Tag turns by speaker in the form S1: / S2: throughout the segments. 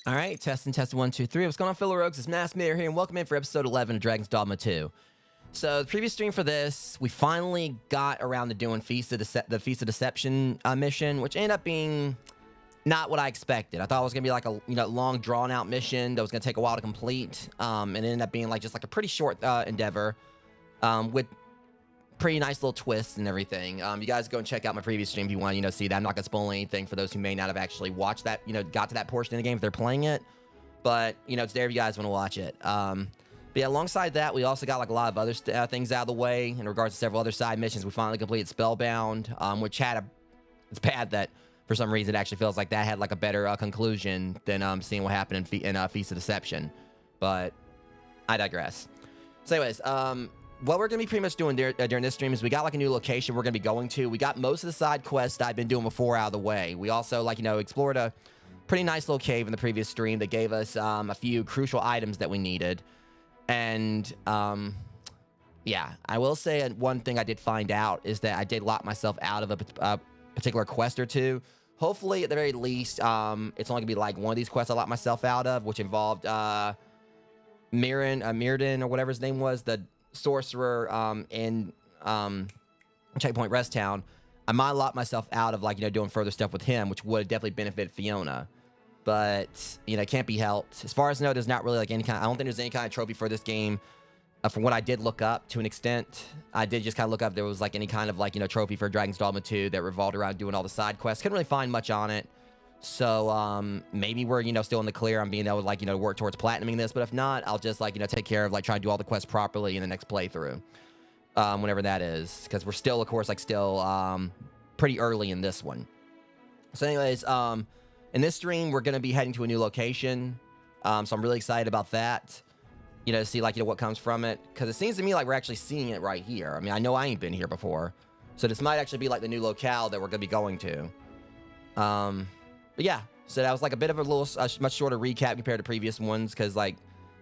S1: All right, testing, 1, 2, 3. What's going on, fellow rogues? It's Maskmater here, and welcome in for episode 11 of Dragon's Dogma 2. So, the previous stream for this, we finally got around to doing the Feast of Deception mission, which ended up being not what I expected. I thought it was gonna be like a long, drawn-out mission that was gonna take a while to complete, and it ended up being like just like a pretty short endeavor, with pretty nice little twists and everything. You guys go and check out my previous stream if you want to see that. I'm not gonna spoil anything for those who may not have actually watched that, got to that portion of the game if they're playing it, but it's there if you guys want to watch it. But yeah, alongside that, we also got like a lot of other things out of the way in regards to several other side missions. We finally completed Spellbound, which had it's bad that for some reason it actually feels like that had like a better conclusion than seeing what happened in Feast of Deception, but I digress. So anyways, what we're going to be pretty much doing during this stream is we got like a new location we're going to be going to. We got most of the side quests that I've been doing before out of the way. We also explored a pretty nice little cave in the previous stream that gave us a few crucial items that we needed. And yeah, I will say one thing I did find out is that I did lock myself out of a particular quest or two. Hopefully, at the very least, it's only going to be like one of these quests I locked myself out of, which involved Mirrodin, or whatever his name was, the sorcerer in Checkpoint Rest Town. I might lock myself out of doing further stuff with him, which would definitely benefit Fiona. But it can't be helped. As far as I know, there's not really like any kind. I don't think there's any kind of trophy for this game. From what I did look up to an extent, I did just kind of look up if there was like any kind of trophy for Dragon's Dogma 2 that revolved around doing all the side quests. Couldn't really find much on it. So maybe we're still in the clear on being able to work towards platinuming this, but if not, I'll just take care of trying to do all the quests properly in the next playthrough, whenever that is, because we're still of course pretty early in this one. So anyways, in this stream we're gonna be heading to a new location, so I'm really excited about that, to see what comes from it, because it seems to me like we're actually seeing it right here. I mean, I know I ain't been here before, so this might actually be like the new locale that we're gonna be going to. But yeah, so that was like a bit of a much shorter recap compared to previous ones, because like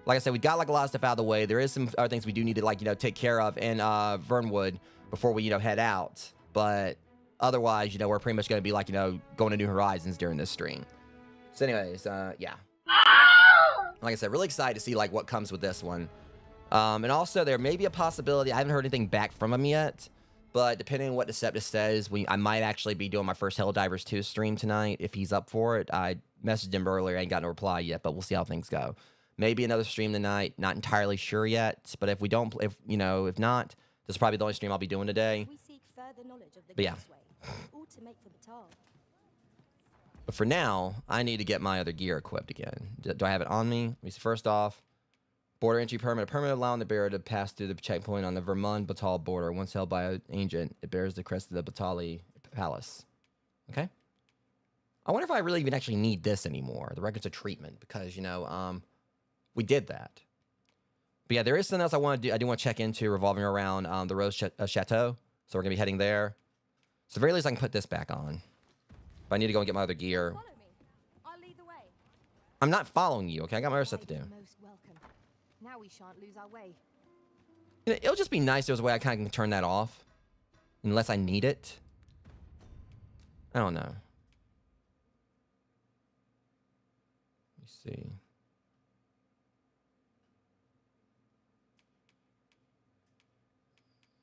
S1: I said, we got a lot of stuff out of the way. There is some other things we do need to take care of in Vernwood before we head out. But Otherwise, you know, we're pretty much going to be like, you know, going to new horizons during this stream. So anyways, yeah. Like I said, really excited to see like what comes with this one. And also there may be a possibility, I haven't heard anything back from him yet, but depending on what Deceptus says, I might actually be doing my first Helldivers 2 stream tonight if he's up for it. I messaged him earlier, I ain't got no reply yet, but we'll see how things go. Maybe another stream tonight, not entirely sure yet, but if we don't, if not, this is probably the only stream I'll be doing today. But yeah. But for now, I need to get my other gear equipped again. Do I have it on me? Let me see. First off, border entry permit. A permit allowing the bearer to pass through the checkpoint on the Vermund Battahl border. Once held by an agent, it bears the crest of the Battahl I Palace. Okay. I wonder if I really even actually need this anymore. The records of treatment, because, you know, we did that. But yeah, there is something else I want to do. I do want to check into revolving around the Rose Chateau. So we're going to be heading there. So the very least I can put this back on. But I need to go and get my other gear.
S2: Follow me. I'll lead the way.
S1: I'm not following you, okay? I got my other stuff to do.
S2: Most welcome. Now we shan't lose our way.
S1: You know, it'll just be nice if there's a way I kind of can turn that off. Unless I need it. I don't know. Let me see.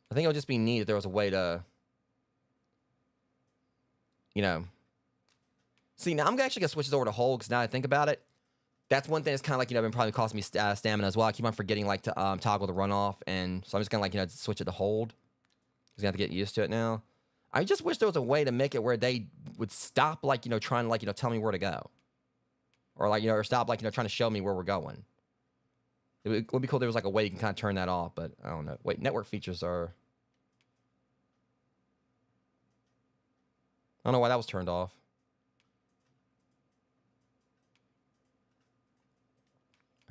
S1: I think it would just be neat if there was a way to, you know. See, now I'm actually going to switch this over to hold, because now I think about it, that's one thing that's kind of like, you know, been probably costing me stamina as well. I keep on forgetting, like, to toggle the runoff, and so I'm just going to, like, you know, switch it to hold. Just going to have to get used to it now. I just wish there was a way to make it where they would stop, like, you know, trying to, like, you know, tell me where to go. Or, like, you know, or stop, like, you know, trying to show me where we're going. It would be cool if there was, like, a way you can kind of turn that off, but I don't know. Wait, network features are... I don't know why that was turned off.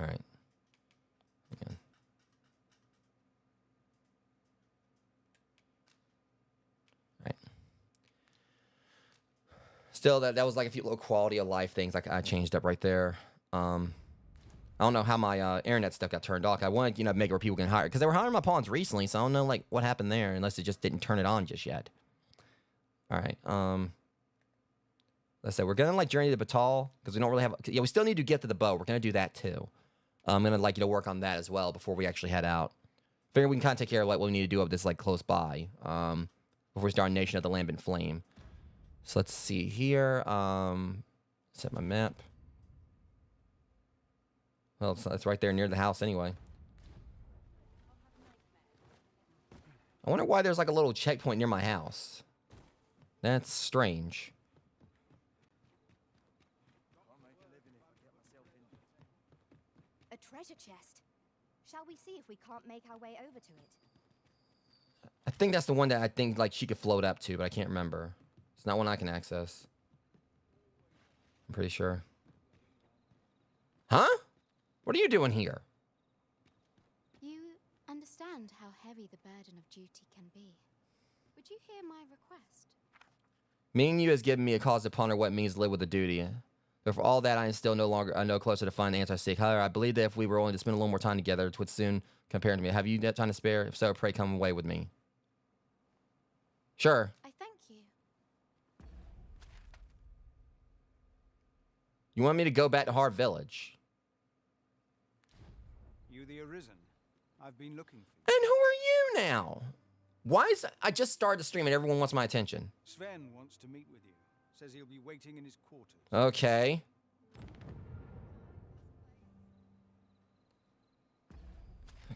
S1: All right. Again. All right. Still, that was like a few little quality of life things like I changed up right there. I don't know how my internet stuff got turned off. I wanted, you know, make it where people can hire, because they were hiring my pawns recently, so I don't know like what happened there, unless it just didn't turn it on just yet. All right. Let's say we're gonna like journey to Battahl, because we don't really have. Yeah, we still need to get to the bow. We're gonna do that too. I'm gonna like, you know, work on that as well before we actually head out. Figure we can kind of take care of like what we need to do up this like close by. Before we start Nation of the Lambent Flame. So let's see here. Set my map. Well, it's right there near the house anyway. I wonder why there's like a little checkpoint near my house. That's strange.
S2: A treasure chest. Shall we see if we can't make our way over to it?
S1: I think that's the one that I think like she could float up to, but I can't remember. It's not one I can access. I'm pretty sure. Huh? What are you doing here?
S2: You understand how heavy the burden of duty can be. Would you hear my request?
S1: Meeting you has given me a cause to ponder what it means to live with a duty. But for all that, I am still no closer to finding the answer I seek. However, I believe that if we were only to spend a little more time together, it would soon compare to me. Have you that time to spare? If so, pray come away with me. Sure.
S2: I thank you.
S1: You want me to go back to Hard Village?
S3: You the Arisen. I've been looking for
S1: And who are you now? Why is I just started the stream and everyone wants my attention?
S3: Sven wants to meet with you. Says he'll be waiting in his quarters.
S1: Okay.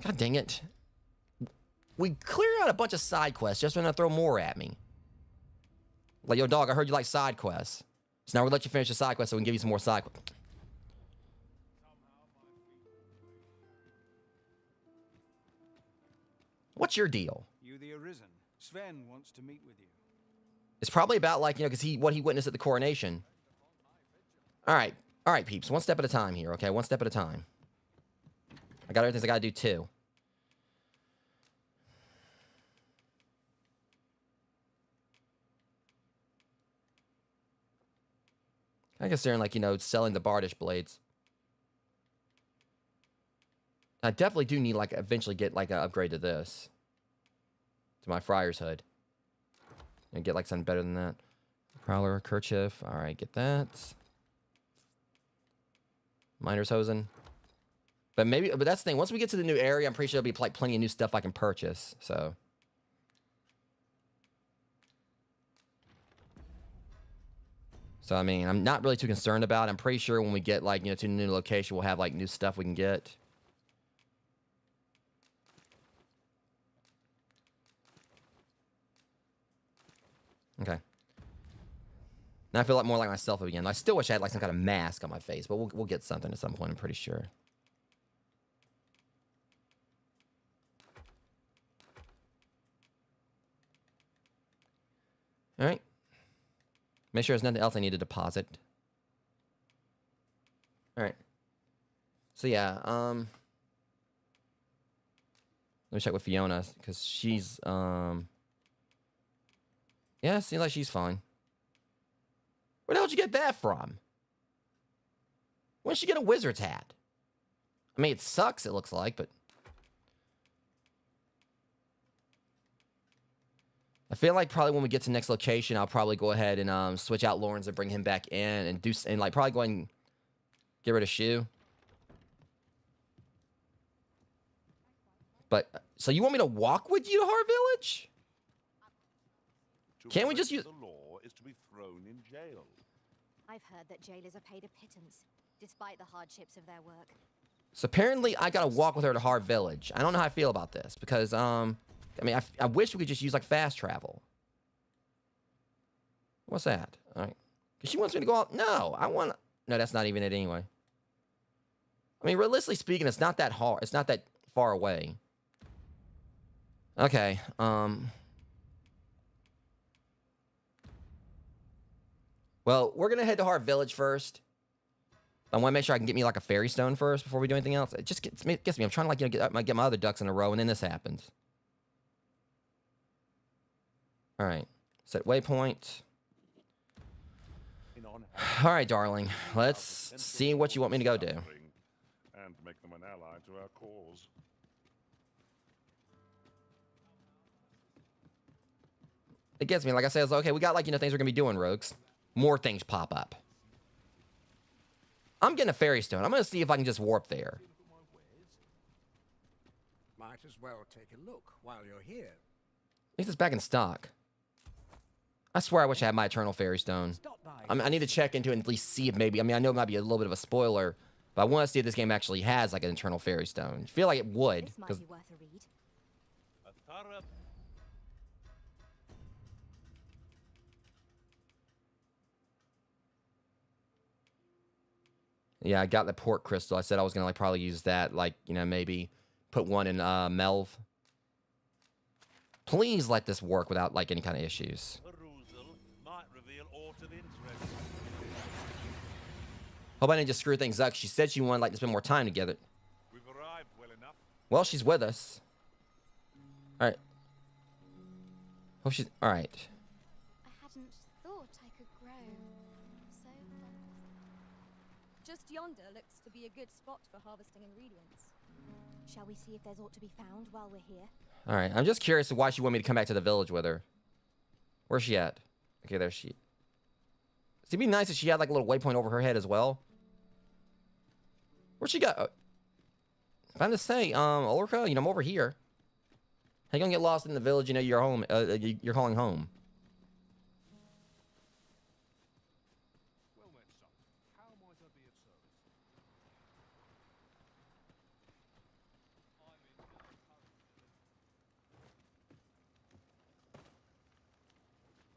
S1: God dang it. We cleared out a bunch of side quests just to throw more at me. Like, yo, dog, I heard you like side quests. So now we'll let you finish the side quest so we can give you some more side quests. What's your deal?
S3: You the Arisen. Sven wants to meet with you.
S1: It's probably about, like, you know, because what he witnessed at the coronation. All right, peeps. One step at a time here, okay? One step at a time. I got everything I gotta do too. I considering, like, you know, selling the Bardish blades. I definitely do need, like, eventually get, like, an upgrade to this. To my Friar's Hood. And get like something better than that. Prowler, kerchief. All right, get that. Miner's hosen. But that's the thing. Once we get to the new area, I'm pretty sure there'll be like plenty of new stuff I can purchase. So. So, I mean, I'm not really too concerned about it. I'm pretty sure when we get, like, to a new location, we'll have, like, new stuff we can get. Okay. Now I feel like more like myself again. I still wish I had, like, some kind of mask on my face, but we'll get something at some point, I'm pretty sure. All right. Make sure there's nothing else I need to deposit. All right. So yeah, let me check with Fiona because she's yeah, seems like she's fine. Where the hell did you get that from? When did she get a wizard's hat? I mean, it sucks, it looks like, but I feel like probably when we get to the next location, I'll probably go ahead and switch out Lawrence and bring him back in and like probably go ahead and get rid of Shu. But so you want me to walk with you to Hart Village? Can't we just use
S4: the law is to be thrown in jail?
S5: I've heard that jailers are paid a pittance, despite the hardships of their work.
S1: So apparently I gotta walk with her to Hart Village. I don't know how I feel about this because I mean I wish we could just use like fast travel. What's that? All right, because she wants me to go out. No, no, that's not even it anyway. I mean, realistically speaking, it's not that hard. It's not that far away. Okay. Well, we're gonna head to Hart Village first. I want to make sure I can get me like a fairy stone first before we do anything else. It just gets me. I'm trying to like get my other ducks in a row, and then this happens. All right. Set waypoint. All right, darling. Let's see what you want me to go do.
S4: And make them an ally to our cause.
S1: It gets me. Like I said, it's okay. We got like things we're gonna be doing, rogues. More things pop up. I'm getting a fairy stone. I'm gonna see if I can just warp there.
S3: Might as well take a look while you're here.
S1: At least it's back in stock. I swear I wish I had my eternal fairy stone. I need to check into it and at least see if maybe. I mean, I know it might be a little bit of a spoiler, but I want to see if this game actually has like an eternal fairy stone. I feel like it would.
S5: This might be worth a read.
S1: Yeah, I got the port crystal. I said I was gonna like probably use that, like maybe put one in Melv. Please let this work without like any kind of issues. Hope I didn't just screw things up. She said she wanted like to spend more time together.
S4: We've arrived well enough.
S1: Well, she's with us. All right. Hope she's all right.
S2: I hadn't thought I could grow so fast.
S5: Just yonder looks to be a good spot for harvesting ingredients. Shall we see if there's aught to be found while we're here?
S1: All right. I'm just curious why she wanted me to come back to the village with her. Where's she at? Okay, there's she. It'd be nice if she had like a little waypoint over her head as well. Where'd she go? If I'm to say, Ulrika, I'm over here. How you gonna get lost in the village? You're home. You're calling home.
S4: Well then, son. How might I be of service?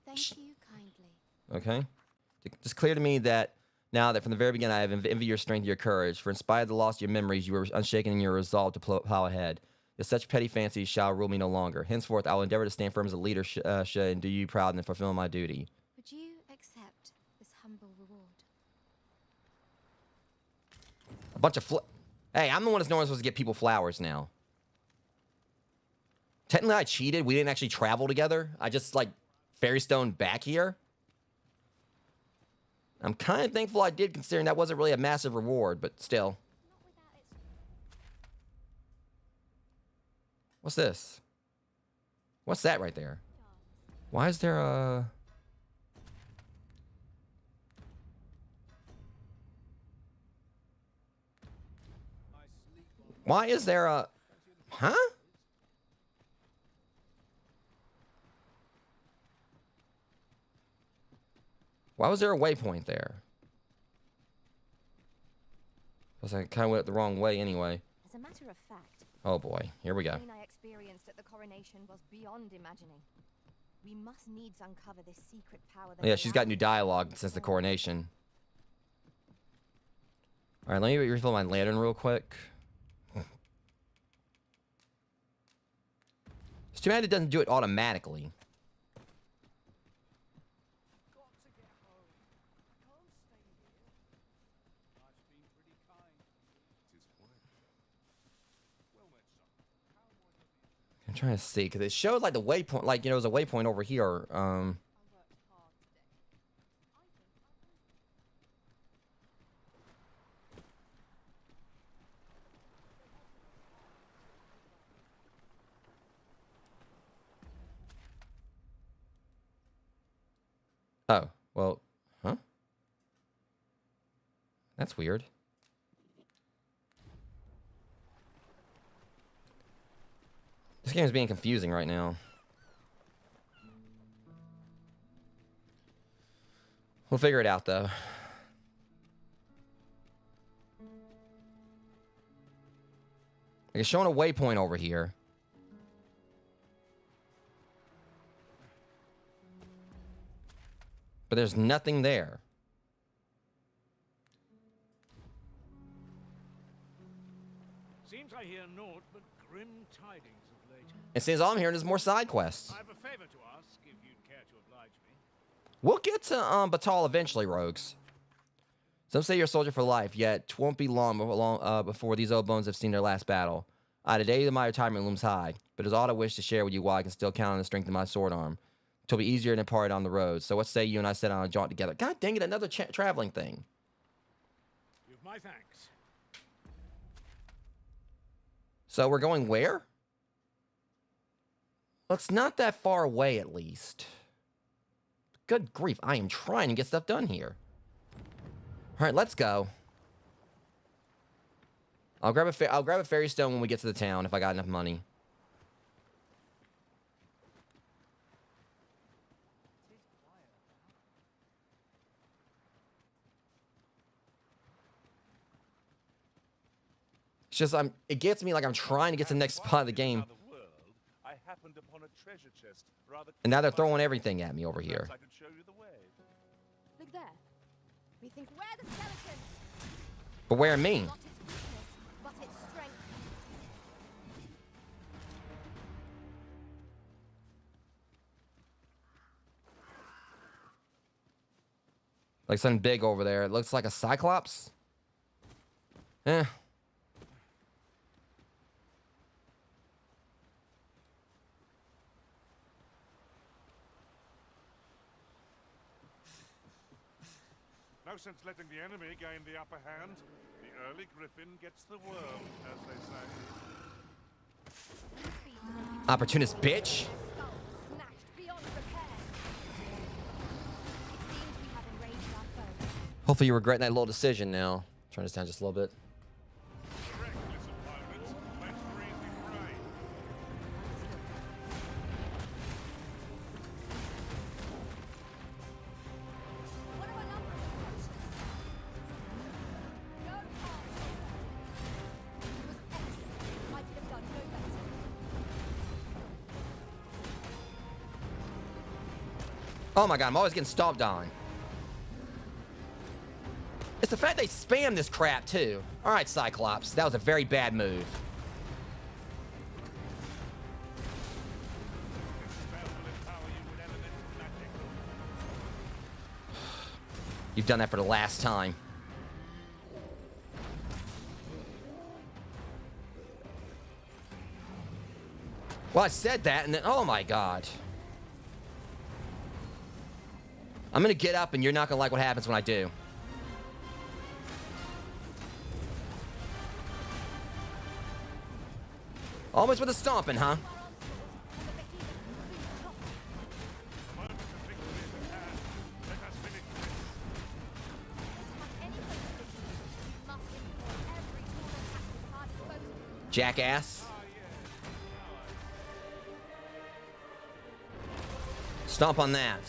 S2: Thank you kindly.
S1: Okay. It's clear to me that now that from the very beginning I have envied your strength, your courage. For in spite of the loss of your memories, you were unshaken in your resolve to plow ahead. If such petty fancies shall rule me no longer. Henceforth, I will endeavor to stand firm as a leader should and do you proud and fulfill my duty.
S2: Would you accept this humble reward?
S1: A bunch of Hey, I'm the one that's no one's supposed to get people flowers now. Technically, I cheated. We didn't actually travel together. I just, like, fairy stone back here. I'm kind of thankful I did, considering that wasn't really a massive reward, but still. What's this? What's that right there? Why is there a... Why is there a... Huh? Why was there a waypoint there? Because I kind of went the wrong way anyway.
S5: As a matter of fact,
S1: Oh boy, here we go.
S5: the pain I experienced at the coronation was beyond imagining. We must needs uncover this secret power that
S1: Yeah, she's got new dialogue since the coronation. All right, let me refill my lantern real quick. It's too bad it doesn't do it automatically. I'm trying to see because it showed like the waypoint, like there was a waypoint over here. Oh, well, huh? That's weird. This game is being confusing right now. We'll figure it out, though. Like it's showing a waypoint over here. But there's nothing there.
S4: Seems I hear naught but grim tidings of late.
S1: It seems all I'm hearing is more side quests.
S4: I have a favor to ask, if you'd care to oblige me.
S1: We'll get to Battahl eventually, rogues. Some say you're a soldier for life, yet 'twon't be long before these old bones have seen their last battle. Today my retirement looms high, but it's all I wish to share with you why I can still count on the strength of my sword arm. It'll be easier than part on the road. So what say you and I set on a jaunt together? God dang it, another traveling thing.
S4: You've my thanks.
S1: So we're going where? Well, it's not that far away, at least. Good grief, I am trying to get stuff done here. All right, let's go. I'll grab a fairy stone when we get to the town if I got enough money. It's just it gets me like I'm trying to get to the next spot of the game.
S6: I happened upon a treasure chest rather.
S1: And now they're throwing everything at me over here.
S6: I could show you the way.
S5: Look there. We think where the skeleton.
S1: But where me?
S5: Not its weakness, but its strength.
S1: Like something big over there. It looks like a cyclops. Eh.
S4: No sense letting the enemy gain the upper hand. The early griffin gets the worm, as they say.
S1: Opportunist bitch.
S5: Skull smashed beyond repair. It seems we have enraged our foe.
S1: Hopefully you're regretting that little decision now. Turn this down just a little bit.
S4: Reckless opponents, let's breathe the fray.
S5: One of our number approaches. No harm. It was excellent. I could have done no better.
S1: Oh my god, I'm always getting stomped on. It's the fact they spam this crap too. Alright, Cyclops. That was a very bad move.
S4: Spell will empower you with elemental magic.
S1: You've done that for the last time. Well, I said that and then, oh my god. I'm gonna get up and you're not gonna like what happens when I do. Almost with a stomping, huh? Jackass. Stomp on that.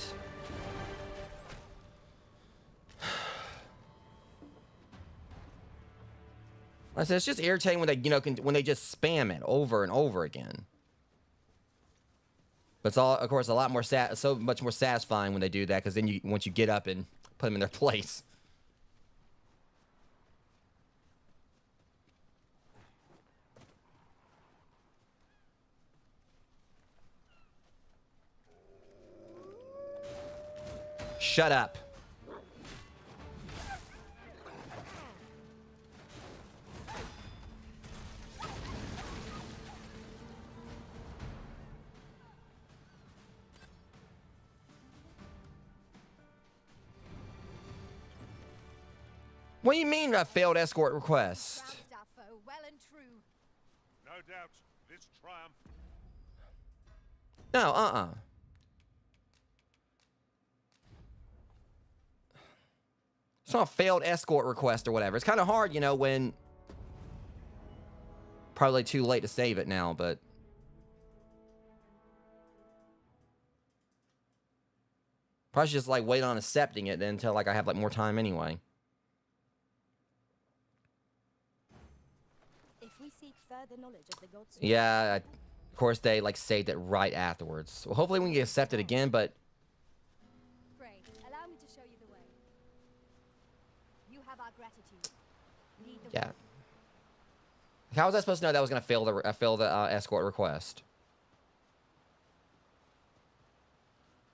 S1: I said it's just irritating when they, you know, when they just spam it over and over again. But it's all, of course, a lot more so much more satisfying when they do that, because then once you get up and put them in their place. Shut up. What do you mean a failed escort request?
S5: Grabbed our foe well and true.
S4: No doubt, this triumph.
S1: No, It's not a failed escort request or whatever. It's kind of hard, you know, when... Probably too late to save it now, but... Probably should just, like, wait on accepting it until, like, I have, like, more time anyway.
S5: If we seek further knowledge of the gods,
S1: Yeah, of course they, like, saved it right afterwards. Well, hopefully we can get accepted again, but...
S5: pray, allow me to show you the way. You have our gratitude. Lead the
S1: Yeah.
S5: way.
S1: How was I supposed to know that was going to fail the escort request?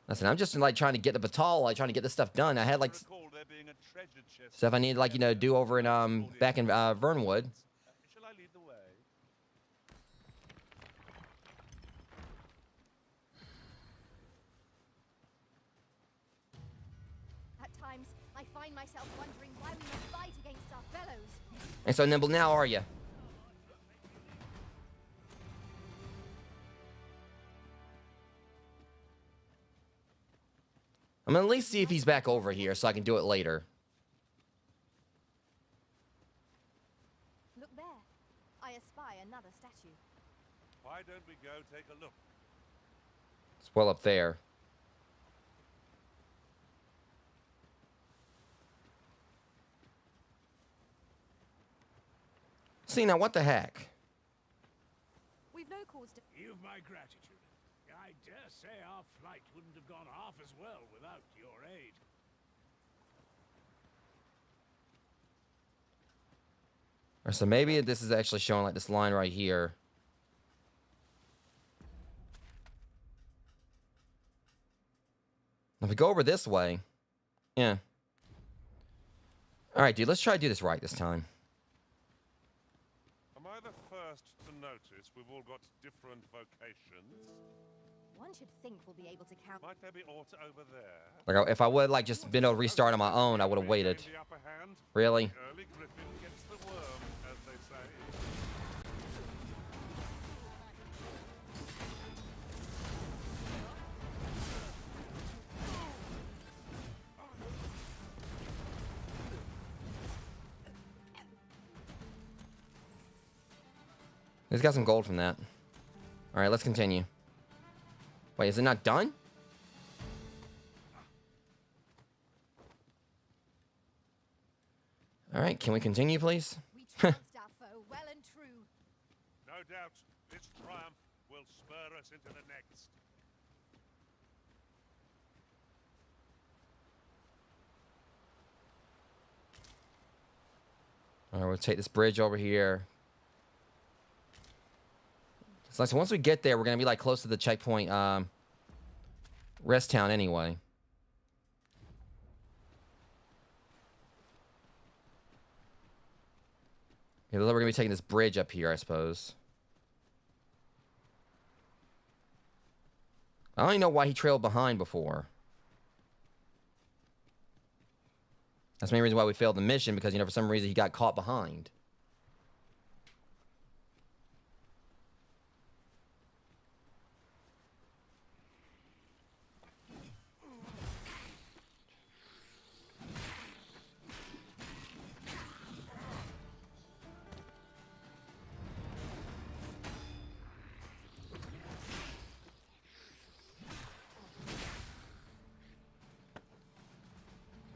S1: Listen, I'm just, like, trying to get the Battahl, like, trying to get this stuff done. I had, like,
S6: Recall there being a treasure chest.
S1: stuff I need, like, you know, do over in, back in, Vernwood.
S6: Shall I lead the way?
S5: At times, I find myself wondering why we must fight against our fellows.
S1: And so nimble now, are you? I'm gonna at least see if he's back over here so I can do it later.
S5: Look there. I espy another statue.
S4: Why don't we go take a look?
S1: It's well up there. See, now what the heck?
S5: We've no cause to.
S3: You've my gratitude. I dare say our flight wouldn't have gone half as well without your aid.
S1: Or so maybe this is actually showing like this line right here. If we go over this way, yeah. All right, dude, let's try to do this right this time.
S4: Am I the first to notice we've all got different vocations?
S5: One should think we'll be able to count.
S4: Might there be aught over there?
S1: Like, if I would like just been able to restart on my own, I would have waited.
S4: The upper hand.
S1: Really?
S4: The early griffin gets the worm, as they say.
S1: He's got some gold from that. All right, let's continue. Wait, is it not done? All right, can we continue, please?
S5: We trounced our foe well and true.
S4: No doubt, this triumph will spur us into the next.
S1: All right, we'll take this bridge over here. So once we get there, we're gonna be like close to the checkpoint, rest town anyway. Yeah, we're gonna be taking this bridge up here, I suppose. I don't even know why he trailed behind before. That's the main reason why we failed the mission, because, you know, for some reason he got caught behind.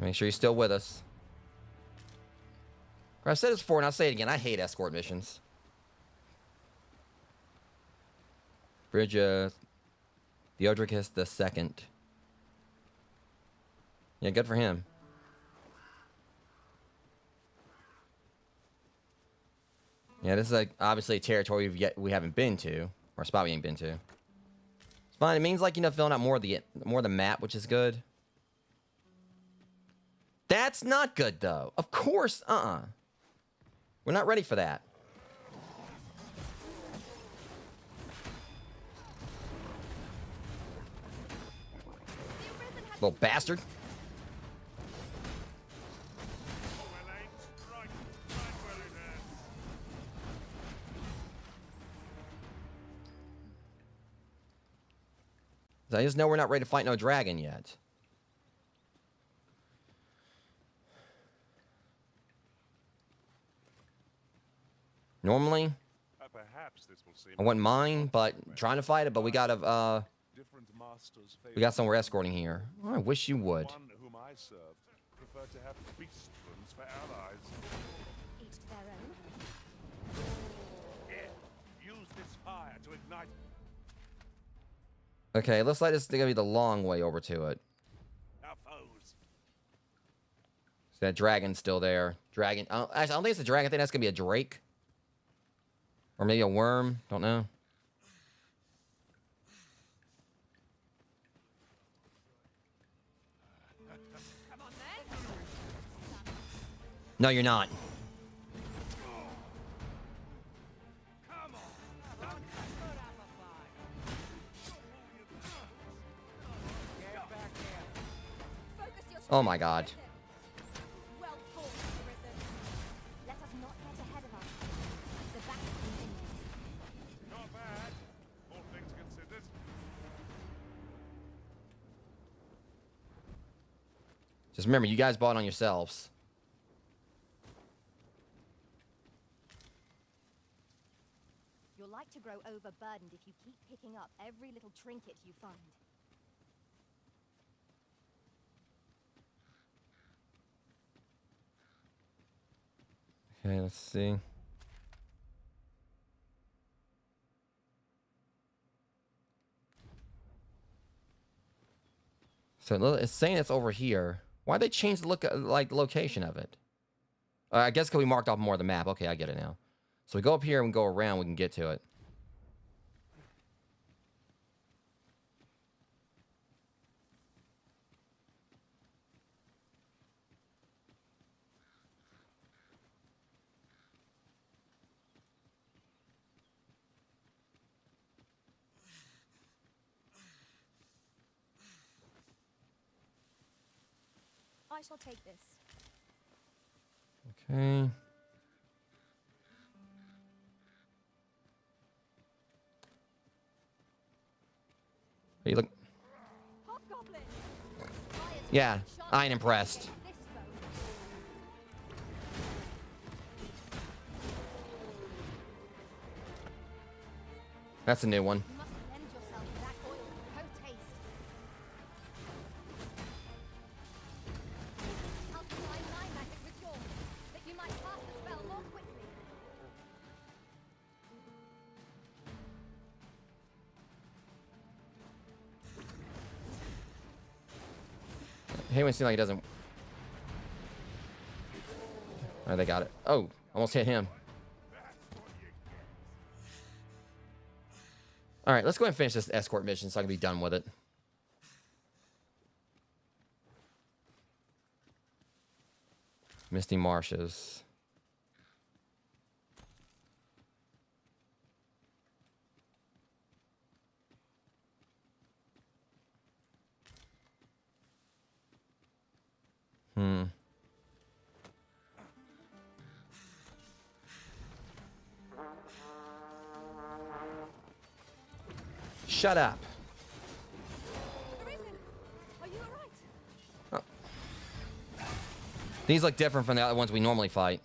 S1: Make sure you're still with us. I've said this before, and I'll say it again. I hate escort missions. Bridget, Theodricus the Second. Yeah, good for him. Yeah, this is like obviously a territory we haven't been to, or a spot we ain't been to. It's fine. It means like filling out more of the map, which is good. That's not good though. Of course, we're not ready for that. Little bastard.
S4: Well aimed, right where it is.
S1: I just know we're not ready to fight no dragon yet. Normally,
S4: Perhaps this will seem
S1: I wouldn't mind, but trying to fight it, but we got
S4: different masters
S1: somewhere escorting here. Oh, I wish you would.
S4: One whom I served preferred to have beast runs for allies.
S5: Each to their own.
S4: Here, use this fire to ignite.
S1: Okay, it looks like this is gonna be the long way over to it.
S4: Our foes.
S1: So that dragon's still there. Dragon. Actually, I don't think it's a dragon. I think that's gonna be a drake, or maybe a worm. Don't know.
S5: Come on then.
S1: No, you're not.
S5: Focus your
S1: Oh my God.
S5: Well fought, Griffin. Let us not get ahead of us. The battle continues.
S4: Not bad, all things considered.
S1: Just remember, you guys bought on yourselves.
S5: You're like to grow overburdened if you keep picking up every little trinket you find.
S1: Okay, let's see. So it's saying it's over here. Why'd they change the location of it? I guess because we marked off more of the map. Okay, I get it now. So we go up here and go around, we can get to it.
S5: I shall take this.
S1: Okay. Hey, look.
S5: Hobgoblin!
S1: Yeah, I ain't impressed.
S5: This bow.
S1: That's a new one.
S5: You must cleanse yourself with that oil for taste. I'll combine my magic with yours, that you might pass the spell more quickly.
S1: Hey, when it seems like he doesn't. Alright, they got it. Oh, almost hit him. Alright, let's go ahead and finish this escort mission so I can be done with it. Misty Marshes. Shut up.
S5: Griffin, are you alright?
S1: These look different from the other ones we normally fight.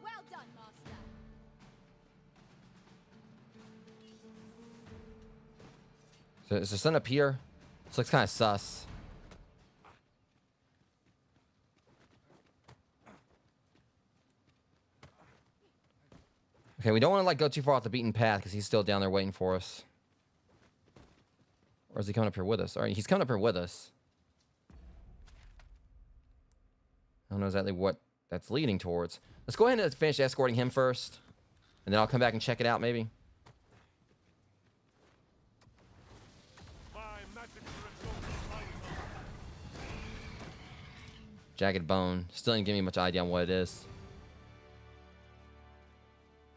S5: Well done, Master.
S1: So is the sun up here? This looks kind of sus. Okay, we don't want to like go too far off the beaten path because he's still down there waiting for us. Or is he coming up here with us? All right, he's coming up here with us. I don't know exactly what that's leading towards. Let's go ahead and finish escorting him first. And then I'll come back and check it out, maybe. Jagged bone. Still didn't give me much idea on what it is.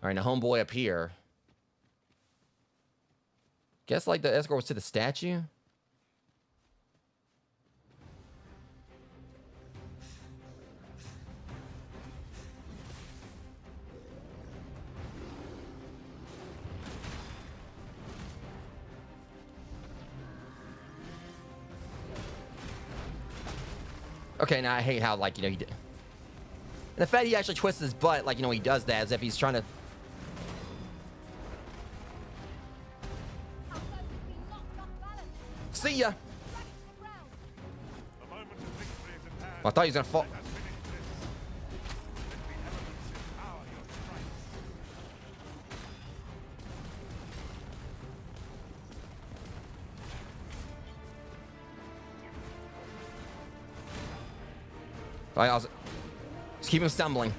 S1: All right, now homeboy up here. Guess like the escort was to the statue. Okay, now I hate how, like, you know, he did. And the fact he actually twists his butt, like, you know, he does that as if he's trying to. See ya! Oh, I thought he was gonna fall. I also just keep him stumbling.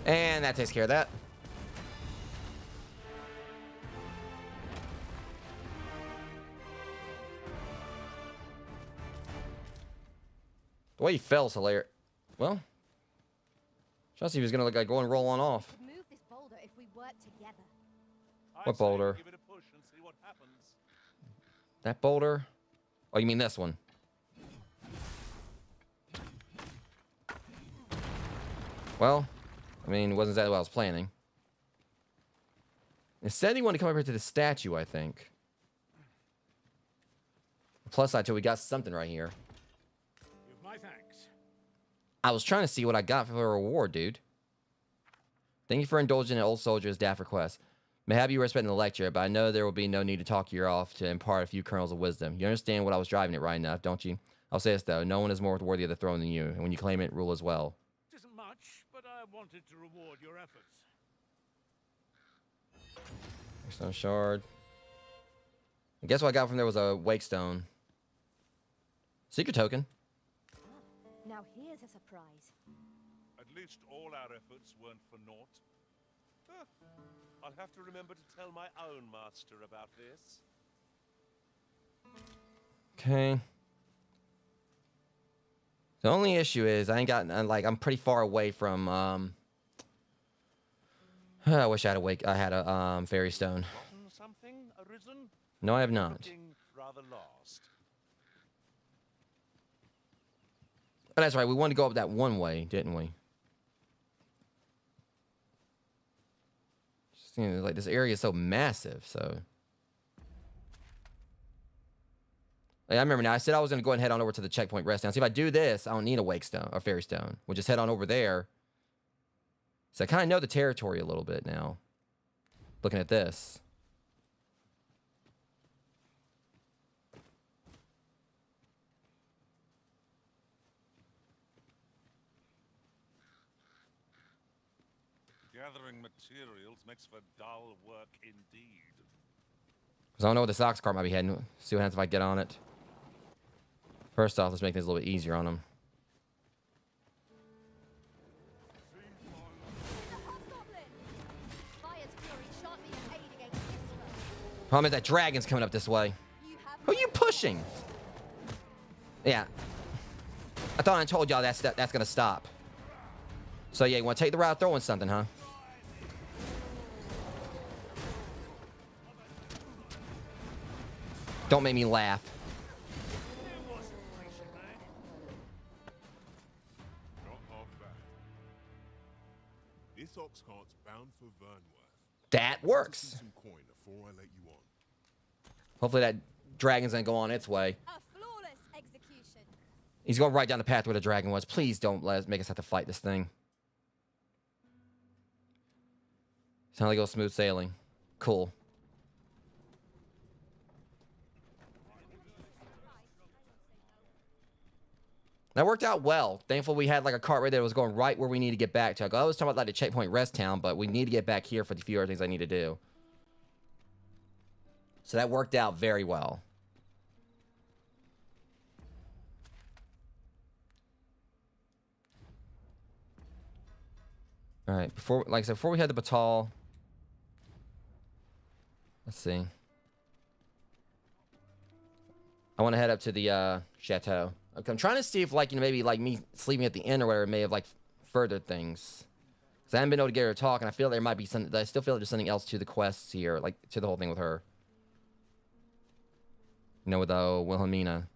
S1: And that takes care of that. The way he fell is hilarious. Well, just he was gonna like go and roll on off.
S5: Move this boulder if we work together.
S1: What boulder?
S6: Give it a push and see what happens.
S1: That boulder? Oh, you mean this one? Well, I mean, it wasn't exactly what I was planning. Instead, he wanted to come over to the statue, I think. Plus side, till we got something right here.
S3: Give my thanks.
S1: I was trying to see what I got for a reward, dude. Thank you for indulging an old soldier's daft request. Maybe you were expecting the lecture, but I know there will be no need to talk you off to impart a few kernels of wisdom. You understand what I was driving at right enough, don't you? I'll say this, though. No one is more worthy of the throne than you, and when you claim it, rule as well.
S3: It isn't much, but I wanted to reward your efforts.
S1: Stone shard. I guess what I got from there was a wake stone. Secret token.
S5: Now here's a surprise.
S6: At least all our efforts weren't for naught. Huh. I'll have to remember to tell my own master about this.
S1: Okay. The only issue is I ain't got like I'm pretty far away from I wish I had a fairy stone.
S6: Something arisen?
S1: No, I have not.
S6: Looking rather lost.
S1: But that's right. We wanted to go up that one way, didn't we? Just, you know, like this area is so massive, so. Like, I remember now. I said I was going to go ahead and head on over to the checkpoint rest down. See if I do this, I don't need a wake stone or fairy stone. We'll just head on over there. So I kind of know the territory a little bit now. Looking at this.
S4: Gathering materials makes for dull work indeed.
S1: Because I don't know what the socks cart might be heading. See what happens if I get on it. First off, let's make this a little bit easier on them. Problem is that dragon's coming up this way. Who are you pushing? Yeah. I thought I told y'all that's gonna stop. So yeah, you want to take the route of throwing something, huh? Don't make me laugh.
S7: Not half bad. This ox cart's bound for Vernworth.
S1: That works.
S7: Some coin before I let you on.
S1: Hopefully that dragon's gonna go on its way.
S5: A flawless execution.
S1: He's going right down the path where the dragon was. Please don't make us have to fight this thing. Sounds like it was smooth sailing. Cool. That worked out well. Thankful we had like a cart right there that was going right where we need to get back to. Like, I was talking about like the checkpoint rest town, but we need to get back here for the few other things I need to do. So that worked out very well. All right, before, like I said, before we head to Battahl, let's see. I want to head up to the chateau. I'm trying to see if, like, you know, maybe like me sleeping at the inn or whatever may have like furthered things. Cause I haven't been able to get her to talk, and I feel there might be something. I still feel like there's something else to the quests here, like to the whole thing with her. You know, with Wilhelmina.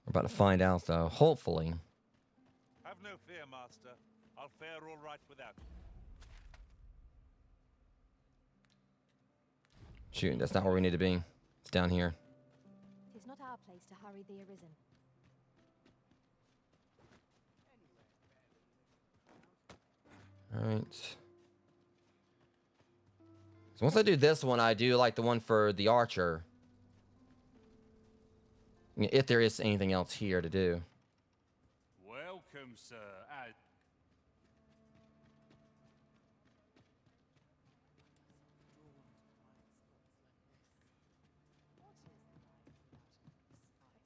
S1: We're about to find out, though. Hopefully.
S6: Have no fear, Master. I'll fare all right without you.
S1: Shoot, that's not where we need to be. It's down here.
S5: Tis not our place to hurry the arisen.
S1: All right. So once I do this one, I do like the one for the archer. If there is anything else here to do.
S3: Welcome, sir.
S5: A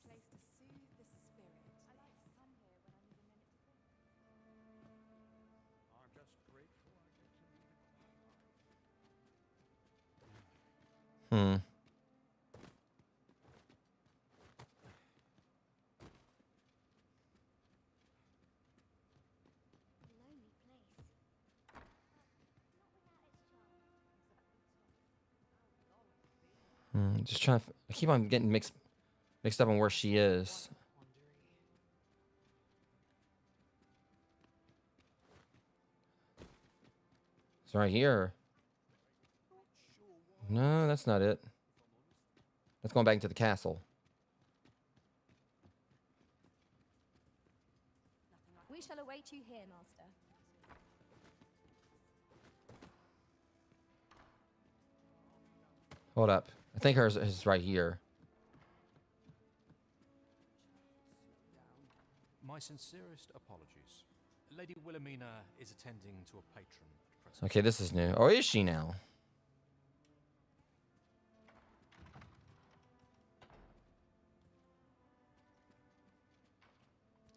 S5: place to soothe the spirit. I like to come here when I need a minute to think.
S3: I'm just grateful I get to leave it behind.
S2: Lonely place. Not without its charm.
S1: Just trying to. I keep on getting mixed up on where she is. It's right here. No, that's not it. That's going back into the castle.
S5: We shall await you here, Master.
S1: Hold up. I think hers is right here.
S8: My sincerest apologies. Lady Wilhelmina is attending to a patron at present.
S1: Okay, this is new. Or is she now?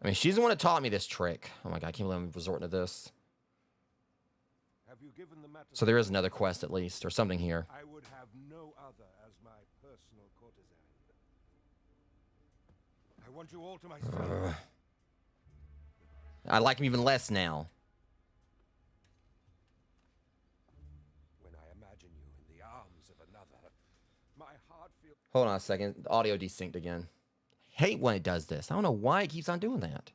S1: I mean, she's the one that taught me this trick. Oh my god, I can't believe I'm resorting to this.
S4: Have you given the matter
S1: So there is another quest at least, or something here.
S4: I would have no other as my personal courtesan. I want you all to myself.
S1: I like him even less now.
S4: When I imagine you in the arms of another, my heart feels.
S1: Hold on a second. The audio desynced again. Hate when it does this. I don't know why it keeps on doing that.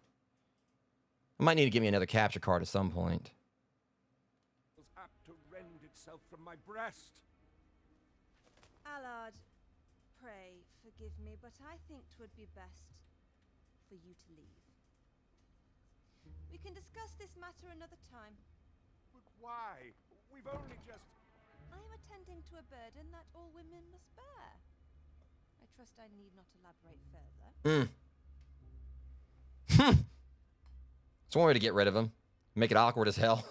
S1: I might need to give me another capture card at some point.
S4: Apt to rend itself from my breast.
S9: Allard, pray forgive me, but I think 'twould be best for you to leave. We can discuss this matter another time.
S4: But why? We've only just.
S9: I am attending to a burden that all women must bear. I trust I need not elaborate further.
S1: It's one way to get rid of him. Make it awkward as hell.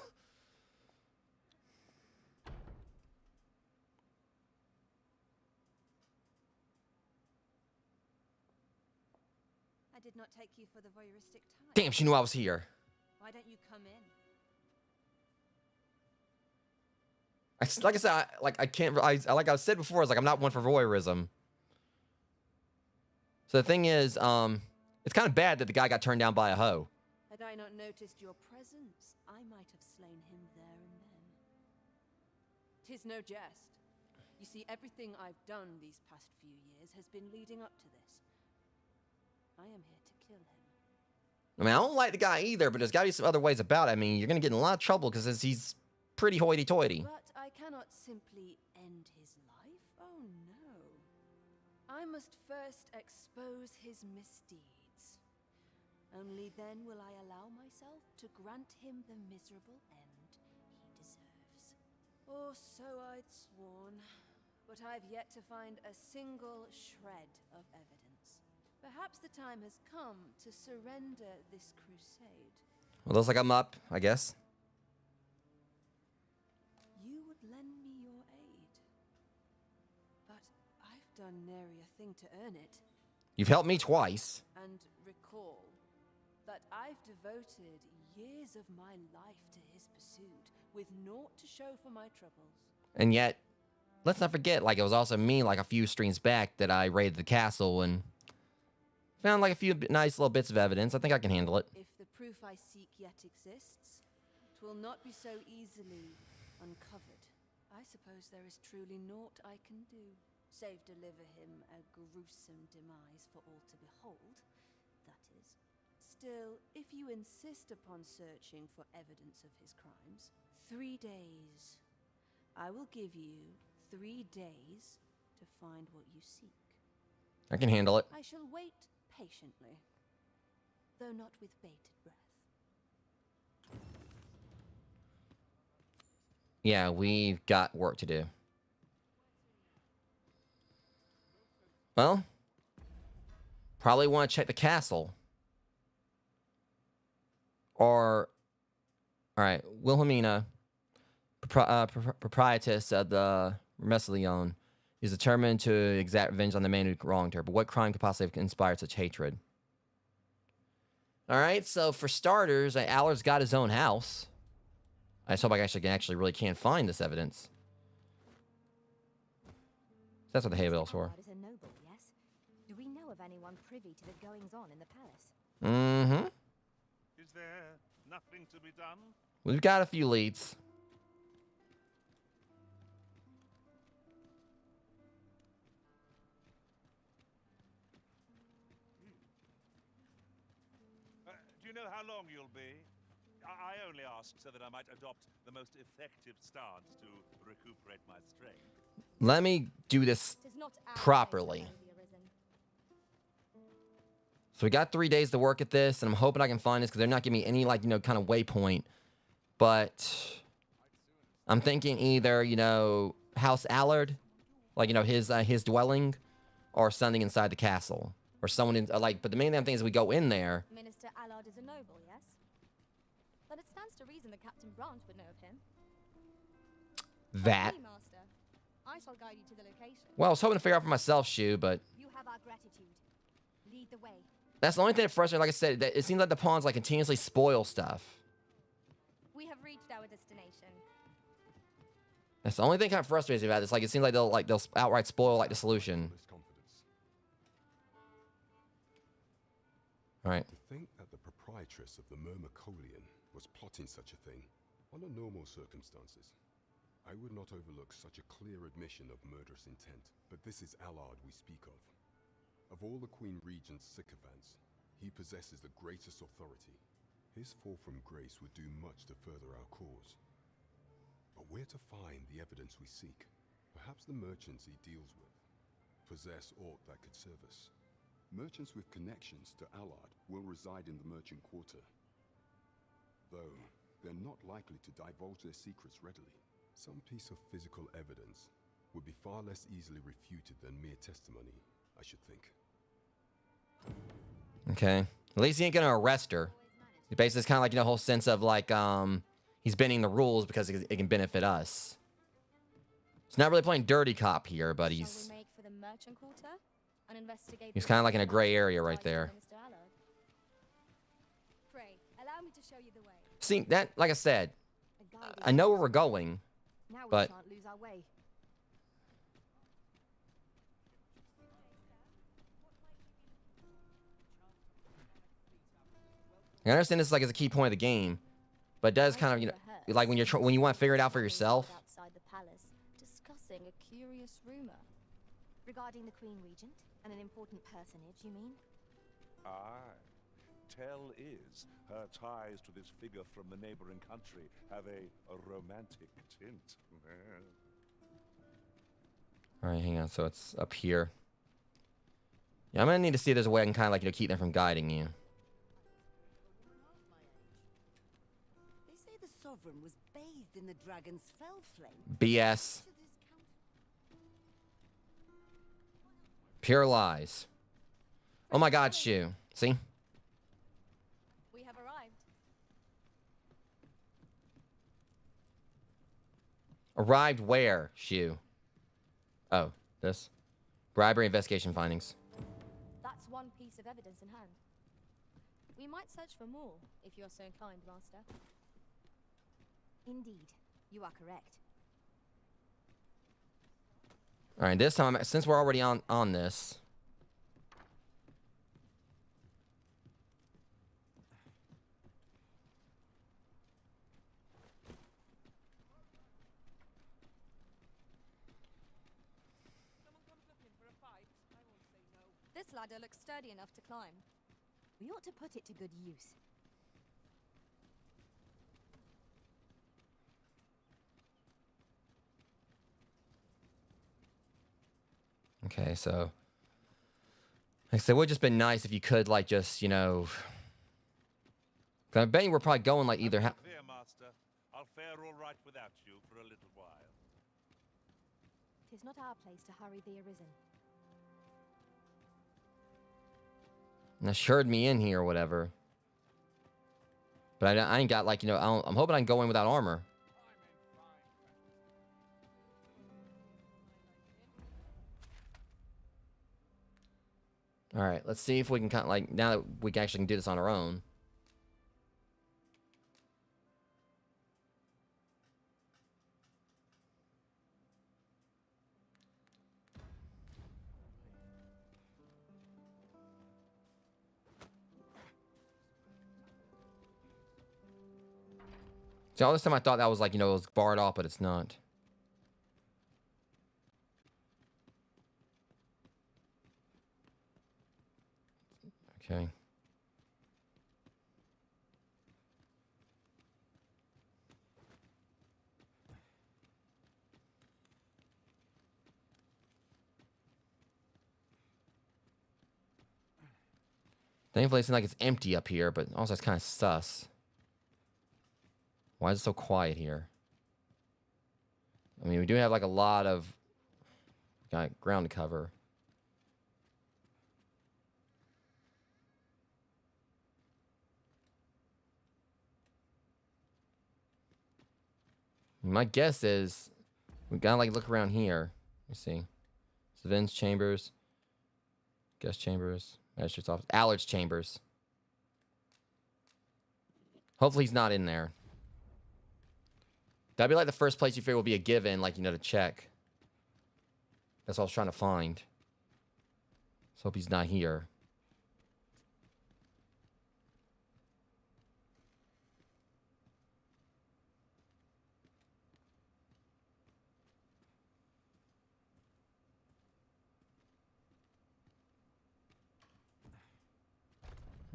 S9: I did not take you for the voyeuristic type.
S1: Damn, she knew I was here.
S9: Why don't you come in?
S1: Like I said, I can't. Like I said before, it's like I'm not one for voyeurism. So the thing is, it's kind of bad that the guy got turned down by a hoe.
S9: Had I not noticed your presence, I might have slain him there and then. 'Tis no jest. You see, everything I've done these past few years has been leading up to this. I am here to kill him.
S1: I mean, I don't like the guy either, but there's got to be some other ways about it. I mean, you're going to get in a lot of trouble because he's pretty hoity-toity.
S9: But I cannot simply end his life. Oh no. I must first expose his misdeeds. Only then will I allow myself to grant him the miserable end he deserves. Or so I'd sworn, but I've yet to find a single shred of evidence. Perhaps the time has come to surrender this crusade.
S1: Well, looks like I'm up, I guess.
S9: You would lend me your aid. But I've done nary a thing to earn it.
S1: You've helped me twice.
S9: And recall that I've devoted years of my life to his pursuit, with naught to show for my troubles.
S1: And yet, let's not forget, like, it was also me, like, a few streams back that I raided the castle and found, like, a few nice little bits of evidence. I think I can handle it.
S9: If the proof I seek yet exists, it will not be so easily uncovered. I suppose there is truly naught I can do, save deliver him a gruesome demise for all to behold, that is. Still, if you insist upon searching for evidence of his crimes, 3 days. I will give you 3 days to find what you seek.
S1: I can handle it.
S9: I shall wait patiently, though not with bated breath.
S1: Yeah, we've got work to do. Well, probably want to check the castle. Or, all right, Wilhelmina, proprietress of the Meslion, is determined to exact revenge on the man who wronged her. But what crime could possibly have inspired such hatred? All right, so for starters, Allard's got his own house. I just hope I actually really can't find this evidence. That's what the hay bale's for.
S5: Allard is a noble, yes? Do we know of anyone privy to the goings-on in the palace?
S1: Mm-hmm.
S4: Is there nothing to be done?
S1: We've got a few leads.
S4: Do you know how long you'll be? I only ask so that I might adopt the most effective stance to recuperate my strength.
S1: Let me do this
S5: 'Tis not our
S1: properly.
S5: fate alone be arisen.
S1: So we got 3 days to work at this, and I'm hoping I can find this because they're not giving me any, like, you know, kind of waypoint. But I'm thinking either, you know, House Allard, like, you know, his dwelling, or something inside the castle, or someone in, like. But the main damn thing is we go in there.
S5: Minister Allard is a noble, yes? Then it stands to reason that Captain Branch would know of him.
S1: That.
S5: Me, Master. I shall guide you to the location.
S1: Well, I was hoping to figure out for myself, Shu, but
S5: You have our gratitude. Lead the way.
S1: that's the only thing that frustrates me. Like I said, that it seems like the pawns like continuously spoil stuff.
S5: We have reached our destination.
S1: That's the only thing kind of frustrates me about this. Like, it seems like they'll outright spoil like the solution.
S7: Honest confidence.
S1: All right.
S7: To think that the proprietress of the Myrmecolian was plotting such a thing under normal circumstances. I would not overlook such a clear admission of murderous intent, but this is Allard we speak of. Of all the Queen Regent's sycophants, he possesses the greatest authority. His fall from grace would do much to further our cause. But where to find the evidence we seek? Perhaps the merchants he deals with possess aught that could serve us. Merchants with connections to Allard will reside in the merchant quarter, though they're not likely to divulge their secrets readily. Some piece of physical evidence would be far less easily refuted than mere testimony, I should think.
S1: Okay. At least he ain't gonna arrest her. It basically is kind of like, you know, the whole sense of like, he's bending the rules because it can benefit us. He's not really playing dirty cop here, but
S5: Shall
S1: he's
S5: we make for the merchant quarter and investigate
S1: he's
S5: the
S1: kind of like in a
S5: mystery
S1: gray
S5: behind
S1: area
S5: the
S1: right
S5: device of
S1: there.
S5: Minister Allard? Pray, allow me to show you the way.
S1: See, that, like I said,
S5: A guide
S1: I know where we're going,
S5: Now we
S1: but
S5: can't lose our way.
S1: I understand this is like is a key point of the game, but it does kind of, you know, like when when you want to figure it out for yourself.
S5: Outside the palace, discussing a curious rumor regarding the Queen Regent and an important personage. You mean?
S6: Aye. Tell is her ties to this figure from the neighboring country have a romantic tint.
S1: All right, hang on. So it's up here. Yeah, I'm gonna need to see if there's a way I can kind of like, you know, keep them from guiding you.
S10: They say the sovereign was bathed in the dragon's fell flame.
S1: BS. Pure lies. Oh my God, Shu. See?
S5: We have arrived.
S1: Arrived where, Shu? Oh, this? Bribery investigation findings.
S5: That's one piece of evidence in hand. We might search for more, if you're so inclined, Master.
S10: Indeed, you are correct.
S1: All right, this time, since we're already on this.
S5: This ladder looks sturdy enough to climb.
S10: We ought to put it to good use.
S1: Okay, so like I said, it would just been nice if you could like just, you know, 'cause I'm betting we're probably going like either.
S4: Fear, Master. I'll fare all right without you for a little while.
S5: 'Tis not our place to hurry the arisen.
S1: And assured me in here or whatever. But I ain't got like, you know, I'm hoping I can go in without armor. All right, let's see if we can kind of like, now that we can actually do this on our own. See, all this time I thought that was like, you know, it was barred off, but it's not. Okay. Thankfully, it seems like it's empty up here, but also it's kind of sus. Why is it so quiet here? I mean, we do have like a lot of ground to cover. My guess is we gotta like look around here. Let me see. Savin's chambers, guest chambers, magistrate's office, Allard's chambers. Hopefully he's not in there. That'd be like the first place you figure will be a given, like, you know, to check. That's what I was trying to find. Let's hope he's not here.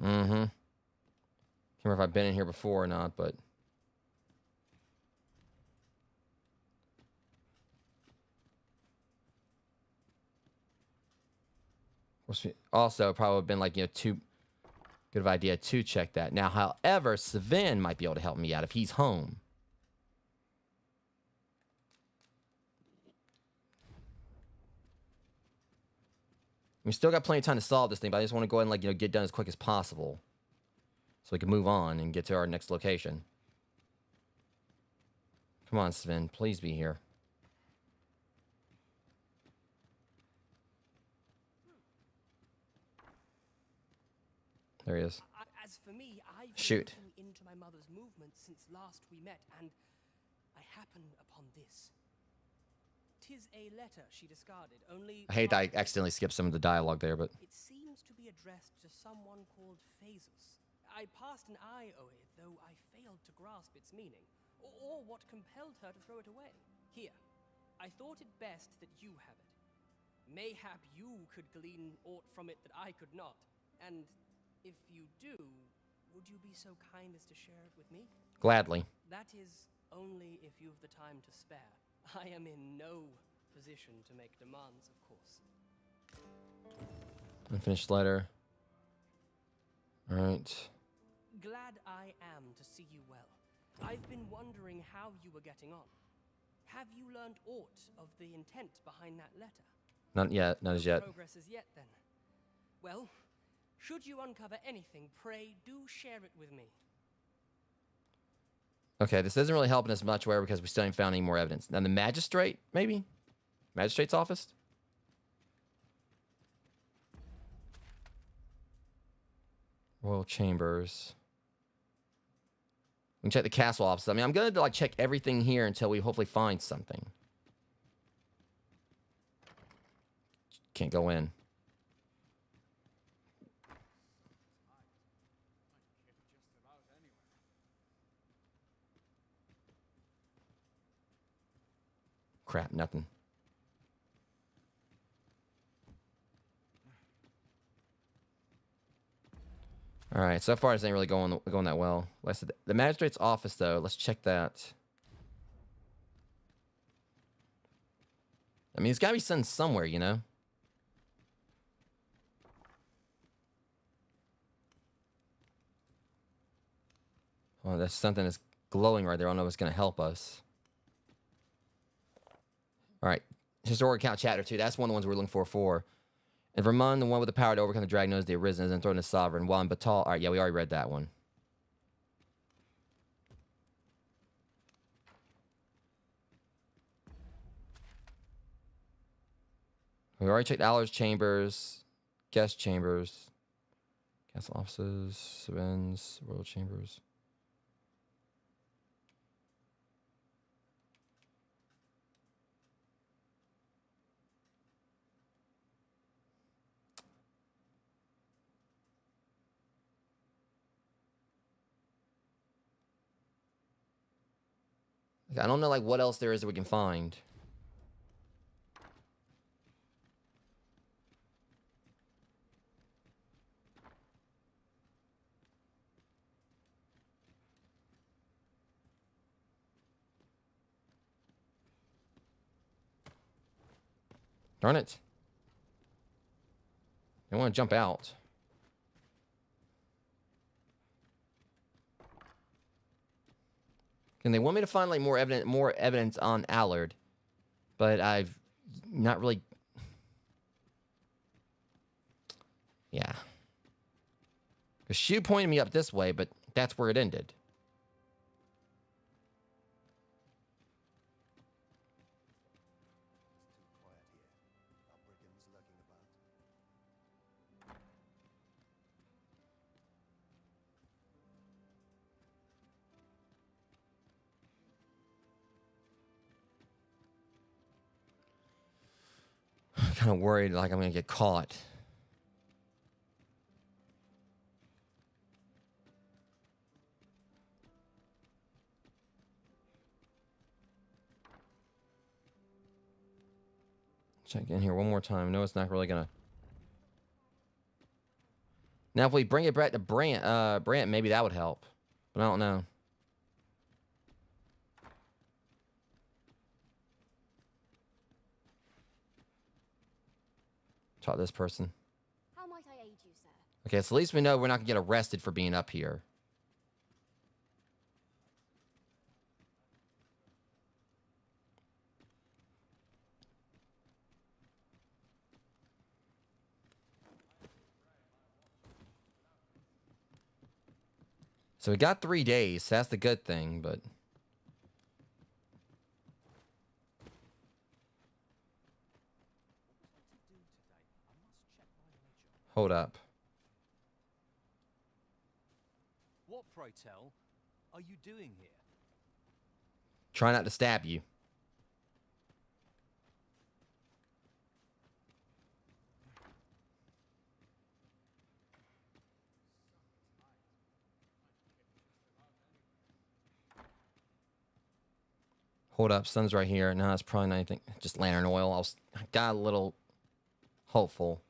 S1: Can't remember if I've been in here before or not, but also probably have been like, you know, too good of an idea to check that. Now, however, Savin might be able to help me out if he's home. We still got plenty of time to solve this thing, but I just want to go ahead and, like, you know, get done as quick as possible so we can move on and get to our next location. Come on, Savin, please be here. There he is.
S11: As for me, I've
S1: Shoot.
S11: been looking into my mother's movements since last we met, and I happened upon this. 'Tis a letter she discarded, only...
S1: I hate that I accidentally skipped some of the dialogue there, but...
S11: It seems to be addressed to someone called Phasus. I passed an eye o'er it, though I failed to grasp its meaning, or what compelled her to throw it away. Here, I thought it best that you have it. Mayhap you could glean aught from it that I could not, and if you do, would you be so kind as to share it with me?
S1: Gladly.
S11: That is only if you've the time to spare. I am in no position to make demands, of course.
S1: Unfinished letter. All right.
S11: Glad I am to see you well. I've been wondering how you were getting on. Have you learned aught of the intent behind that letter?
S1: Not yet. Not as yet.
S11: Progress as yet, then. Well, should you uncover anything, pray do share it with me.
S1: Okay, this isn't really helping us much, where because we still ain't found any more evidence. Now the magistrate, maybe? Magistrate's office? Royal chambers. We can check the castle office. I mean, I'm gonna like check everything here until we hopefully find something. Can't go in. Crap, nothing. All right, so far this ain't really going that well. The magistrate's office, though, let's check that. I mean, it's got to be sent somewhere, you know? Oh, that's something that's glowing right there. I don't know if it's going to help us. All right, historic account chapter 2. That's one of the ones we're looking for. And Vermund, the one with the power to overcome the dragon, knows the arisen and thrown his sovereign. While in Battahl, all right, yeah, we already read that one. We already checked Allard's chambers, guest chambers, castle offices, Savins, royal chambers. I don't know, like, what else there is that we can find. Darn it. I want to jump out. And they want me to find like more evidence on Allard, but I've not really. Yeah. Because Shu pointed me up this way, but that's where it ended. Kind of worried like I'm gonna get caught. Check in here one more time. No, it's not really gonna. Now, if we bring it back to Brant, maybe that would help, but I don't know. Talk to this person.
S2: How might I aid you, sir?
S1: Okay, so at least we know we're not gonna get arrested for being up here. So we got 3 days. So that's the good thing, but. Hold up.
S8: What, pray tell, are you doing here?
S1: Try not to stab you. Hold up, sun's right here. No, it's probably not anything. Just lantern oil. I got a little hopeful.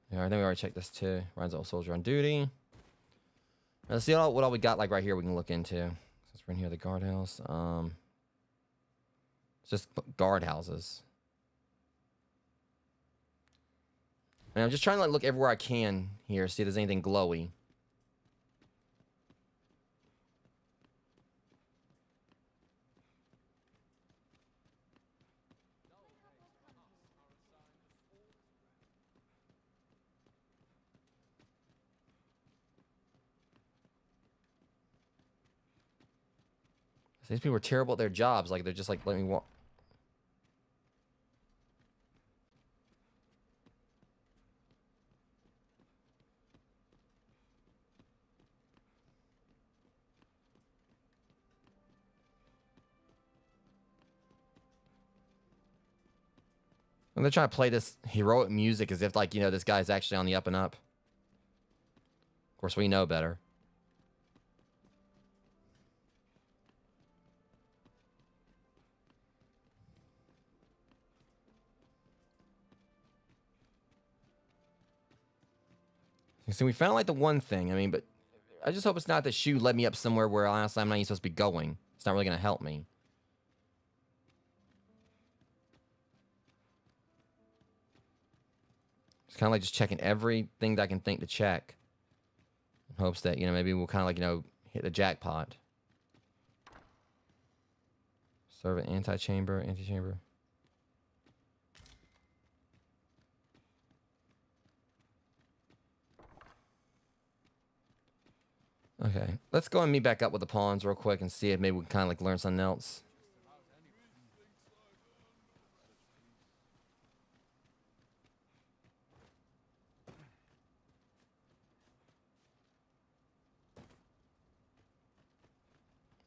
S1: Yeah, I think we already checked this too. Runs old soldier on duty. Let's see what all we got like right here we can look into. Since we're in here, the guardhouse. It's just guardhouses. And I'm just trying to like look everywhere I can here, see if there's anything glowy. These people are terrible at their jobs. Like, they're just like, let me walk. And they're trying to play this heroic music as if, like, you know, this guy's actually on the up and up. Of course, we know better. So we found, like, the one thing. I mean, but I just hope it's not that shoe led me up somewhere where, honestly, I'm not even supposed to be going. It's not really going to help me. It's kind of like just checking everything that I can think to check. In hopes that, you know, maybe we'll kind of like, you know, hit the jackpot. Servant antechamber. Okay, let's go and meet back up with the pawns real quick and see if maybe we can kind of like learn something else.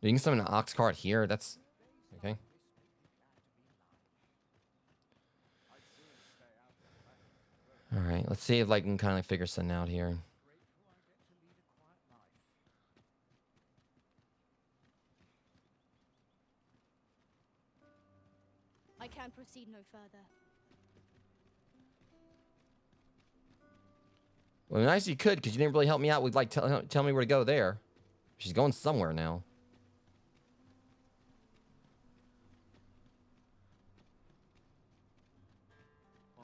S1: You can summon an ox cart here. That's okay. All right, let's see if like we can kind of figure something out here.
S5: I can proceed no further.
S1: Well, nice you could, because you didn't really help me out with like tell me where to go there. She's going somewhere now.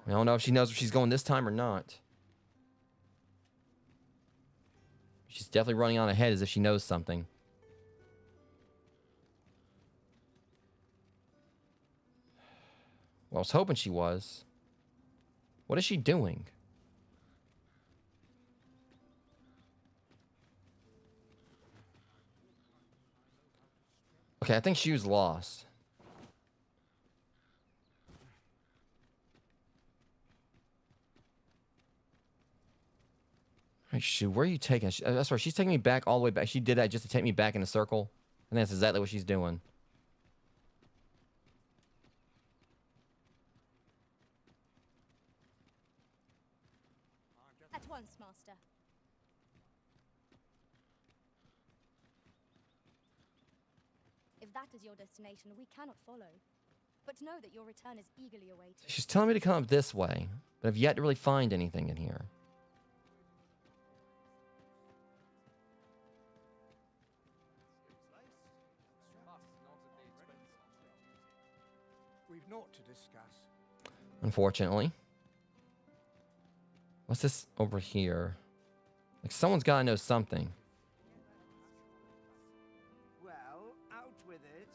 S1: I don't know if she knows if she's going this time or not. She's definitely running on ahead as if she knows something. Well, I was hoping she was. What is she doing? Okay, I think she was lost. Hey, shoot, where are you taking us? That's right, she's taking me back all the way back. She did that just to take me back in a circle. And that's exactly what she's doing.
S5: At once, Master. If that is your destination, we cannot follow. But know that your return is eagerly awaited.
S1: She's telling me to come up this way, but I've yet to really find anything in here.
S3: We've naught to discuss.
S1: Unfortunately. What's this over here? Like, someone's got to know something.
S3: Well, out with it.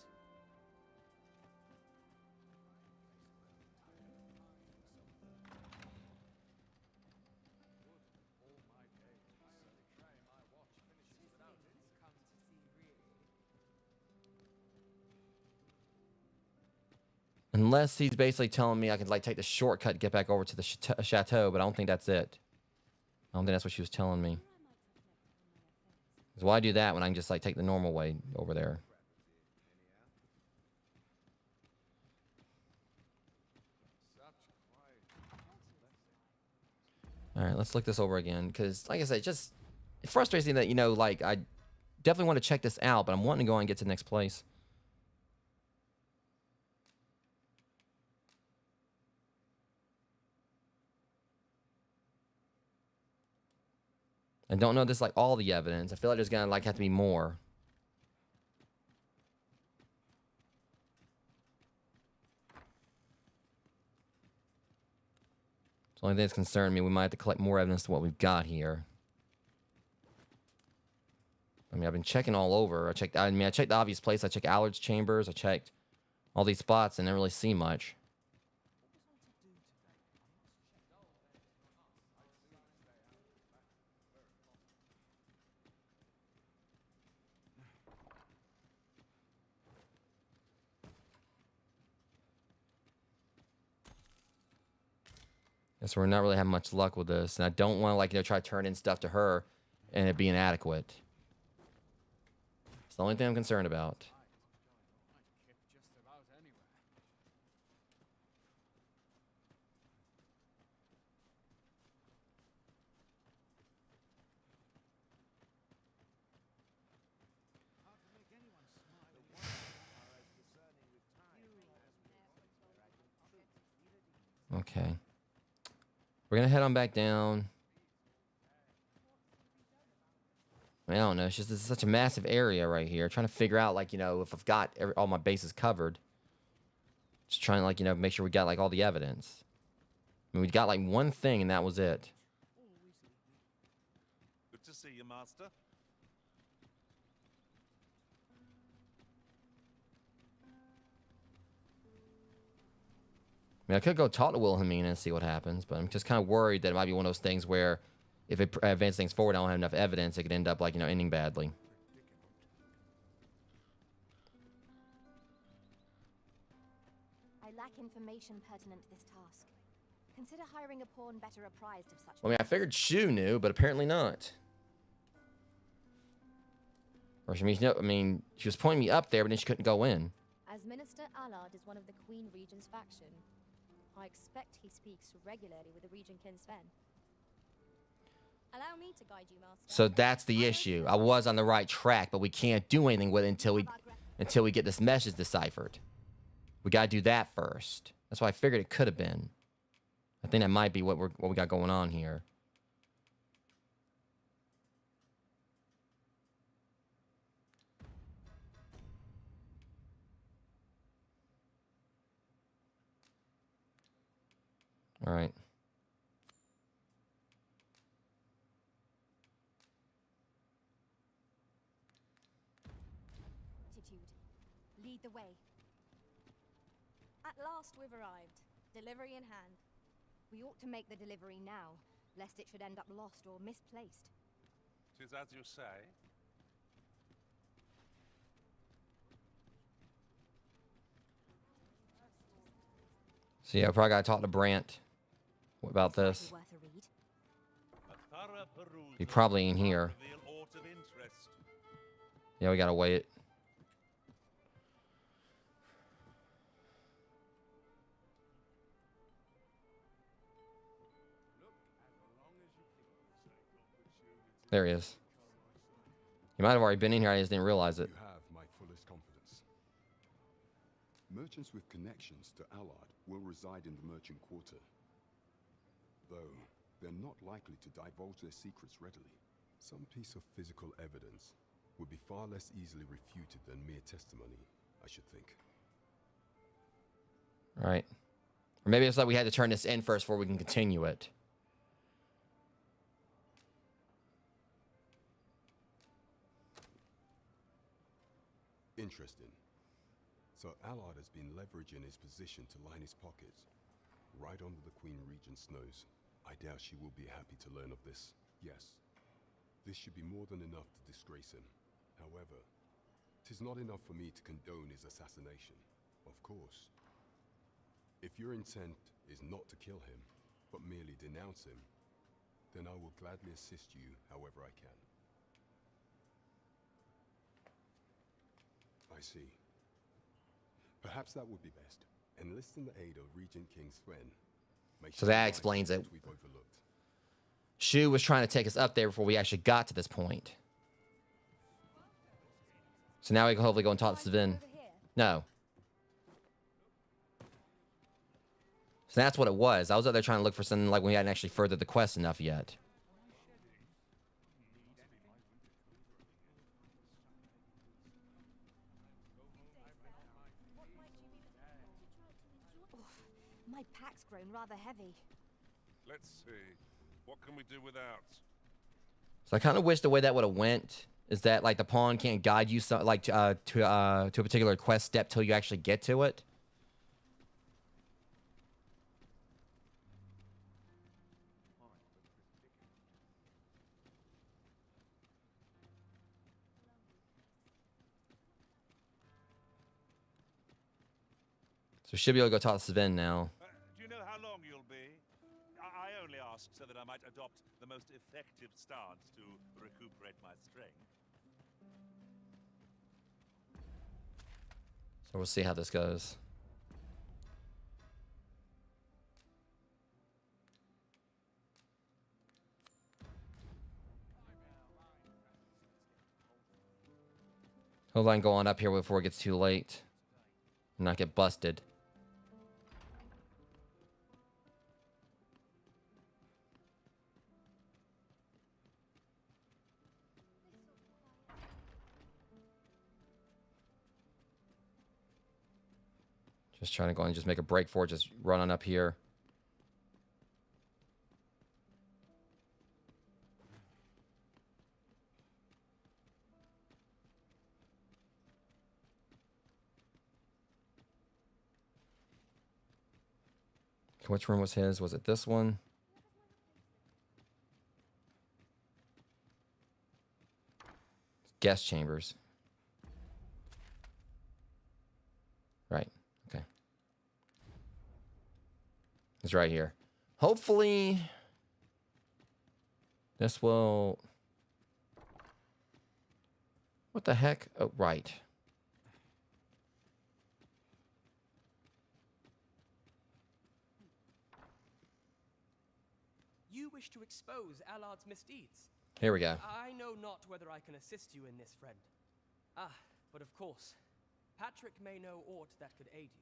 S1: Unless he's basically telling me I could like take the shortcut to get back over to the chateau, but I don't think that's it. I don't think that's what she was telling me. So why do that when I can just like take the normal way over there? All right, let's look this over again, because like I said, it frustrates me that, you know, like I definitely want to check this out, but I'm wanting to go and get to the next place. I don't know this like all the evidence. I feel like there's gonna like have to be more. the only thing that's concerned me. We might have to collect more evidence to what we've got here. I mean, I've been checking all over. I checked the obvious place. I checked Allard's chambers. I checked all these spots and didn't really see much. Guess we're not really having much luck with this, and I don't want to, like, try to turn in stuff to her and it be inadequate. It's the only thing I'm concerned about. Okay. We're going to head on back down. I don't know. It's just, this is such a massive area right here. Trying to figure out, like, if I've got all my bases covered. Just trying to, like, make sure we got, like, all the evidence. I mean, we got, like, one thing, and that was it.
S4: Good to see you, Master.
S1: I mean, I could go talk to Wilhelmina and see what happens, but I'm just kind of worried that it might be one of those things where if it advances things forward, I don't have enough evidence, it could end up, like, ending badly.
S5: I lack information pertinent to this task. Consider hiring a pawn better apprised of such.
S1: I mean, I figured Shu knew, but apparently not. Or she was pointing me up there, but then she couldn't go in.
S5: As Minister Allard is one of the Queen Regent's faction, I expect he speaks regularly with the Regent King Sven. Allow me to guide you, Master.
S1: So that's the issue. I was on the right track, but we can't do anything with it until we get this message deciphered. We gotta do that first. That's why I figured it could have been. I think that might be what we got going on here. All right.
S5: Attitude. Lead the way. At last we've arrived. Delivery in hand. We ought to make the delivery now, lest it should end up lost or misplaced.
S4: 'Tis as you say.
S1: So yeah, I probably gotta talk to Brant. What about this?
S5: Worth a read.
S4: A thorough perusal
S1: He probably ain't here.
S4: reveal aught of interest.
S1: Yeah, we gotta wait. There he is. He might have already been in here. I just didn't realize it.
S7: You have my fullest confidence. Merchants with connections to Allard will reside in the merchant quarter. Though, they're not likely to divulge their secrets readily. Some piece of physical evidence would be far less easily refuted than mere testimony, I should think.
S1: All right. Or maybe it's like we had to turn this in first before we can continue it.
S7: Interesting. So Allard has been leveraging his position to line his pockets, right under the Queen Regent's nose. I doubt she will be happy to learn of this. Yes, this should be more than enough to disgrace him. However, 'tis not enough for me to condone his assassination. Of course. If your intent is not to kill him, but merely denounce him, then I will gladly assist you however I can. I see. Perhaps that would be best. Enlisting the aid of Regent King Sven.
S1: So that explains it.
S7: We've overlooked.
S1: Shu was trying to take us up there before we actually got to this point. So now we can hopefully go and talk to Sven. No. So that's what it was. I was out there trying to look for something like we hadn't actually furthered the quest enough yet.
S5: My pack's grown rather heavy.
S6: Let's see. What can we do without?
S1: So I kind of wish the way that would have went is that like the pawn can't guide you so like to a particular quest step till you actually get to it. So we should be able to go talk to Sven now.
S4: Do you know how long you'll be? I only ask so that I might adopt the most effective stance to recuperate my strength.
S1: So we'll see how this goes. Hold on, go on up here before it gets too late. And not get busted. Just trying to go and just make a break for it. Just run on up here. Which room was his? Was it this one? Guest chambers. Right. Okay. It's right here. Hopefully, this will... What the heck? Oh, right.
S11: You wish to expose Allard's misdeeds.
S1: Here we go.
S11: I know not whether I can assist you in this, friend. Ah, but of course, Patrick may know aught that could aid you.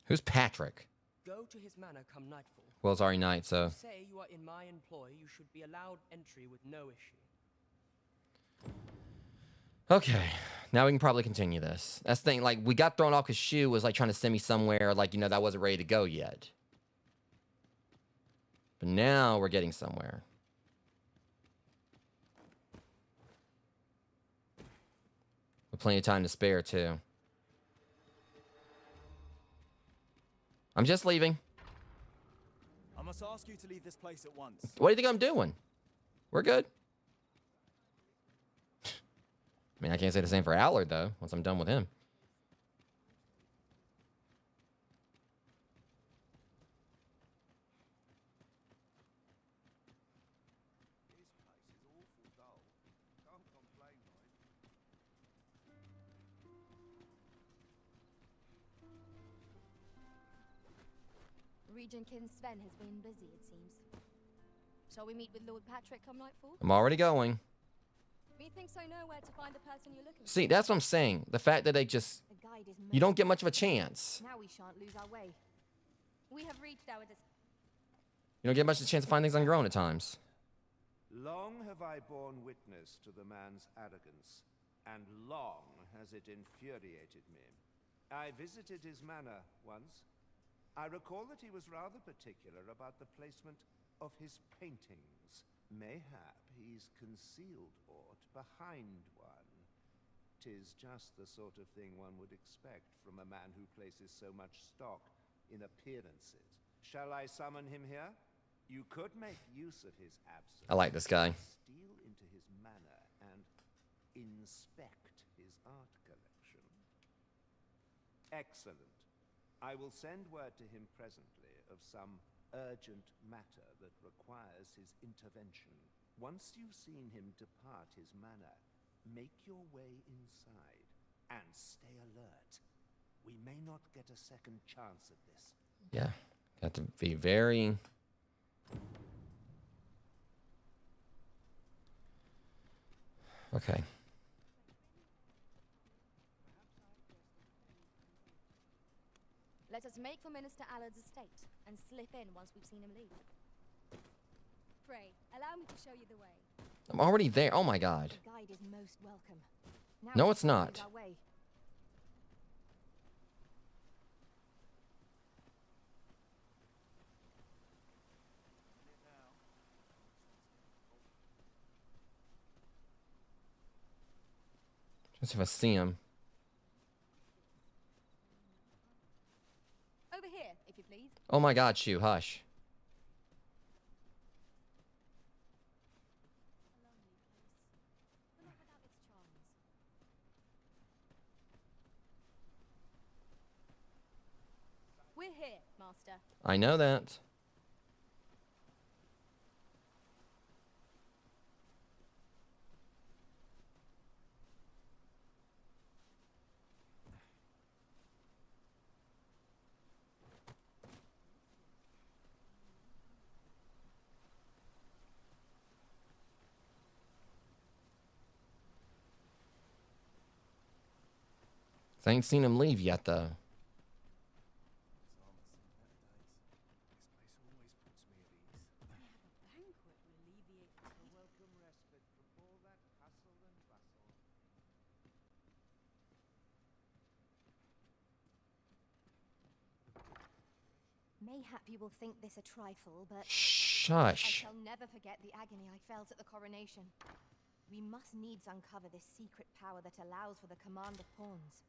S1: Who's Patrick?
S11: Go to his manor come nightfall.
S1: Well, it's already night, so...
S11: Say you are in my employ, you should be allowed entry with no issue.
S1: Okay, now we can probably continue this. That's the thing, like, we got thrown off because Shu was, like, trying to send me somewhere, like, you know, that wasn't ready to go yet. But now we're getting somewhere. With plenty of time to spare, too. I'm just leaving.
S12: I must ask you to leave this place at once.
S1: What do you think I'm doing? We're good. I mean, I can't say the same for Allard, though, once I'm done with him.
S5: Regent Sven has been busy, it seems. Shall we meet with Lord Patrick come nightfall?
S1: I'm already going.
S5: Methinks I know where to find the person you're looking for.
S1: See, that's what I'm saying. The fact that they just... You don't get much of a chance.
S5: Now we shan't lose our way. We have reached our
S1: You don't get much of a chance to find things on your own at times.
S13: Long have I borne witness to the man's arrogance, and long has it infuriated me. I visited his manor once. I recall that he was rather particular about the placement of his paintings. Mayhap he's concealed aught behind one. 'Tis just the sort of thing one would expect from a man who places so much stock in appearances. Shall I summon him here? You could make use of his absence.
S1: I like this guy.
S13: Steal into his manor and inspect his art collection. Excellent. I will send word to him presently of some urgent matter that requires his intervention. Once you've seen him depart his manor, make your way inside and stay alert. We may not get a second chance at this.
S1: Yeah, got to be very... Okay.
S5: Let us make for Minister Allard's estate and slip in once we've seen him leave. Pray, allow me to show you the way.
S1: I'm already there. Oh my god.
S5: The guide is most welcome. Now
S1: No,
S5: we
S1: it's
S5: shan't
S1: not.
S5: lose our way.
S1: Let's see if I see him.
S5: Over here, if you please.
S1: Oh my God, Shu, hush.
S5: We're here, Master.
S1: I know that. I ain't seen him leave yet, though.
S5: Mayhap you will think this a trifle, but
S1: Shush.
S5: I shall never forget the agony I felt at the coronation. We must needs uncover this secret power that allows for the command of pawns.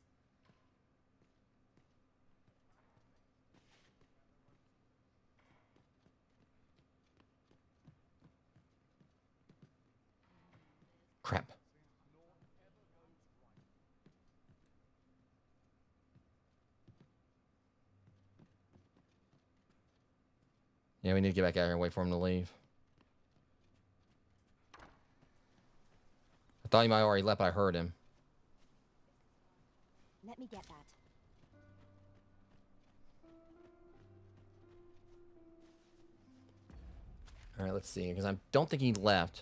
S1: Crap. Yeah, we need to get back out here and wait for him to leave. I thought he might have already left, but I heard him.
S5: Let me get that.
S1: All right, let's see, because I don't think he left.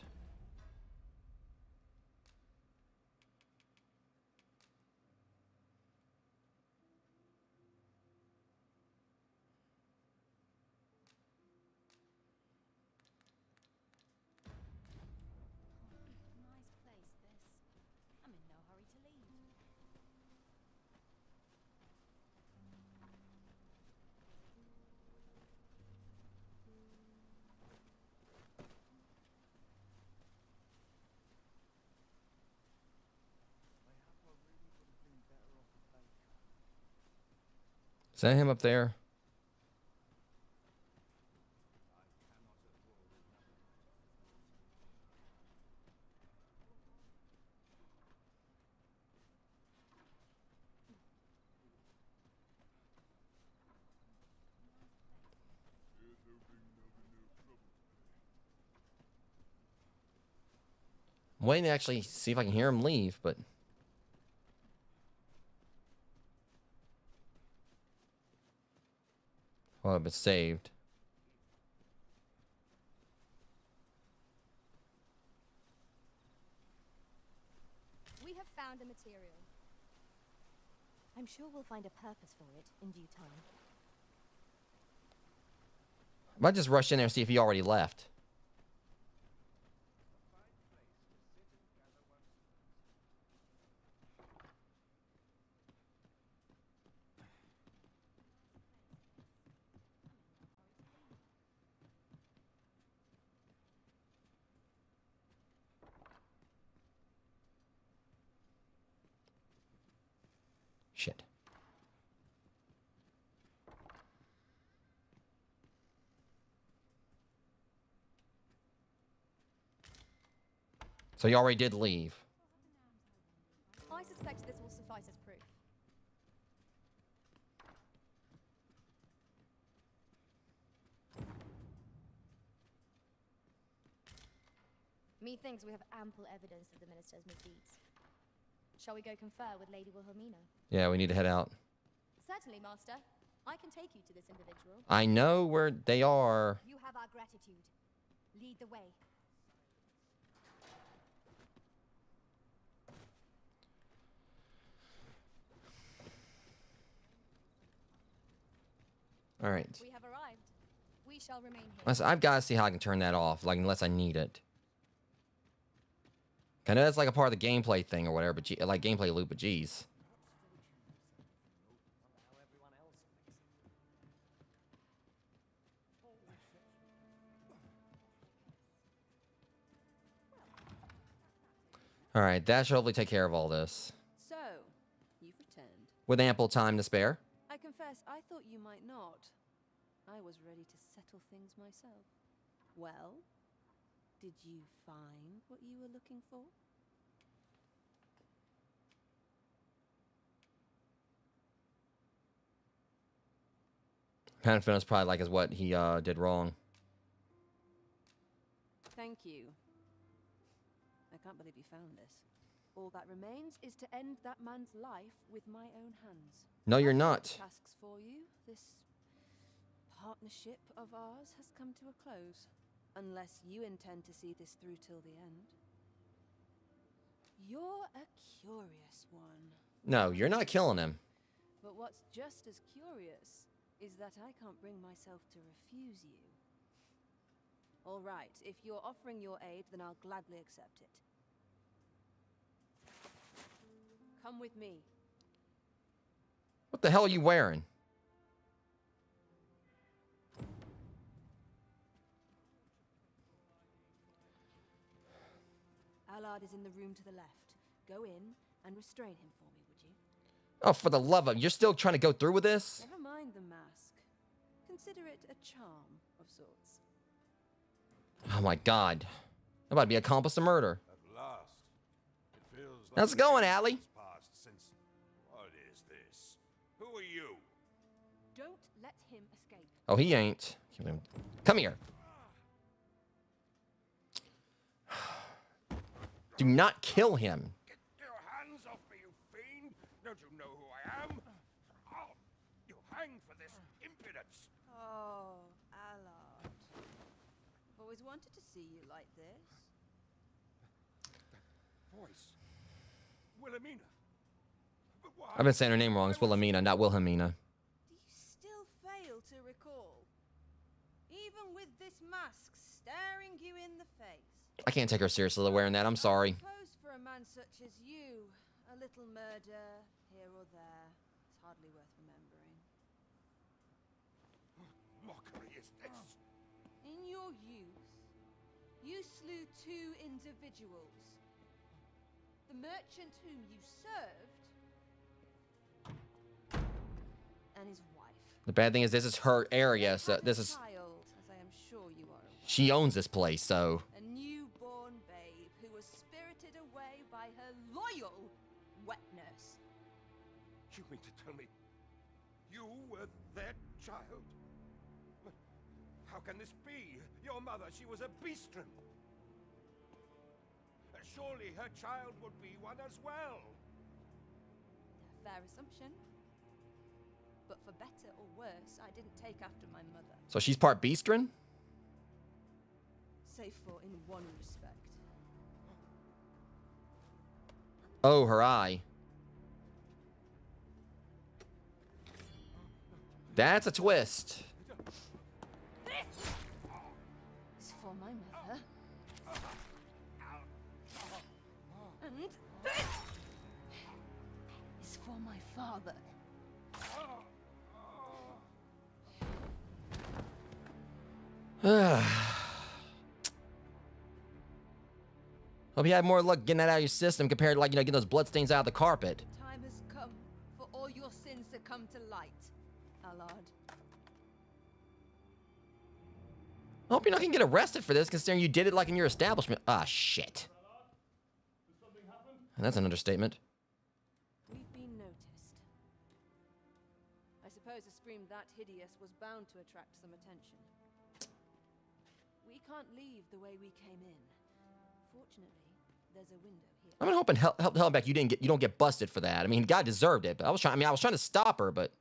S1: Is that him up there? I'm waiting to actually see if I can hear him leave, but... Well, it's saved.
S5: We have found a material. I'm sure we'll find a purpose for it in due time.
S1: I might just rush in there and see if he already left. Shit. So you already did leave.
S5: I suspect this will suffice as proof. Methinks we have ample evidence of the minister's misdeeds. Shall we go confer with Lady Wilhelmina?
S1: Yeah, we need to head out.
S5: Certainly, Master. I can take you to this individual.
S1: I know where they are.
S5: You have our gratitude. Lead the way.
S1: All right.
S5: We have arrived. We shall remain here.
S1: Listen, I've got to see how I can turn that off, like unless I need it. I know that's like a part of the gameplay thing or whatever, but like gameplay loop, but geez. All right, that should hopefully take care of all this. with ample time to spare.
S9: I confess, I thought you might not. I was ready to settle things myself. Well, did you find what you were looking for?
S1: Panfina's probably like is what he did wrong.
S9: Thank you. I can't believe you found this. All that remains is to end that man's life with my own hands.
S1: No, you're
S9: I've got
S1: not.
S9: tasks for you. This partnership of ours has come to a close. Unless you intend to see this through till the end. You're a curious one.
S1: No, you're not killing him.
S9: But what's just as curious is that I can't bring myself to refuse you. All right, if you're offering your aid, then I'll gladly accept it. Come with me.
S1: What the hell are you wearing?
S9: Allard is in the room to the left. Go in and restrain him for me, would you?
S1: Oh, for the love of... You're still trying to go through with this?
S9: Never mind the mask. Consider it a charm of sorts.
S1: Oh my god. I'm about to be accomplice to murder.
S6: At last. It feels like
S1: How's it going, Allie?
S6: passed since... What is this? Who are you?
S9: Don't let him escape.
S1: Oh, he ain't. Come here. Do not kill him.
S6: Get your hands off me, you fiend! Don't you know who I am? Oh, you hang for this impudence!
S9: Oh, Allard. I've always wanted to see you like this.
S6: Voice. Wilhelmina. But why?
S1: I've been saying her name wrong. It's Wilhelmina, not Wilhelmina.
S9: Do you still fail to recall? Even with this mask staring you in the face.
S1: I can't take her seriously wearing that. I'm sorry.
S9: I suppose for a man such as you, a little murder here or there is hardly worth remembering.
S6: What mockery is this?
S9: In your youth, you slew 2 individuals. The merchant whom you served, and his wife.
S1: The bad thing is this is her area, so this is...
S9: Child, as I am sure you are aware.
S1: She owns this place, so...
S9: A newborn babe who was spirited away by her loyal wet nurse.
S6: You mean to tell me you were their child? But how can this be? Your mother, she was a beastren. Surely her child would be one as well.
S9: A fair assumption. But for better or worse, I didn't take after my mother.
S1: So she's part Beastren?
S9: Save for in one respect.
S1: Oh, her eye. That's a twist.
S9: This is for my mother. And this is for my father.
S1: Hope you had more luck getting that out of your system compared to, like, you know, getting those bloodstains out of the carpet.
S9: Time has come for all your sins to come to light, Allard.
S1: I hope you're not gonna get arrested for this, considering you did it, like, in your establishment. Ah, shit. And that's an understatement.
S9: We've been noticed. I suppose a scream that hideous was bound to attract some attention. We can't leave the way we came in. Fortunately, there's a window here.
S1: I'm hoping Hellback you don't get busted for that. I mean, God deserved it, but I was trying to stop her, but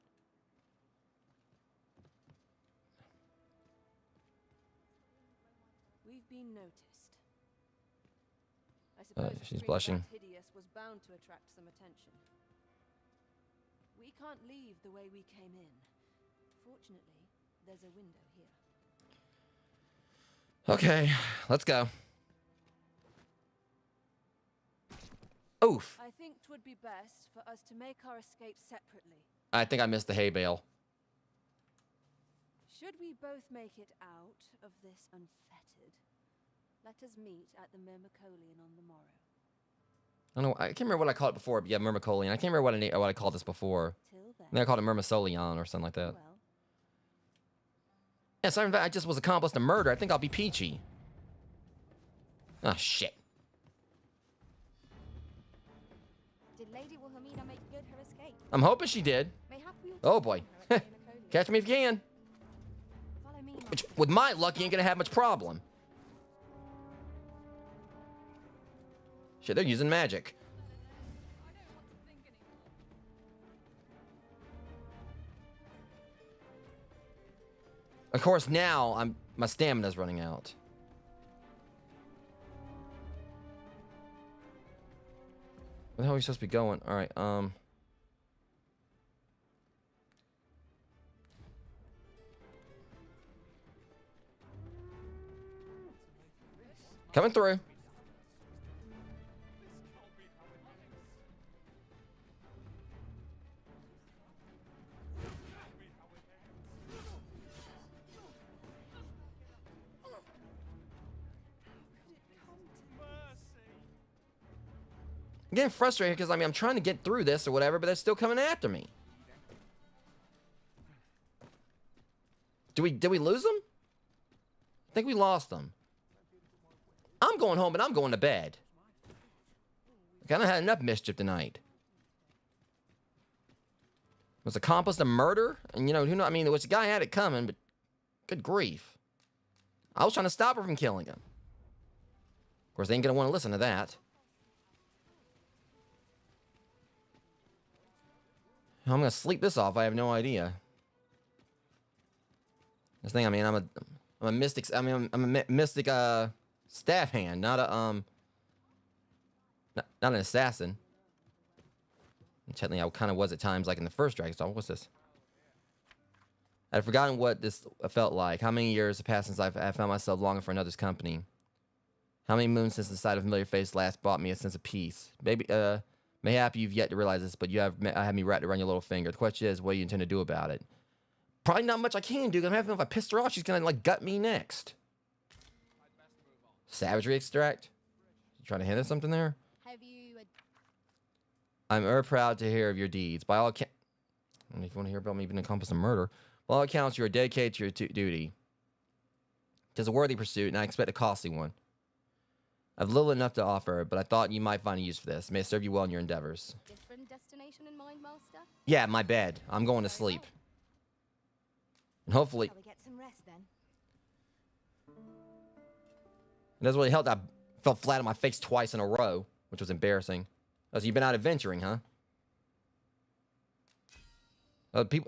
S9: We've been noticed. I suppose a
S1: she's
S9: scream
S1: blushing.
S9: that hideous was bound to attract some attention. We can't leave the way we came in. Fortunately, there's a window here.
S1: okay, let's go. Oof.
S9: I think 'twould be best for us to make our escape separately.
S1: I think I missed the hay bale.
S9: Should we both make it out of this unfettered, let us meet at the Myrmicolian on the morrow.
S1: I don't know. I can't remember what I called it before. But yeah, Myrmicolian. I can't remember what I called this before. I think I called it Myrmicolion or something like that. Yeah, so I just was accomplice to murder. I think I'll be peachy. Oh, shit.
S5: Did Lady Wilhelmina make good her escape?
S1: I'm hoping she did. Oh, boy. Catch me if you can. Which, with my luck, you ain't gonna have much problem. Shit, they're using magic. Of course, now my stamina's running out. Where the hell are we supposed to be going? All right, coming through. I'm getting frustrated because I'm trying to get through this or whatever, but they're still coming after me. Did we lose them? I think we lost them. I'm going home, but I'm going to bed. I kind of had enough mischief tonight. Was accomplice to murder, and who know? I mean, the guy had it coming, but good grief. I was trying to stop her from killing him. Of course, they ain't gonna want to listen to that. I'm gonna sleep this off. I have no idea. This thing, I'm a mystic. I'm a mystic staff hand, not a not an assassin. And technically, I kind of was at times, like in the first Dragon's Dogma. What's this? I'd forgotten what this felt like. How many years have passed since I found myself longing for another's company? How many moons since the sight of a familiar face last brought me a sense of peace? Mayhap you've yet to realize this, but I have me wrapped around your little finger. The question is, what do you intend to do about it? Probably not much I can do. I'm having if I pissed her off, she's gonna like gut me next. Savagery extract? You trying to hint at something there?
S5: Have you?
S1: I'm proud to hear of your deeds. By all accounts, if you want to hear about me being accomplice of murder, by all accounts, you are dedicated to your duty. It is a worthy pursuit, and I expect a costly one. I've little enough to offer, but I thought you might find a use for this. May it serve you well in your endeavors.
S5: Different destination in mind, Master?
S1: Yeah, my bed. I'm going to sleep. And hopefully...
S5: Shall we get some rest, then?
S1: It doesn't really help that I fell flat on my face twice in a row, which was embarrassing. Oh, so you've been out adventuring, huh?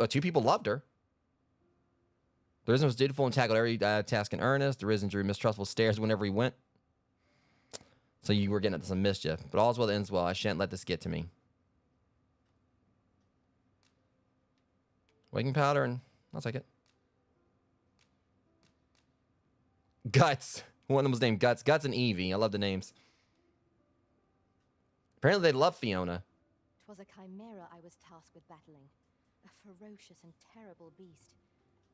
S1: Two people loved her. The Risen was dutiful and tackled every task in earnest. The Risen drew mistrustful stares whenever he went. So you were getting into some mischief. But all's well that ends well. I shan't let this get to me. Waking powder, and I'll take it. Guts. One of them was named Guts. Guts and Evie. I love the names. Apparently they love Fiona.
S5: 'Twas a chimera I was tasked with battling. A ferocious and terrible beast.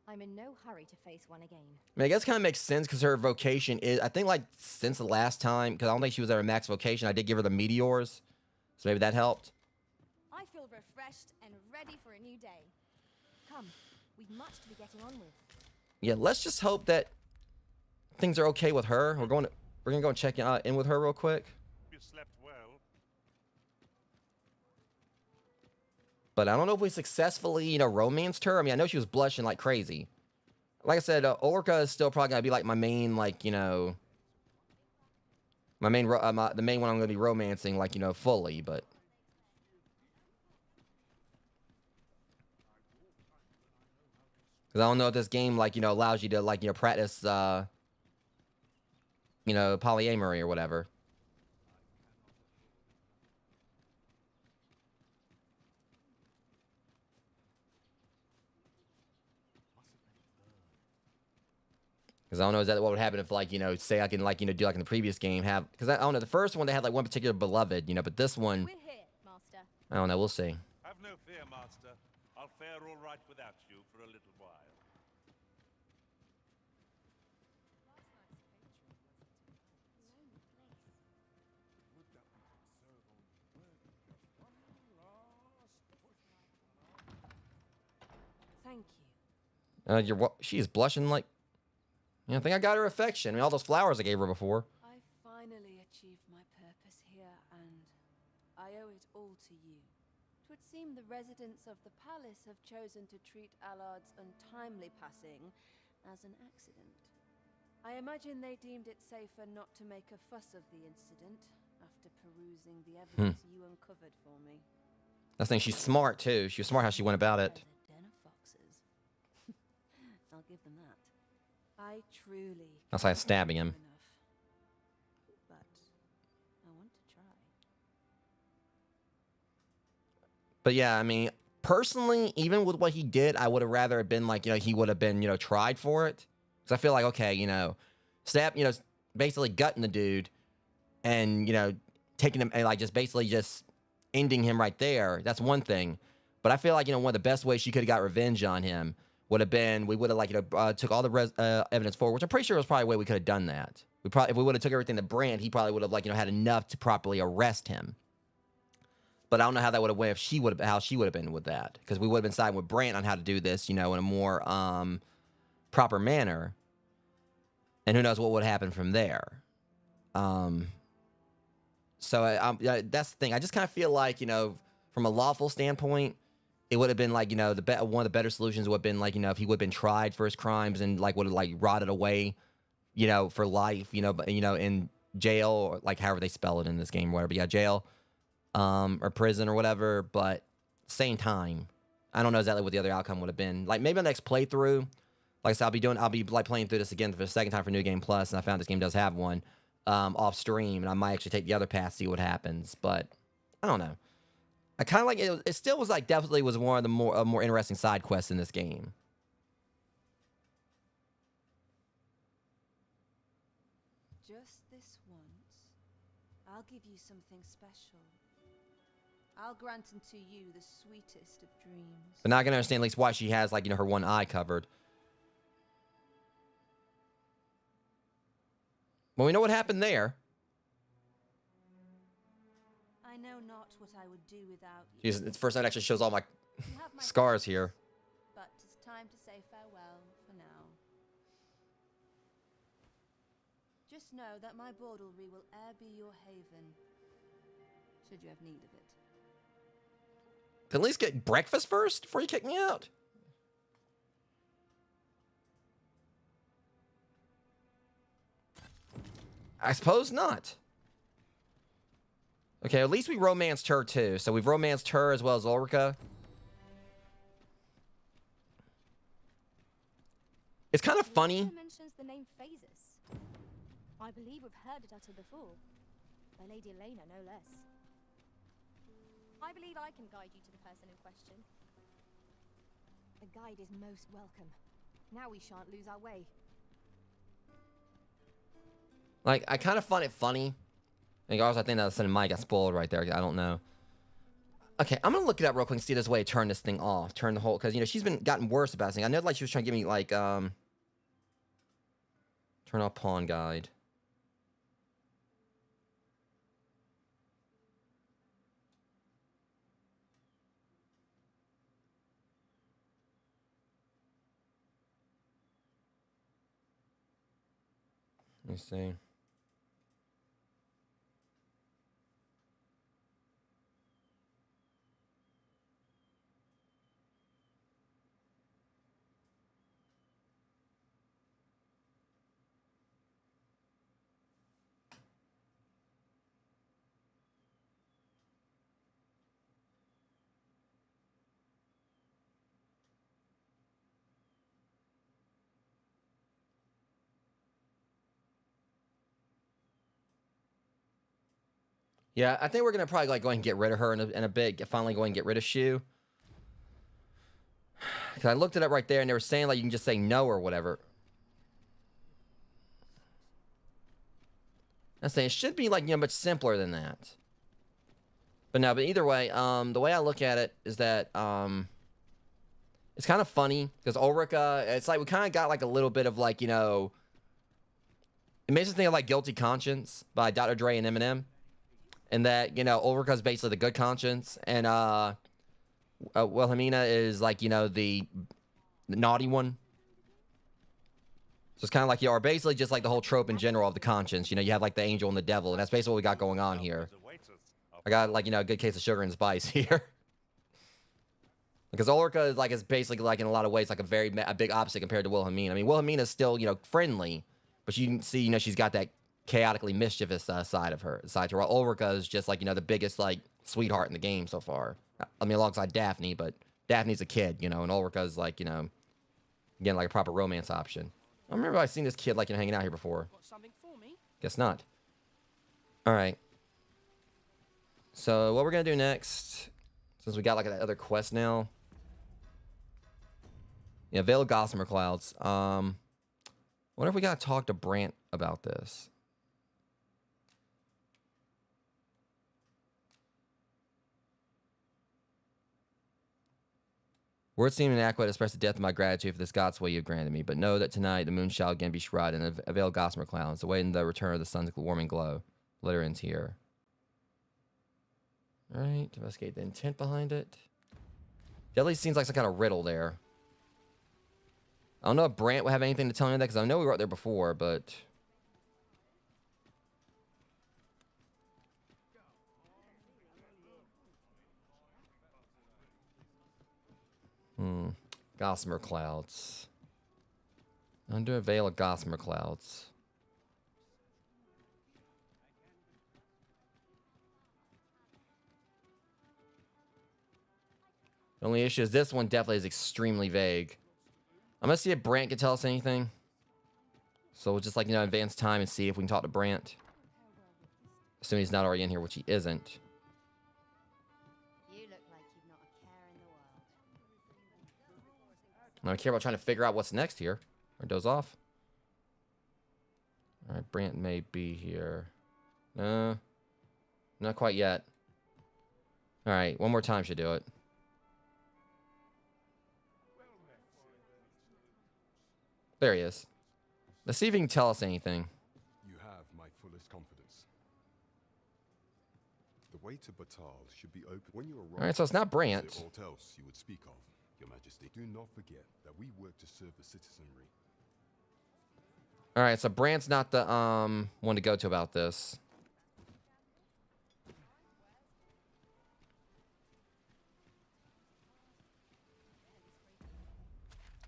S5: I'm in no hurry to face one again.
S1: I mean, I guess it kind of makes sense because her vocation is, I think, like, since the last time, because I don't think she was at her max vocation, I did give her the meteors. So maybe that helped.
S5: I feel refreshed and ready for a new day. Come, we've much to be getting on with.
S1: Yeah, let's just hope that things are okay with her. We're gonna go and check in with her real quick.
S4: You slept well.
S1: But I don't know if we successfully, romanced her. I mean, I know she was blushing like crazy. Like I said, Orca is still probably gonna be like my main, like, the main one I'm gonna be romancing, like, fully. But because I don't know if this game, like, allows you to, like, practice, polyamory or whatever. Because I don't know, is that what would happen if, like, say I can, like, do like in the previous game, because I don't know, the first one they had, like, one particular beloved, but this one,
S5: We're here, Master.
S1: I don't know, we'll see.
S4: Have no fear, Master. I'll fare all right without you for a little while.
S9: Thank you.
S1: She is blushing like. Yeah, I think I got her affection. I mean, all those flowers I gave her before.
S9: I finally achieved my purpose here, and I owe it all to you. 'Twould seem the residents of the palace have chosen to treat Allard's untimely passing as an accident. I imagine they deemed it safer not to make a fuss of the incident after perusing the evidence you uncovered for me.
S1: That's the thing. She's smart too. She was smart how she went about it.
S9: Den of foxes. I'll give them that. I truly.
S1: That's why I'm stabbing him.
S9: But I want to try.
S1: But yeah, I mean, personally, even with what he did, I would have rather been like, he would have been, tried for it. Because I feel like, okay, stab, basically gutting the dude and, taking him and like just basically just ending him right there. That's one thing. But I feel like, one of the best ways she could have got revenge on him would have been, we would have like, took all the evidence forward, which I'm pretty sure was probably a way we could have done that. If we would have took everything to Brand, he probably would have like, had enough to properly arrest him. But I don't know how that would have went how she would have been with that. Because we would have been siding with Brant on how to do this, in a more proper manner. And who knows what would happen from there. So that's the thing. I just kind of feel like, from a lawful standpoint, it would have been like, one of the better solutions would have been like, if he would have been tried for his crimes and like would have like rotted away, for life, but in jail or like however they spell it in this game or whatever. But yeah, jail. Or prison or whatever, but same time, I don't know exactly what the other outcome would have been. Like maybe the next playthrough, like I said, I'll be like playing through this again for the second time for New Game Plus, and I found this game does have one off stream, and I might actually take the other path, see what happens. But I don't know. I kind of like it. It still was like definitely was one of the more interesting side quests in this game.
S9: Just this once, I'll give you something special. I'll grant unto you the sweetest of dreams.
S1: But now I can understand at least why she has like her one eye covered. Well, we know what happened there.
S9: I know not what I would do without you.
S1: Jeez, it's the first time it actually shows all my scars here.
S9: But it's time to say farewell for now. Just know that my Battahl will e'er be your haven, should you have need of it.
S1: At least get breakfast first before you kick me out. I suppose not. Okay, at least we romanced her too. So we've romanced her as well as Ulrika. It's kind of funny.
S5: Mentions the name Phases. I believe we've heard it uttered before. By Lady Elena, no less. I believe I can guide you to the person in question. A guide is most welcome. Now we shan't lose our way.
S1: Like, I kind of find it funny. And also, I think that Son Mike got spoiled right there. I don't know. Okay, I'm gonna look it up real quick and see if there's a way to turn this thing off. Turn the whole, because she's been gotten worse about this thing. I know like she was trying to give me like turn off pawn guide. Let me see. Yeah, I think we're gonna probably like go ahead and get rid of her in a bit. Finally, go ahead and get rid of Shu. Because I looked it up right there, and they were saying like you can just say no or whatever. I'm saying it should be like much simpler than that. But no, but either way, the way I look at it is that it's kind of funny because Ulrika, it's like we kind of got like a little bit of like it makes us think of like Guilty Conscience by Dr. Dre and Eminem. And that, Ulrika's basically the good conscience. And Wilhelmina is like, the the naughty one. So it's kind of like you are basically just like the whole trope in general of the conscience. You know, you have like the angel and the devil, and that's basically what we got going on here. I got like, you know, a good case of sugar and spice here. Because Ulrika is basically like in a lot of ways like a big opposite compared to Wilhelmina. I mean, Wilhelmina's still, you know, friendly, but you can see, you know, she's got that chaotically mischievous side to her. While Ulrika is just like, you know, the biggest like sweetheart in the game so far. I mean, alongside Daphne, but Daphne's a kid, you know, and Ulrika's like, you know, again, like a proper romance option. I remember I've seen this kid like, you know, hanging out here before.
S11: Got something for me?
S1: Guess not. All right. So what we're gonna do next, since we got like that other quest now. Yeah, Veil of Gossamer Clouds. Wonder if we gotta talk to Brant about this. Words seem inadequate to express the depth of my gratitude for this God's way you've granted me, but know that tonight the moon shall again be shrouded in a veil of gossamer clouds, awaiting the return of the sun's warming glow. Letter ends here. Alright, investigate the intent behind it. It at least seems like some kind of riddle there. I don't know if Brant would have anything to tell me that, because I know we were out there before, but... Gossamer clouds. Under a veil of gossamer clouds. The only issue is this one definitely is extremely vague. I'm gonna see if Brant can tell us anything. So we'll just like, you know, advance time and see if we can talk to Brant. Assuming he's not already in here, which he isn't. I don't care about trying to figure out what's next here. Or doze off. Alright, Brant may be here. No. Not quite yet. Alright, one more time should do it. There he is. Let's see if he can tell us anything.
S7: You have my fullest confidence. The way to Battahl should be open when you arrive.
S1: Alright, so it's not Brant.
S7: What else you would speak of, Your Majesty. Do not forget that we work to serve the citizenry.
S1: Alright, so Brant's not the one to go to about this.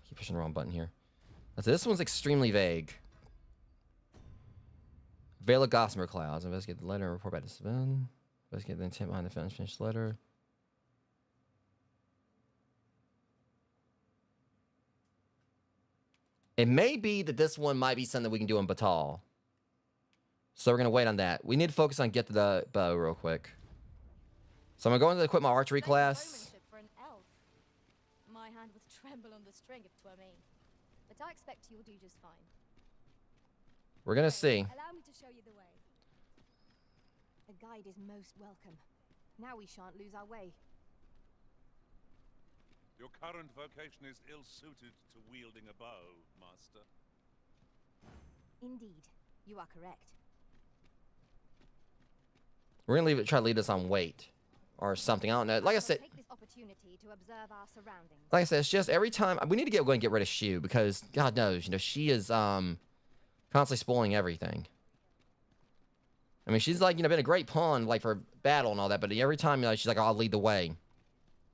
S1: Keep pushing the wrong button here. So this one's extremely vague. Veil of Gossamer Clouds. Investigate the letter and report back to Sven. Investigate the intent behind the unfinished letter. It may be that this one might be something we can do in Battahl. So we're going to wait on that. We need to focus on get to the bow real quick. So I'm going to equip my archery class.
S5: For an elf. My hand would tremble on the string if 'twere me. But I expect you'll do just fine.
S1: We're going to see.
S5: Allow me to show you the way. A guide is most welcome. Now we shan't lose our way.
S4: Your current vocation is ill-suited to wielding a bow, Master.
S5: Indeed, you are correct.
S1: We're going to try to lead us on weight. Or something. I don't know. Like I said...
S5: Take this opportunity to observe our surroundings.
S1: Like I said, it's just every time... We need to go and get rid of Shu. Because, God knows, you know, she is constantly spoiling everything. I mean, she's like, you know, been a great pawn, like, for battle and all that. But every time, you know, she's like, I'll lead the way.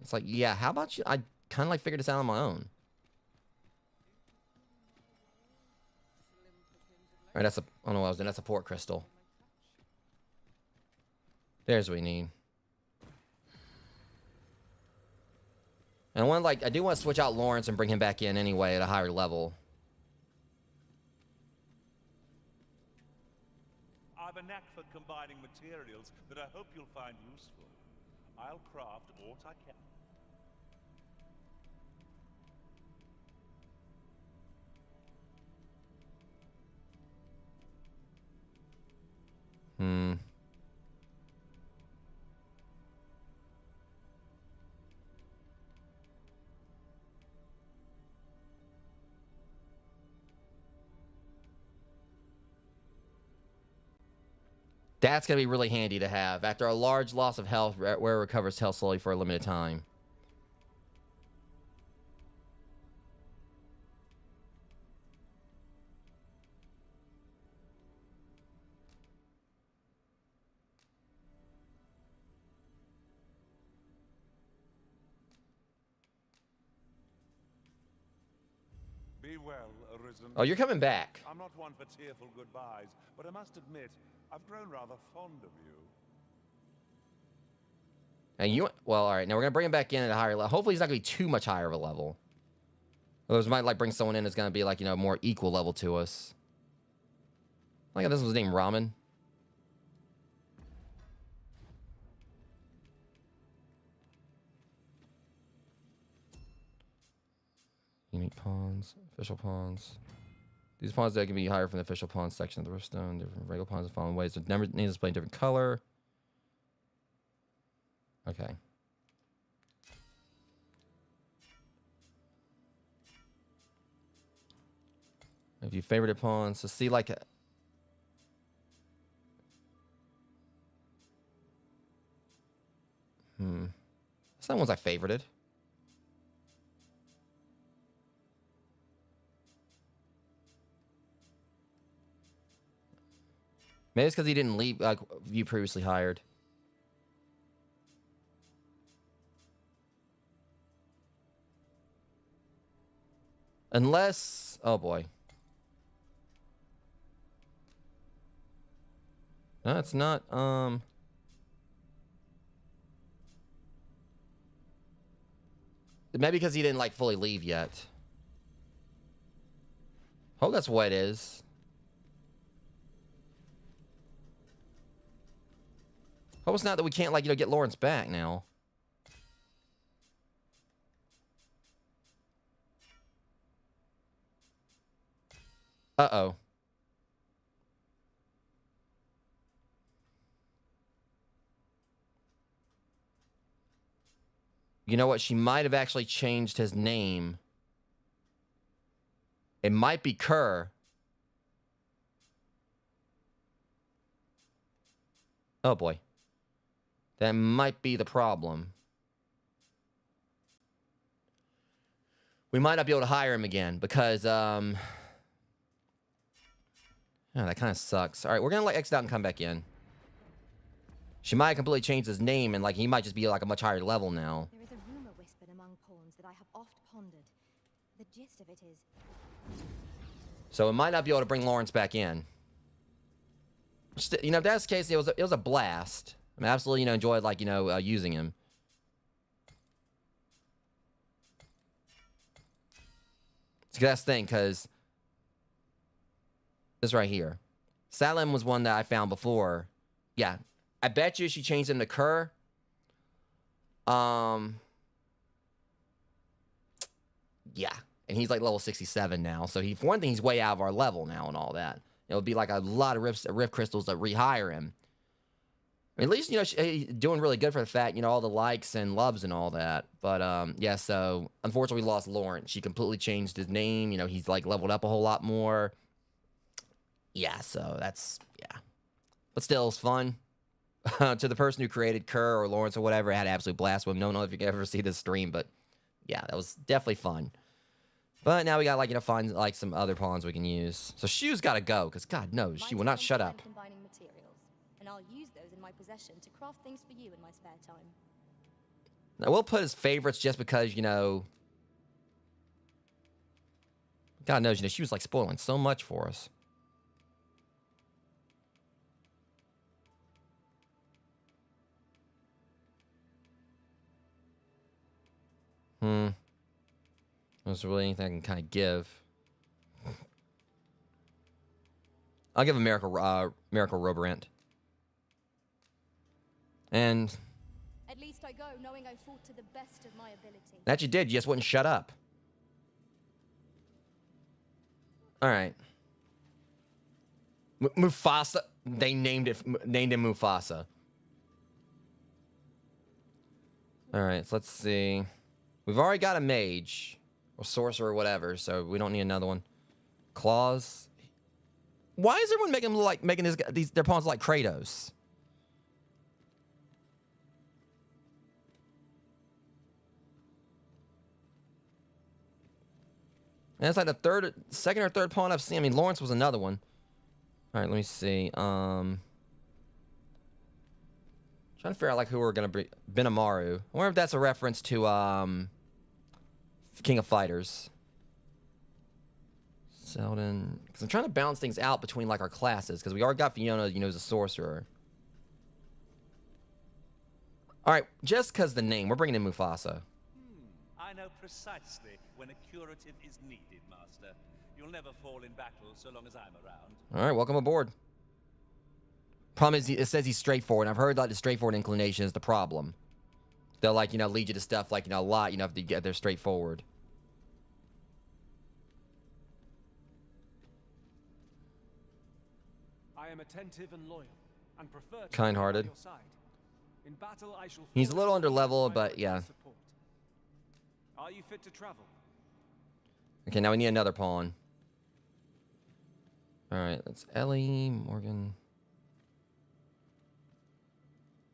S1: It's like, yeah, how about you? I kind of like figured this out on my own. Alright, that's a... I don't know what I was doing. That's a port crystal. There's what we need. And I do want to switch out Lawrence and bring him back in anyway at a higher level.
S4: I've a knack for combining materials that I hope you'll find useful. I'll craft aught I can.
S1: That's going to be really handy to have. After a large loss of health, where it recovers health slowly for a limited time.
S4: Be well, Arisen.
S1: Oh, you're coming back.
S4: I'm not one for tearful goodbyes, but I must admit, I've grown rather fond of you.
S1: And you, well, all right. Now we're gonna bring him back in at a higher level. Hopefully, he's not gonna be too much higher of a level. Otherwise, we might like bring someone in that's gonna be like, you know, more equal level to us. I think this was named Ramen. Unique pawns, official pawns. These pawns that can be higher from the official pawns section of the Riftstone. Different regular pawns in following ways. The number names display a different color. Okay. If you favorited pawns, so see like a, That's not ones I favorited. Maybe it's because he didn't leave like you previously hired. Unless, oh boy. No, it's not, maybe because he didn't like fully leave yet. Hope that's what it is. Hope it's not that we can't like, you know, get Lawrence back now. Uh-oh. You know what? She might have actually changed his name. It might be Kerr. Oh boy. That might be the problem. We might not be able to hire him again because, oh, that kind of sucks. All right, we're going to like exit out and come back in. She might have completely changed his name and like he might just be like a much higher level now.
S5: There is a rumor whispered among pawns that I have oft pondered. The gist of it is...
S1: So it might not be able to bring Lawrence back in. You know, if that's the case, it was a blast. I mean, absolutely, you know, enjoyed like, you know, using him. So that's the thing, because this right here. Salim was one that I found before. Yeah. I bet you she changed him to Kerr. Yeah. And he's like level 67 now. So for one thing, he's way out of our level now and all that. It would be like a lot of rift crystals to rehire him. I mean, at least, you know, he's doing really good for the fact, you know, all the likes and loves and all that. But, yeah, so unfortunately we lost Lawrence. She completely changed his name. You know, he's like leveled up a whole lot more. Yeah, so that's, yeah. But still, it's fun. To the person who created Kerr or Lawrence or whatever, I had an absolute blast with him. Don't know if you can ever see this stream, but yeah, that was definitely fun. But now we got, like, you know, find, like, some other pawns we can use. So Shu's got to go, because God knows, she will not shut up.
S5: Combining materials, and I'll use those in my possession to craft things for you in my spare time.
S1: Now, we'll put his favorites just because, you know, God knows, you know, she was, like, spoiling so much for us. There's really anything I can kind of give. I'll give a Miracle Roborant. And
S5: at least I go knowing I fought to the best of my ability.
S1: That you did, you just wouldn't shut up. Alright. Mufasa. They named him Mufasa. Alright, so let's see. We've already got a mage. Or sorcerer or whatever, so we don't need another one. Claws. Why is everyone making their pawns like Kratos? And it's like the second or third pawn I've seen. I mean, Lawrence was another one. All right, let me see. Trying to figure out like who we're gonna be. Benamaru. I wonder if that's a reference to King of Fighters. Selden, because I'm trying to balance things out between like our classes, because we already got Fiona, you know, as a sorcerer. All right, just because the name, we're bringing in Mufasa.
S4: I know precisely when a curative is needed, Master. You'll never fall in battle so long as I'm around.
S1: All right, welcome aboard. Problem is, it says he's straightforward. I've heard like the straightforward inclination is the problem. They'll like, you know, lead you to stuff like, you know, a lot, you know, if they get there straightforward.
S12: I am attentive and loyal, and prefer to
S1: Kind-hearted.
S12: be by your side. In battle, I shall
S1: He's a little under level, but yeah.
S12: support. Are you fit to travel?
S1: Okay, now we need another pawn. All right, that's Ellie, Morgan.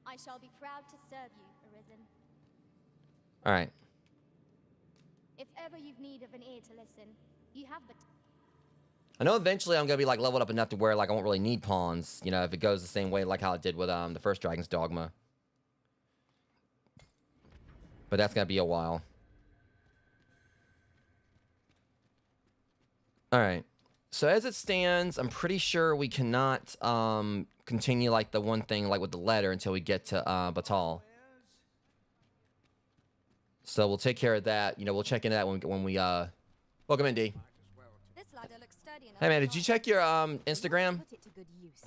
S5: I shall be proud to serve you, Arisen.
S1: All right.
S5: If ever you've need of an ear to listen, you have but.
S1: I know eventually I'm gonna be like leveled up enough to where like I won't really need pawns, you know, if it goes the same way like how it did with the first Dragon's Dogma. But that's gonna be a while. All right. So as it stands, I'm pretty sure we cannot continue like the one thing like with the letter until we get to Battahl. So we'll take care of that. You know, we'll check into that when we welcome in, D.
S5: This ladder looks sturdy enough.
S1: Hey man, did you check your Instagram?
S5: Put it to good use.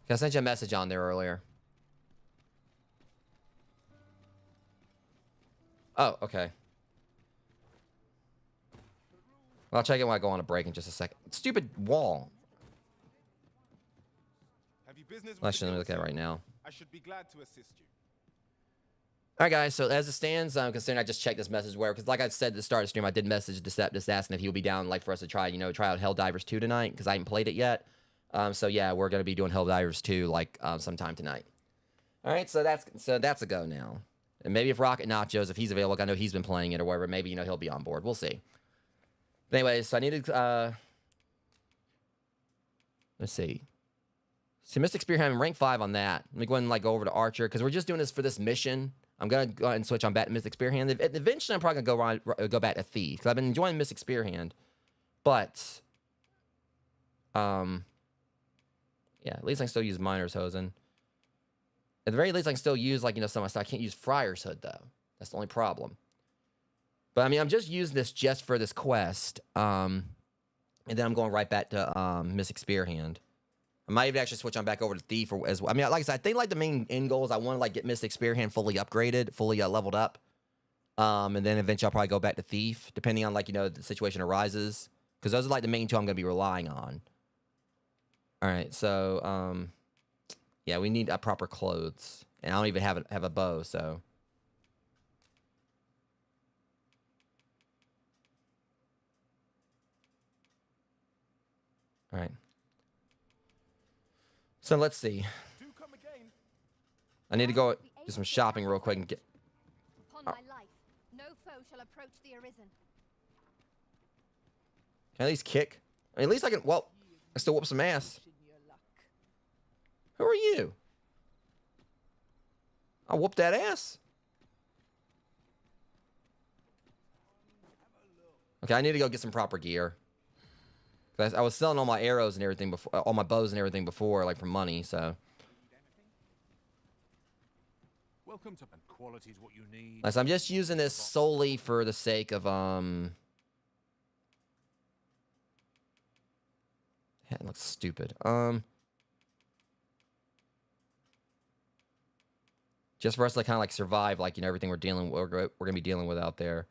S1: I sent you a message on there earlier. Oh, okay. Well, I'll check it when I go on a break in just a second. Stupid wall.
S14: Have you business
S1: I shouldn't look at it right now.
S14: I should be glad to assist you.
S1: All right, guys. So as it stands, considering I just checked this message where, because like I said at the start of the stream, I did message Deceptus asking if he would be down, like for us to try, you know, try out Helldivers 2 tonight, because I haven't played it yet. So yeah, we're gonna be doing Helldivers 2 like sometime tonight. All right, so that's a go now. And maybe if Rocket Nachos, if he's available, I know he's been playing it or whatever, maybe, you know, he'll be on board. We'll see. But anyways, so I need to, let's see. So Mystic Spear having rank 5 on that. Let me go ahead and like go over to Archer, because we're just doing this for this mission. I'm going to go ahead and switch on back to Mystic Spear Hand. Eventually, I'm probably going to go back to Thief, because I've been enjoying Mystic Spear Hand. But, yeah, at least I can still use Miner's Hosen. At the very least, I can still use, like, you know, some of my stuff. I can't use Friar's Hood, though. That's the only problem. But, I mean, I'm just using this just for this quest. And then I'm going right back to Mystic Spear Hand. I might even actually switch on back over to Thief as well. I mean, like I said, I think, like, the main end goal is I want to, like, get Mystic Spear Hand fully upgraded, fully leveled up. And then eventually I'll probably go back to Thief, depending on, like, you know, the situation arises. Because those are, like, the main two I'm going to be relying on. All right, so, yeah, we need proper clothes. And I don't even have a bow, so. All right. So let's see. I need to go do some shopping real quick and get.
S5: Upon my life, no foe shall approach the Arisen.
S1: Can I at least kick? I mean, at least I can. Well, I still whoop some ass. Who are you? I'll whoop that ass. Okay, I need to go get some proper gear. I was selling all my arrows and everything before, all my bows and everything before, like for money. So.
S8: Welcome to quality's what you need.
S1: So I'm just using this solely for the sake of It looks stupid. Just for us to kind of like survive, like, you know, everything we're gonna be dealing with out there.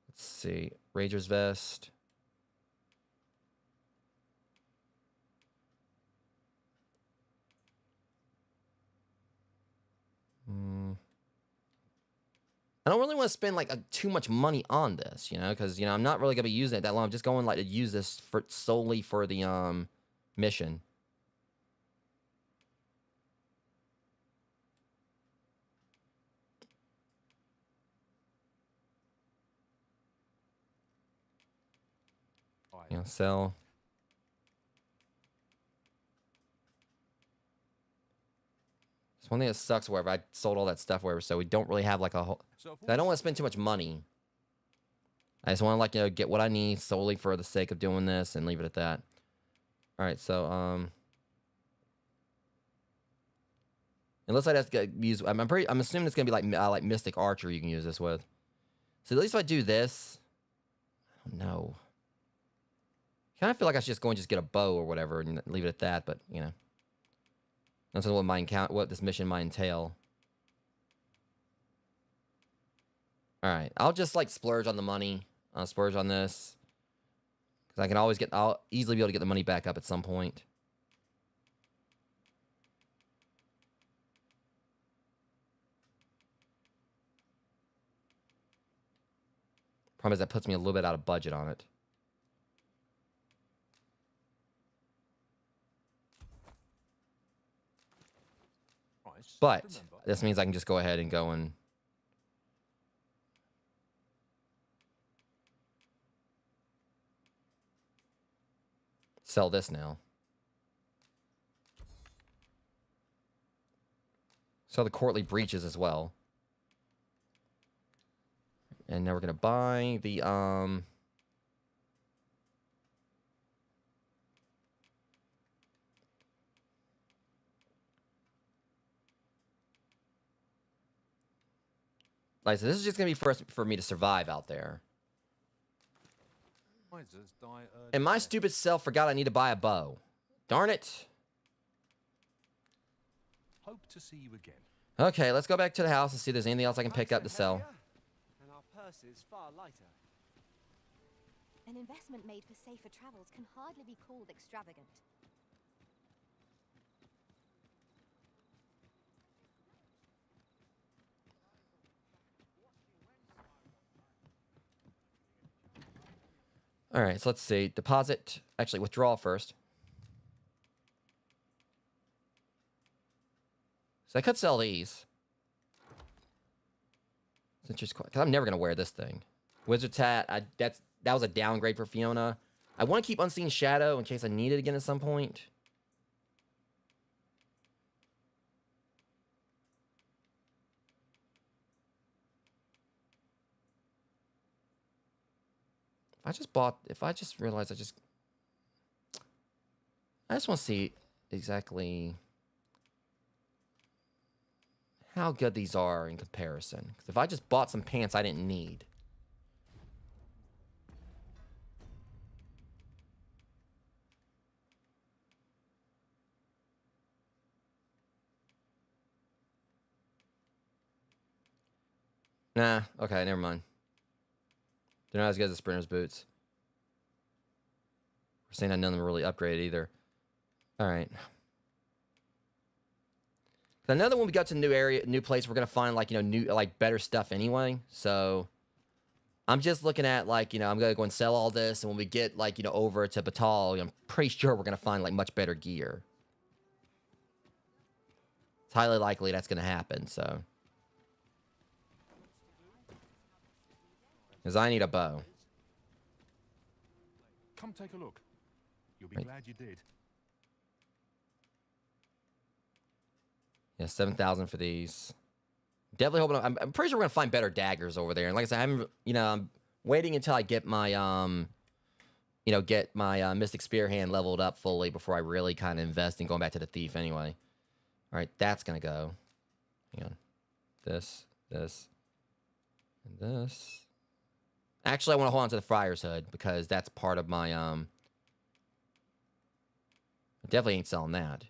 S1: Let's see, Ranger's vest. I don't really want to spend like too much money on this, you know, because, you know, I'm not really gonna be using it that long. I'm just going like to use this for solely for the mission. You know, sell. It's one thing that sucks, wherever I sold all that stuff, wherever, so we don't really have like a whole. I don't want to spend too much money. I just want to, like, you know, get what I need solely for the sake of doing this and leave it at that. All right, so unless I have to use, I'm assuming it's gonna be like Mystic Archer you can use this with. So at least if I do this, I don't know. Kind of feel like I should just go and just get a bow or whatever and leave it at that, but you know, that's what this mission might entail. All right, I'll just like splurge on the money. I'll splurge on this because I'll easily be able to get the money back up at some point. Problem is that puts me a little bit out of budget on it. But this means I can just go ahead and go and sell this now. Sell the courtly breaches as well. And now we're gonna buy the like I said, this is just gonna be for me to survive out there. And my stupid self forgot I need to buy a bow. Darn it.
S15: Hope to see you again.
S1: Okay, let's go back to the house and see if there's anything else I can pick up to sell.
S12: And our purses far lighter.
S5: An investment made for safer travels can hardly be called extravagant.
S1: All right, so let's see. Deposit. Actually, withdrawal first. So I could sell these. Since just because I'm never gonna wear this thing. Wizard's hat. That was a downgrade for Fiona. I want to keep Unseen Shadow in case I need it again at some point. If I just realized I just want to see exactly how good these are in comparison. Because if I just bought some pants I didn't need. Nah, okay, never mind. They're not as good as the Sprinter's boots. We're saying that none of them are really upgraded either. All right. Another when we got to new place, we're gonna find like, you know, better stuff anyway. So I'm just looking at like, you know, I'm gonna go and sell all this, and when we get like, you know, over to Battahl, I'm pretty sure we're gonna find like much better gear. It's highly likely that's gonna happen. So. Because I need a bow.
S15: Come take a look. You'll be glad you did.
S1: Yeah, 7,000 for these. Definitely hoping. I'm pretty sure we're gonna find better daggers over there. And like I said, I'm waiting until I get my Mystic Spear hand leveled up fully before I really kind of invest in going back to the Thief anyway. All right, that's gonna go. Hang on. This, and this. Actually, I want to hold on to the Friar's Hood because that's part of my, I definitely ain't selling that.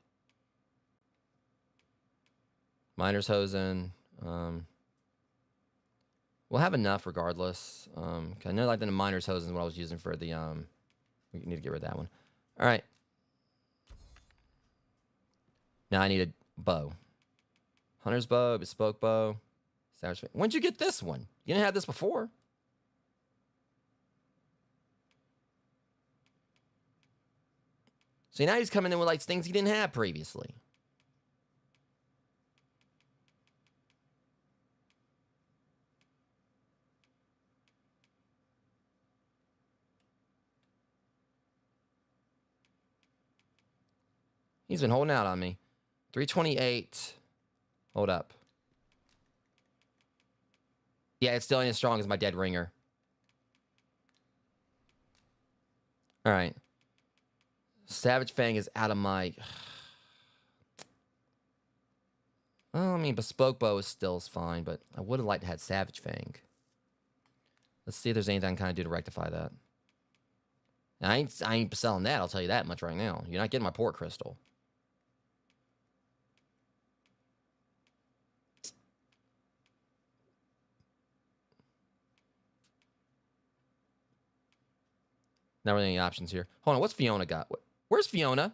S1: Miner's Hosen. We'll have enough regardless. I know like the Miner's Hosen is what I was using for the, we need to get rid of that one. All right. Now I need a bow. Hunter's bow, bespoke bow. When'd you get this one? You didn't have this before. So now he's coming in with like things he didn't have previously. He's been holding out on me. 328. Hold up. Yeah, it's still ain't as strong as my dead ringer. All right. Savage Fang is out of my... Well, I mean, Bespoke Bow is still fine, but I would have liked to have Savage Fang. Let's see if there's anything I can kind of do to rectify that. I ain't selling that, I'll tell you that much right now. You're not getting my Port Crystal. Not really any options here. Hold on, what's Fiona got? Where's Fiona?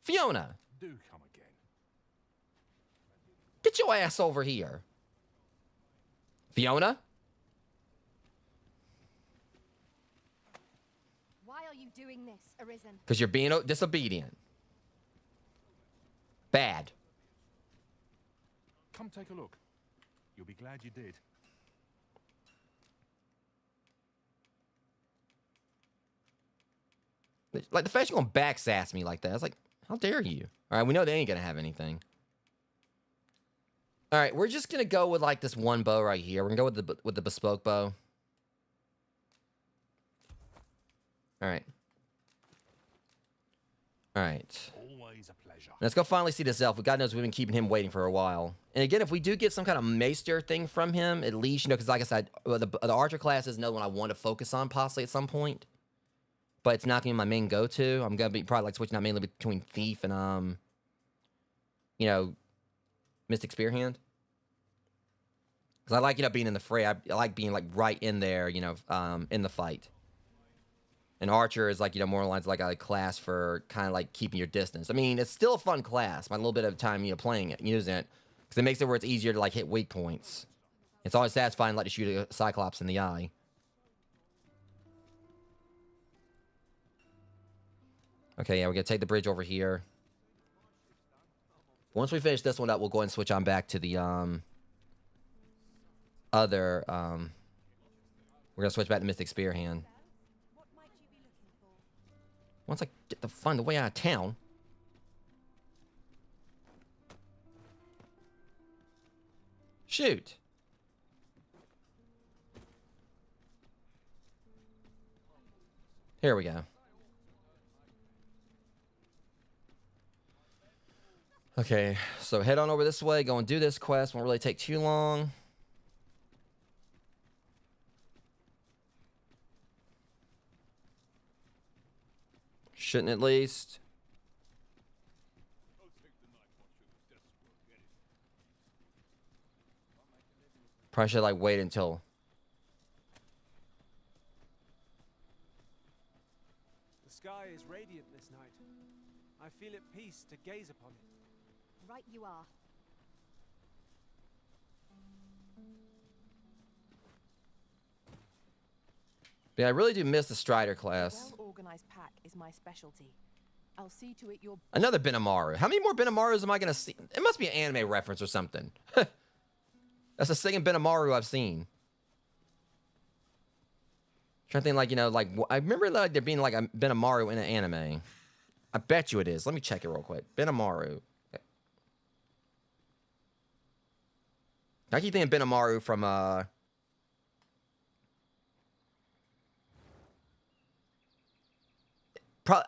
S1: Fiona!
S15: Do come again.
S1: Get your ass over here. Fiona?
S5: Why are you doing this, Arisen?
S1: Because you're being disobedient. Bad.
S15: Come take a look. You'll be glad you did.
S1: Like, the fact you're gonna backsass me like that. It's like, how dare you? All right, we know they ain't gonna have anything. All right, we're just gonna go with like this one bow right here. We're gonna go with the bespoke bow. All right. All right.
S15: Always a pleasure.
S1: Let's go finally see this elf. God knows we've been keeping him waiting for a while. And again, if we do get some kind of maester thing from him, at least, you know, because like I said, the archer class is another one I want to focus on possibly at some point. But it's not going to be my main go-to. I'm going to be probably like switching out mainly between Thief and, you know, Mystic Spearhand. Because I like, you know, being in the fray. I like being, like, right in there, you know, in the fight. And Archer is, like, you know, more lines like a class for kind of, like, keeping your distance. I mean, it's still a fun class. My little bit of time, you know, playing it, using it. Because it makes it where it's easier to, like, hit weak points. It's always satisfying, like, to shoot a Cyclops in the eye. Okay, yeah, we're going to take the bridge over here. Once we finish this one up, we'll go ahead and switch on back to the, other, we're going to switch back to Mystic Spearhand. Once I get find the way out of town. Shoot. Here we go. Okay, so head on over this way, go and do this quest. Won't really take too long. Shouldn't at least. Probably should like wait until.
S16: The sky is radiant this night. I feel at peace to gaze upon it.
S5: Right you are.
S1: Yeah, I really do miss the Strider class.
S17: Well-organized pack is my specialty. I'll see to it you're...
S1: Another Benimaru. How many more Benimarus am I going to see? It must be an anime reference or something. That's the second Benimaru I've seen. Trying to think, like, you know, like, I remember like there being like a Benimaru in an anime. I bet you it is. Let me check it real quick. Benimaru. I keep thinking Benimaru from, I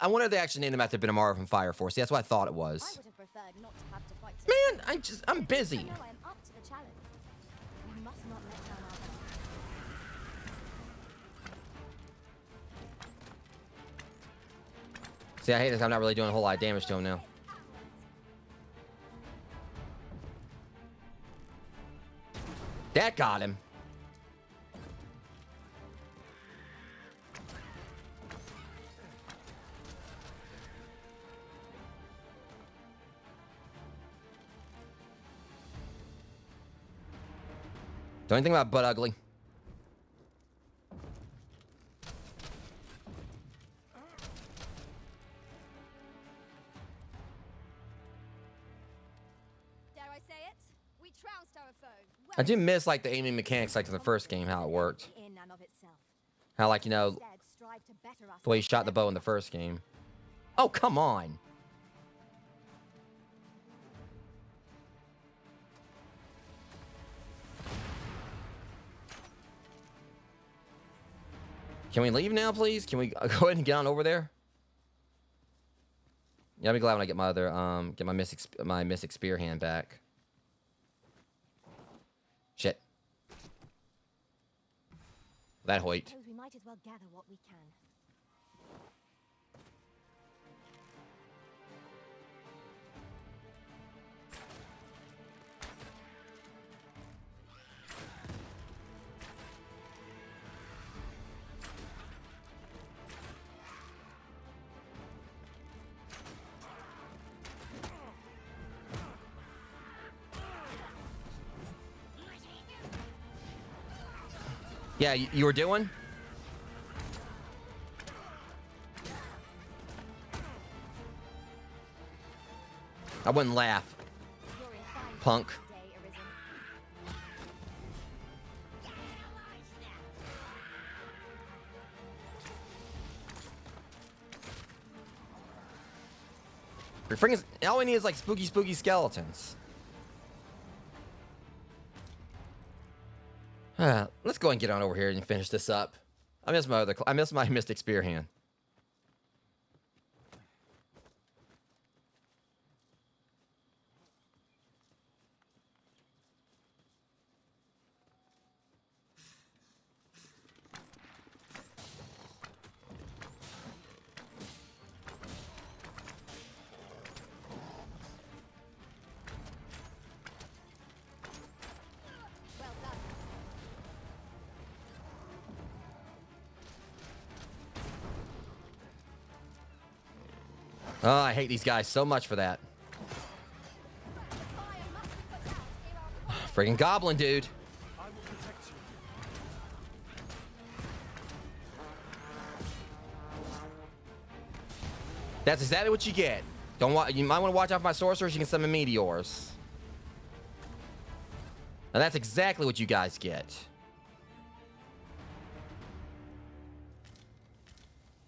S1: wonder if they actually named him after Benimaru from Fire Force. See, that's what I thought it was.
S5: I would have preferred not to have to fight.
S1: Man, I'm busy.
S5: I know I am up to the challenge. We must not let down our guard.
S1: See, I hate this. I'm not really doing a whole lot of damage to him now. That got him. Don't even think about butt ugly.
S5: Dare I say it? We trounced our foe.
S1: I do miss like the aiming mechanics like in the first game, how it worked.
S5: In and of itself.
S1: How like, you know,
S5: Instead, strive to better us
S1: the way he shot the bow in the first game. Oh, come on. Can we leave now, please? Can we go ahead and get on over there? Yeah, I'll be glad when I get my other, get my mystic spear hand back. Shit. That hoit.
S5: Suppose we might as well gather what we can.
S1: Yeah, you were doing? I wouldn't laugh. Punk. All we need is like spooky skeletons. Let's go and get on over here and finish this up. I miss my mystic spear hand. Oh, I hate these guys so much for that. Friggin' goblin, dude. That's exactly what you get. You might want to watch out for my sorcerers. You can summon meteors. Now that's exactly what you guys get.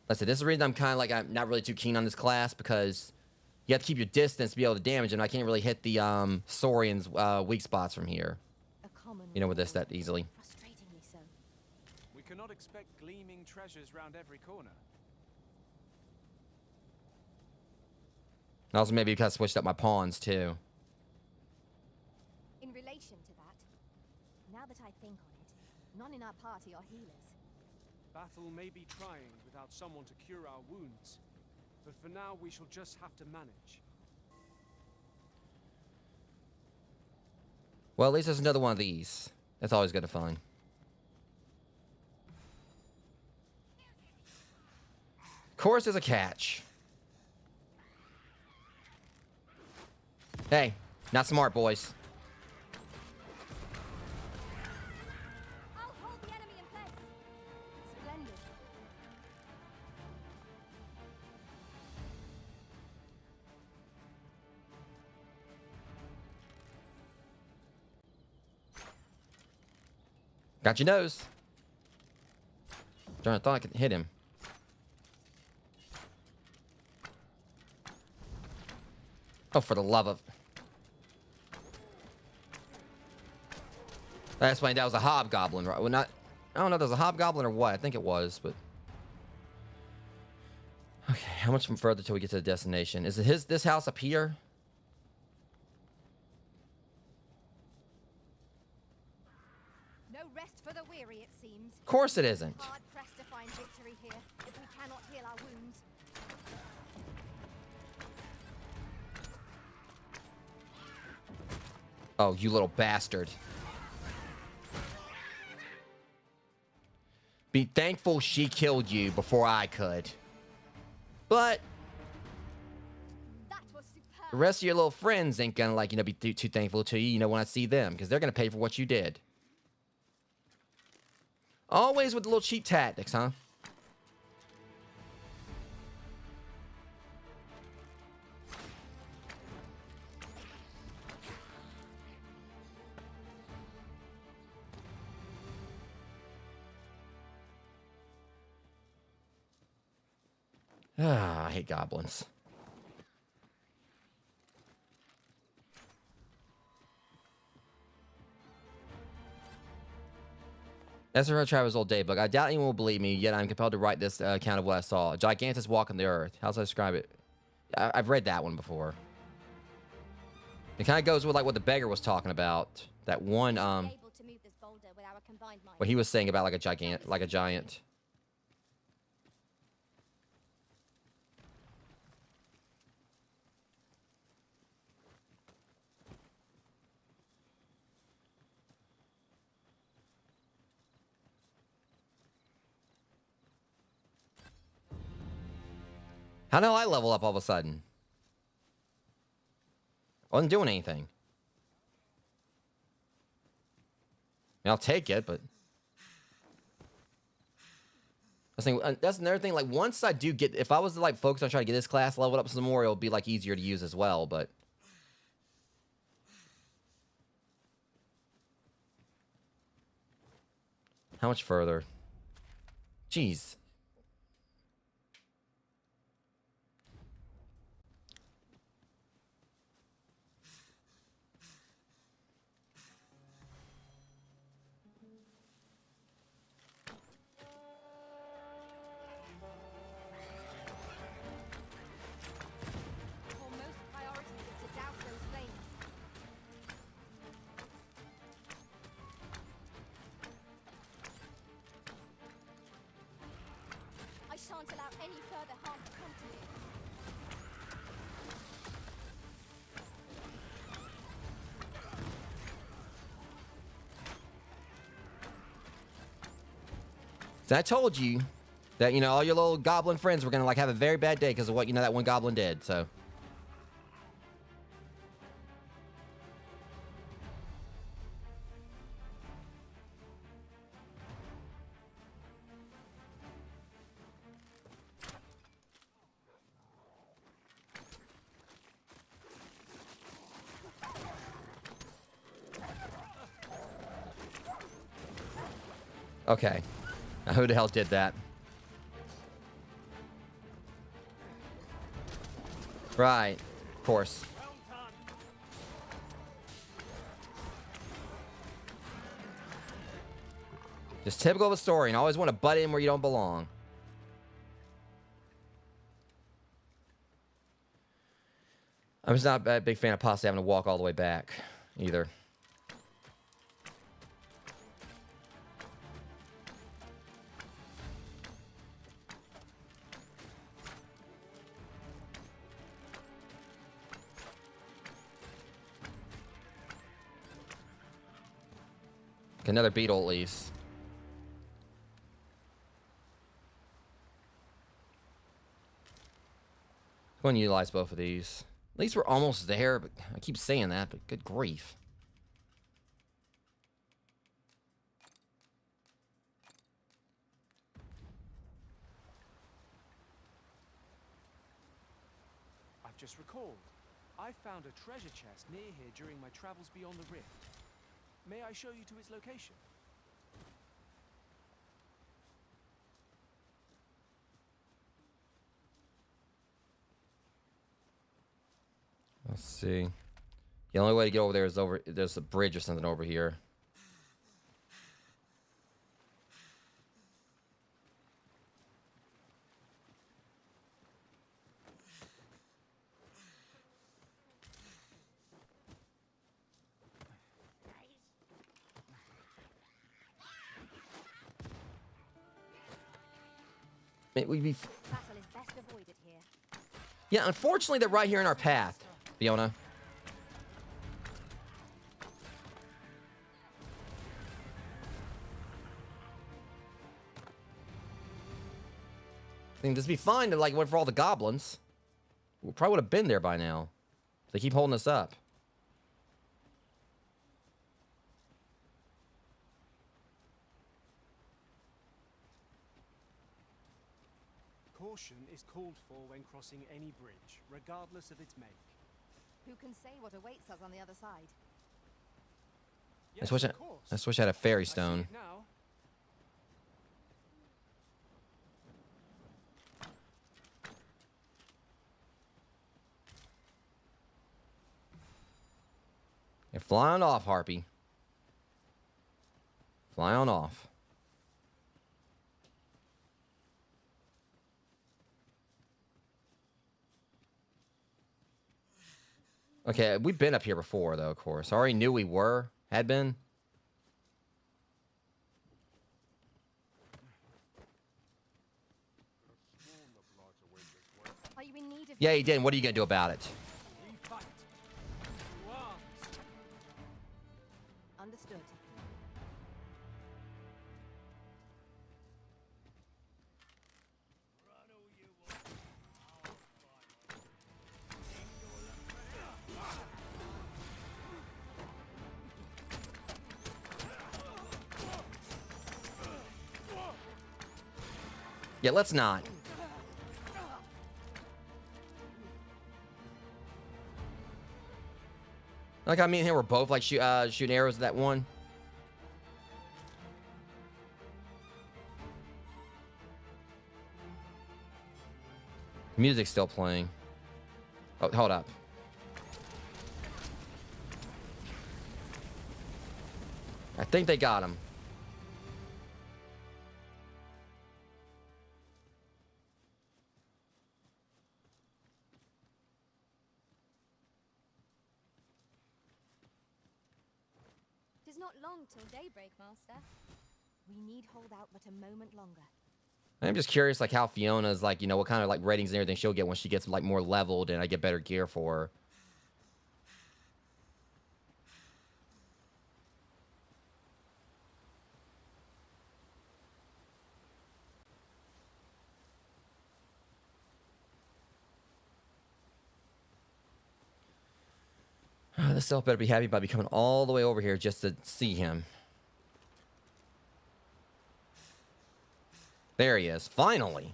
S1: Listen, this is the reason I'm not really too keen on this class, because you have to keep your distance to be able to damage him. I can't really hit the Saurian's weak spots from here. You know, with this that easily.
S16: We cannot expect gleaming treasures round every corner.
S1: Also, maybe because I switched up my pawns too.
S5: In relation to that, now that I think on it, none in our party are healers.
S16: Battahl may be trying without someone to cure our wounds, but for now we shall just have to manage.
S1: Well, at least there's another one of these. That's always good to find. Of course, there's a catch. Hey, not smart, boys. Got your nose. Darn, I thought I could hit him. Oh, for the love of... That's why that was a hobgoblin, right? Well, not... I don't know if that was a hobgoblin or what. I think it was, but... Okay, how much further till we get to the destination? Is it this house up here?
S5: No rest for the weary, it seems.
S1: Of course it isn't.
S5: Hard pressed to find victory here if we cannot heal our wounds.
S1: Oh, you little bastard. Be thankful she killed you before I could. But the rest of your little friends ain't gonna, like, be too thankful to you, when I see them, because they're gonna pay for what you did. Always with the little cheap tactics, huh? Ah, I hate goblins. Ezra Travis' old daybook. I doubt anyone will believe me, yet I'm compelled to write this account of what I saw. A gigantic walk on the earth. How does I describe it? I've read that one before. It kind of goes with like what the beggar was talking about. That one, what he was saying about like a giant. How did I level up all of a sudden? I wasn't doing anything. I mean, I'll take it, but that's another thing. Like once I do get, if I was to like focus on trying to get this class leveled up some more, it'll be like easier to use as well. But how much further? Jeez.
S5: I shan't allow any further harm to come to you.
S1: So I told you that, you know, all your little goblin friends were gonna like have a very bad day because of what, you know, that one goblin did. So okay. Now, who the hell did that? Right. Of course. Just typical of a story, and always want to butt in where you don't belong. I'm just not a big fan of possibly having to walk all the way back, either. Another beetle, at least. Go and utilize both of these. At least we're almost there, but I keep saying that, but good grief.
S16: I've just recalled. I found a treasure chest near here during my travels beyond the rift. May I show you to its location?
S1: Let's see. The only way to get over there is over. There's a bridge or something over here. We'd be.
S5: Battle is best avoided here.
S1: Yeah, unfortunately, they're right here in our path, Fiona. I think this would be fine to like went for all the goblins. We probably would have been there by now. They keep holding us up.
S16: Caution is called for when crossing any bridge, regardless of its make.
S5: Who can say what awaits us on the other side?
S1: I just wish I had a fairy stone.
S16: Now.
S1: Yeah, fly on off, Harpy. Fly on off. Okay, we've been up here before, though, of course. I already knew we had been.
S5: Are you in need of...
S1: Yeah, he did. What are you going to do about it?
S11: We fight. To arms.
S5: Understood.
S1: Yeah, let's not. Like, I mean, and him were both, like, shooting arrows at that one. Music's still playing. Oh, hold up. I think they got him.
S5: Tis not long till daybreak, Master. We need hold out but a moment longer.
S1: I'm just curious, like, how Fiona's, like, you know, what kind of, like, ratings and everything she'll get when she gets, like, more leveled and I get better gear for her. This elf better be happy about me coming all the way over here just to see him. There he is, finally.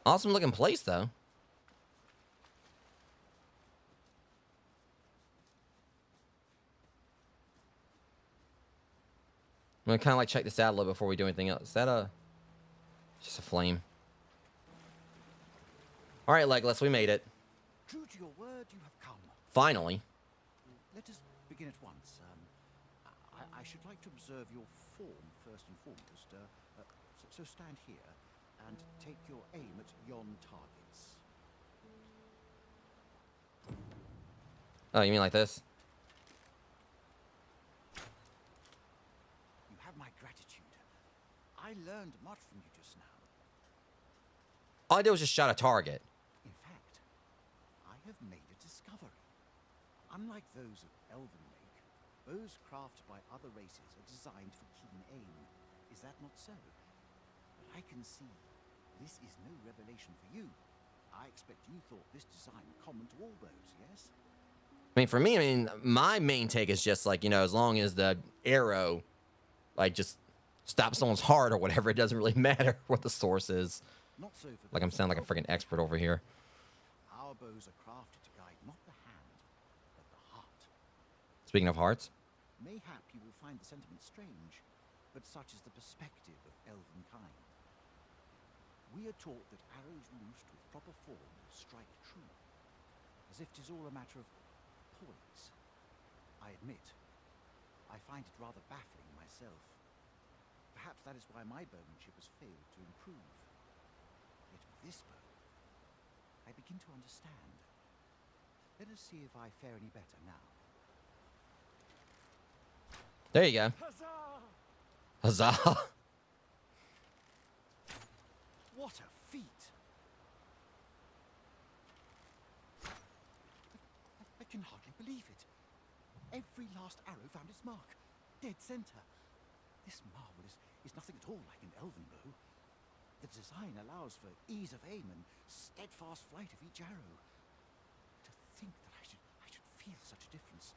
S1: Awesome looking place, though. I'm gonna kind of like check this out a little before we do anything else. Is that just a flame? All right, Legolas, we made it.
S18: True to your word, you have come.
S1: Finally.
S18: Let us begin at once. I should like to observe your form first and foremost. So stand here and take your aim at yon targets.
S1: Oh, you mean like this?
S18: You have my gratitude. I learned much from you just now.
S1: All I did was just shot a target.
S18: In fact, I have made a discovery. Unlike those of Elven make, bows crafted by other races are designed for keen aim. Is that not so? But I can see this is no revelation for you. I expect you thought this design common to all bows, yes?
S1: I mean, for me, I mean, my main take is just like, you know, as long as the arrow, like, just stops someone's heart or whatever, it doesn't really matter what the source is.
S18: Not so for
S1: Like, I'm sounding like a freaking expert over here.
S18: Our bows are crafted to guide not the hand, but the heart.
S1: Speaking of hearts.
S18: Mayhap you will find the sentiment strange, but such is the perspective of elven kind. We are taught that arrows loosed with proper form strike true, as if 'tis all a matter of poise. I admit, I find it rather baffling myself. Perhaps that is why my bowmanship has failed to improve. Yet with this bow, I begin to understand. Let us see if I fare any better now.
S1: There you go. Huzzah!
S18: What a feat! I can hardly believe it. Every last arrow found its mark. Dead center. This marvel is nothing at all like an elven bow. The design allows for ease of aim and steadfast flight of each arrow. To think that I should feel such a difference.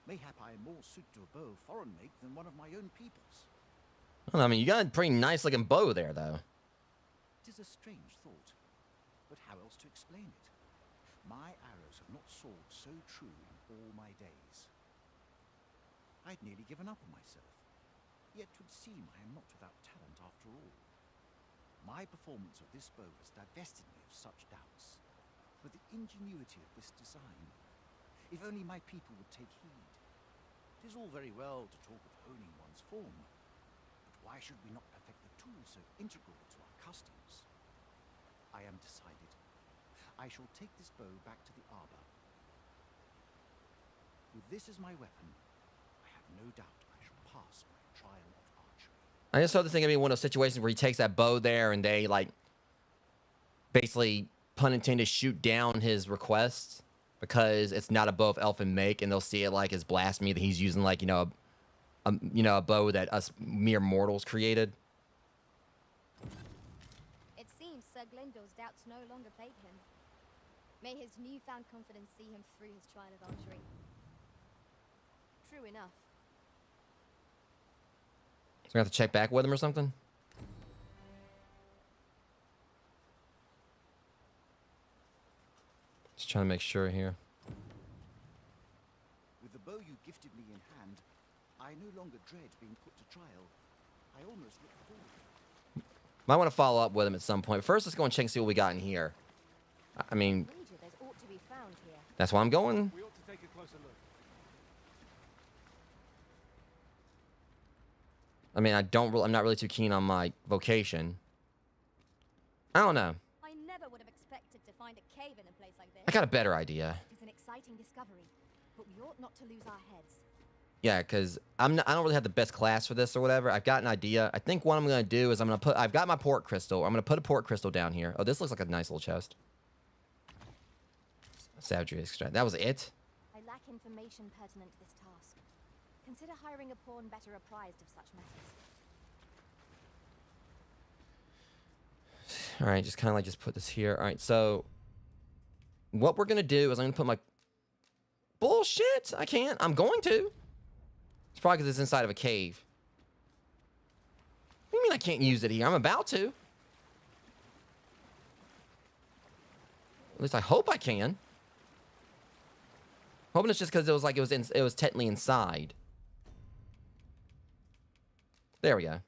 S18: Mayhap I am more suited to a bow of foreign make than one of my own people's.
S1: Well, I mean, you got a pretty nice looking bow there, though.
S18: It is a strange thought, but how else to explain it? My arrows have not soared so true in all my days. I'd nearly given up on myself, yet 'twould seem I am not without talent after all. My performance of this bow has divested me of such doubts, but the ingenuity of this design, if only my people would take heed. It is all very well to talk of honing one's form, but why should we not perfect the tools so integral to our customs? I am decided. I shall take this bow back to the arbor. With this as my weapon, I have no doubt I shall pass my trial of archery.
S1: I just thought this thing gonna be one of those situations where he takes that bow there and they like basically pun intended shoot down his requests because it's not a bow of elfin make, and they'll see it like as blasphemy that he's using like a bow that us mere mortals created.
S5: It seems Sir Glyndor's doubts no longer plague him. May his newfound confidence see him through his trial of archery. True enough.
S1: So we have to check back with him or something. Just trying to make sure here.
S18: With the bow you gifted me in hand, I no longer dread being put to trial. I almost look forward.
S1: Might want to follow up with him at some point. First, let's go and check and see what we got in here. I mean,
S5: There's ought to be found here.
S1: that's why I'm going.
S16: We ought to take a closer look.
S1: I mean, I'm not really too keen on my vocation. I don't know.
S5: I never would have expected to find a cave in a place like this.
S1: I got a better idea.
S5: It's an exciting discovery, but we ought not to lose our heads.
S1: Yeah, because I don't really have the best class for this or whatever. I've got an idea. I think what I'm going to do is I've got my port crystal. I'm going to put a port crystal down here. Oh, this looks like a nice little chest. Savagery extract. That was it?
S5: I lack information pertinent to this task. Consider hiring a pawn better apprised of such matters.
S1: All right, just kind of like just put this here. All right, so what we're going to do is I'm going to put my... Bullshit! I can't. I'm going to. It's probably because it's inside of a cave. What do you mean I can't use it here? I'm about to. At least I hope I can. Hoping it's just because it was like it was technically inside. There we go.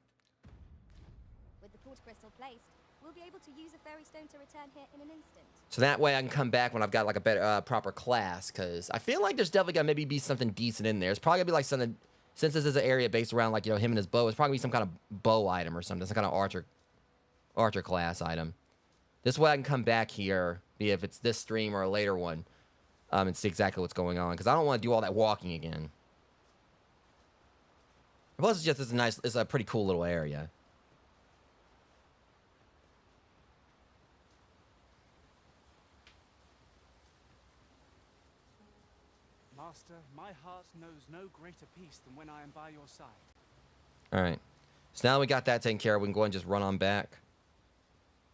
S5: With the port crystal placed, we'll be able to use a fairy stone to return here in an instant.
S1: So that way I can come back when I've got like a better, proper class. Because I feel like there's definitely gonna maybe be something decent in there. It's probably gonna be like something, since this is an area based around like, him and his bow, it's probably gonna be some kind of bow item or something. Some kind of archer class item. This way I can come back here, be if it's this stream or a later one, and see exactly what's going on. Because I don't want to do all that walking again. Plus, it's a pretty cool little area.
S16: Master, my heart knows no greater peace than when I am by your side.
S1: All right. So now we got that taken care of, we can go ahead and just run on back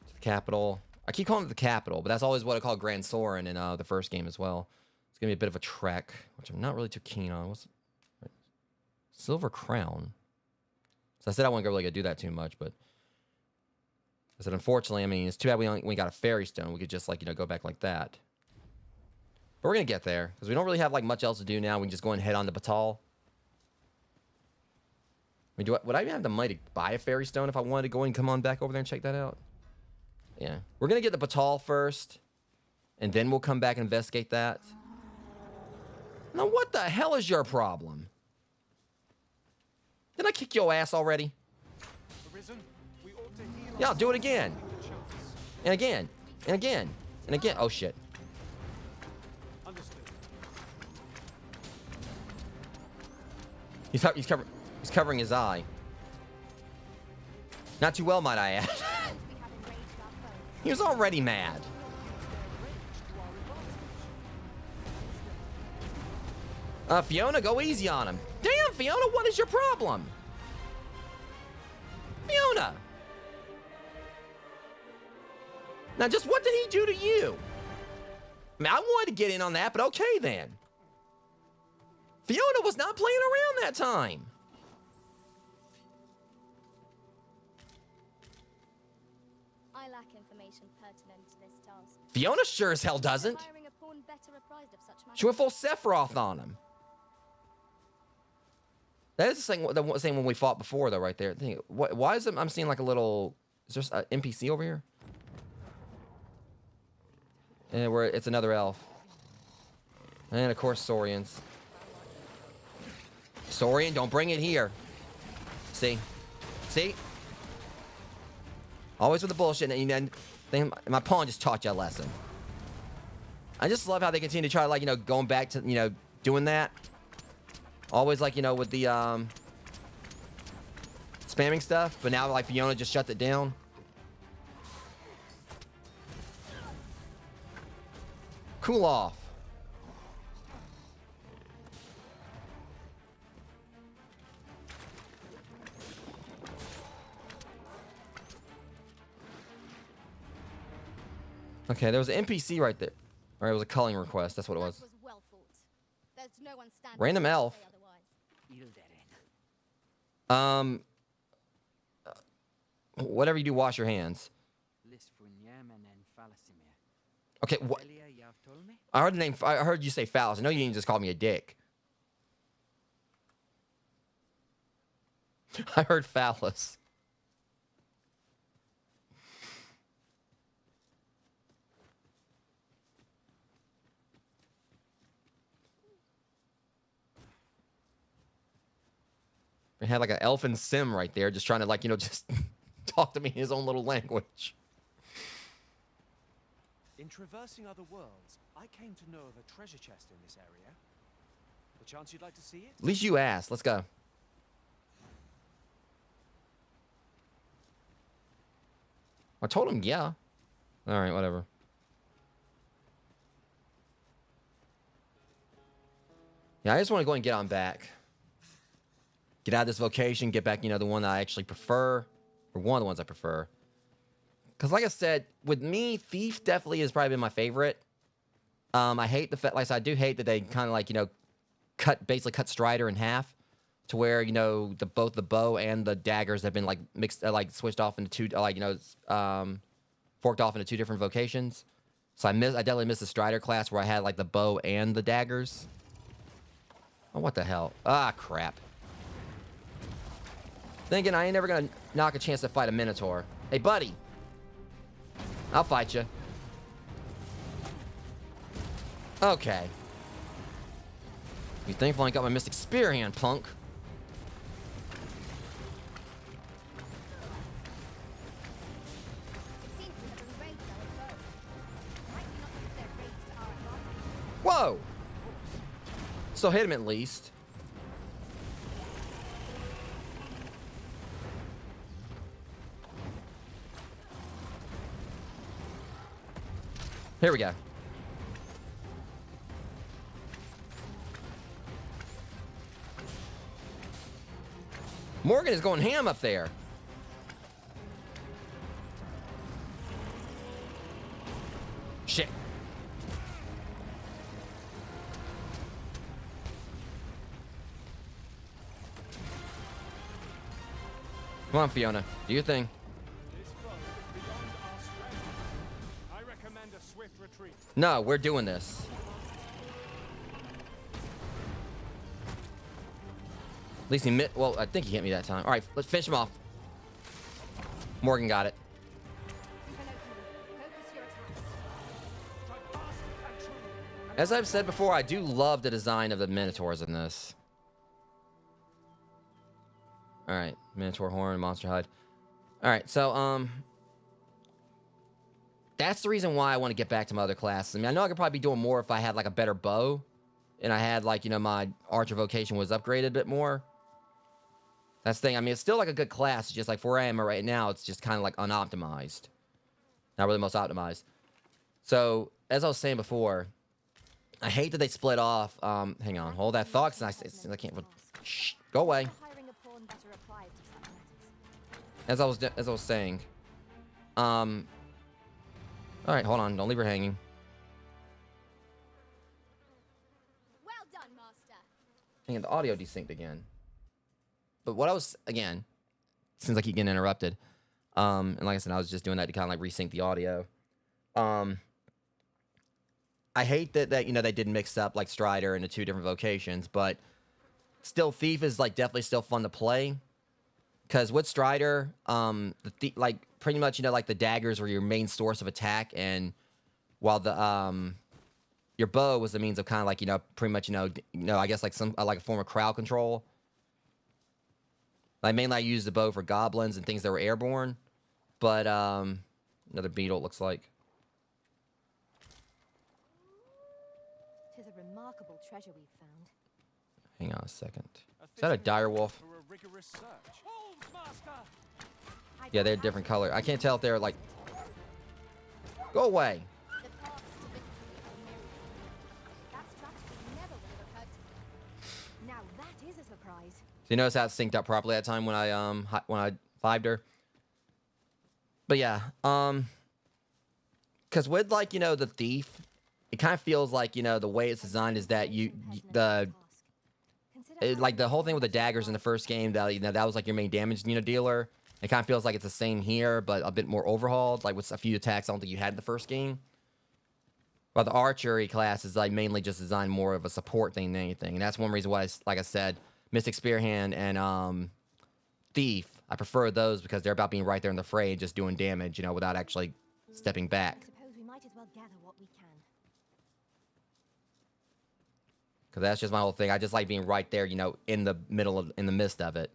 S1: to the capital. I keep calling it the capital, but that's always what I call Grand Soren in the first game as well. It's going to be a bit of a trek, which I'm not really too keen on. What's Silver Crown? So I said I wasn't really going to do that too much, but I said, unfortunately, I mean, it's too bad we got a fairy stone. We could just, like, go back like that. But we're going to get there, because we don't really have, like, much else to do now. We can just go and head on to Battahl. I mean, would I even have the money to buy a fairy stone if I wanted to go and come on back over there and check that out? Yeah. We're going to get the Battahl first, and then we'll come back and investigate that. Now, what the hell is your problem? Didn't I kick your ass already? Yeah, I'll do it again. And again. And again. And again. Oh, shit. He's covering his eye. Not too well, might I add. He was already mad. Fiona, go easy on him. Damn, Fiona, what is your problem? Fiona! Now, just what did he do to you? I mean, I wanted to get in on that, but okay then. Fiona was not playing around that time.
S5: I lack information pertinent to this task.
S1: Fiona sure as hell doesn't.
S5: Hiring a pawn better apprised of such matters.
S1: She went full Sephiroth on him. That is the same one we fought before, though, right there. Why is it I'm seeing like a little... Is there an NPC over here? And it's another elf. And, of course, Saurians. Saurian, don't bring it here. See? See? Always with the bullshit. And My pawn just taught you a lesson. I just love how they continue to try, like, going back to, doing that. Always, like, with the, spamming stuff. But now, like, Fiona just shuts it down. Cool off. Okay, there was an NPC right there. Or it was a culling request. That's what it was. Random elf. Whatever you do, wash your hands. Okay, what? I heard the name. I heard you say phallus. I know you didn't just call me a dick. I heard phallus. He had like an elfin sim right there, just trying to, like, just talk to me in his own little language.
S16: In traversing other worlds, I came to know of a treasure chest in this area. The chance you'd like to see it?
S1: At least you asked. Let's go. I told him, yeah. All right, whatever. Yeah, I just want to go and get on back. Get out of this vocation, get back, the one that I actually prefer. Or one of the ones I prefer. Because like I said, with me, Thief definitely has probably been my favorite. I hate the fact, like I do hate that they kind of like, basically cut Strider in half. To where, both the bow and the daggers have been like mixed, like switched off into two, forked off into two different vocations. So I definitely missed the Strider class where I had like the bow and the daggers. Oh, what the hell? Ah, crap. Then again, I ain't never gonna knock a chance to fight a Minotaur. Hey, buddy. I'll fight you. Okay. You thankful I got my Mystic Spear hand, punk. Whoa! So hit him at least. Here we go. Morgan is going ham up there. Shit. Come on, Fiona. Do your thing. No, we're doing this. At least he well, I think he hit me that time. All right, let's finish him off. Morgan got it. As I've said before, I do love the design of the Minotaurs in this. All right, Minotaur horn, monster hide. All right, so that's the reason why I want to get back to my other classes. I mean, I know I could probably be doing more if I had like a better bow, and I had like my archer vocation was upgraded a bit more. That's the thing. I mean, it's still like a good class. It's just like for where I am right now, it's just kind of like unoptimized. Not really most optimized. So as I was saying before, I hate that they split off. Hang on, hold that thought. Cause I can't. Shh, go away. As I was saying, all right, hold on. Don't leave her hanging.
S5: Well done, Master.
S1: Hang on, the audio desynced again. But what I was, again, since I keep getting interrupted, and like I said, I was just doing that to kind of like resync the audio. I hate that they didn't mix up like Strider into two different vocations, but still, Thief is like definitely still fun to play. Because with Strider, like pretty much like the daggers were your main source of attack, and while the your bow was the means of kind of like pretty much I guess like some like a form of crowd control. Like mainly I used the bow for goblins and things that were airborne, but Another beetle, it looks like.
S5: Tis a remarkable treasure we've found.
S1: Hang on a second. Is that a dire wolf?
S16: For a rigorous search. Wolves, master!
S1: Yeah, they're a different color. I can't tell if they're like... Go away!
S5: The paths to victory are myriad. That strategy never would have occurred to me. Now that is a surprise.
S1: So you notice how it synced up properly that time when I vibed her? But yeah, because with, like, you know, the thief, it kind of feels like, you know, the way it's designed is that like the whole thing with the daggers in the first game, that, you know, that was like your main damage, you know, dealer. It kind of feels like it's the same here, but a bit more overhauled, like with a few attacks I don't think you had in the first game. But the archery class is like mainly just designed more of a support thing than anything, and that's one reason why, like I said, Mystic Spearhand and Thief, I prefer those because they're about being right there in the fray and just doing damage, you know, without actually stepping back.
S5: I suppose we might as well gather what we can.
S1: Because that's just my whole thing. I just like being right there, you know, in the midst of it.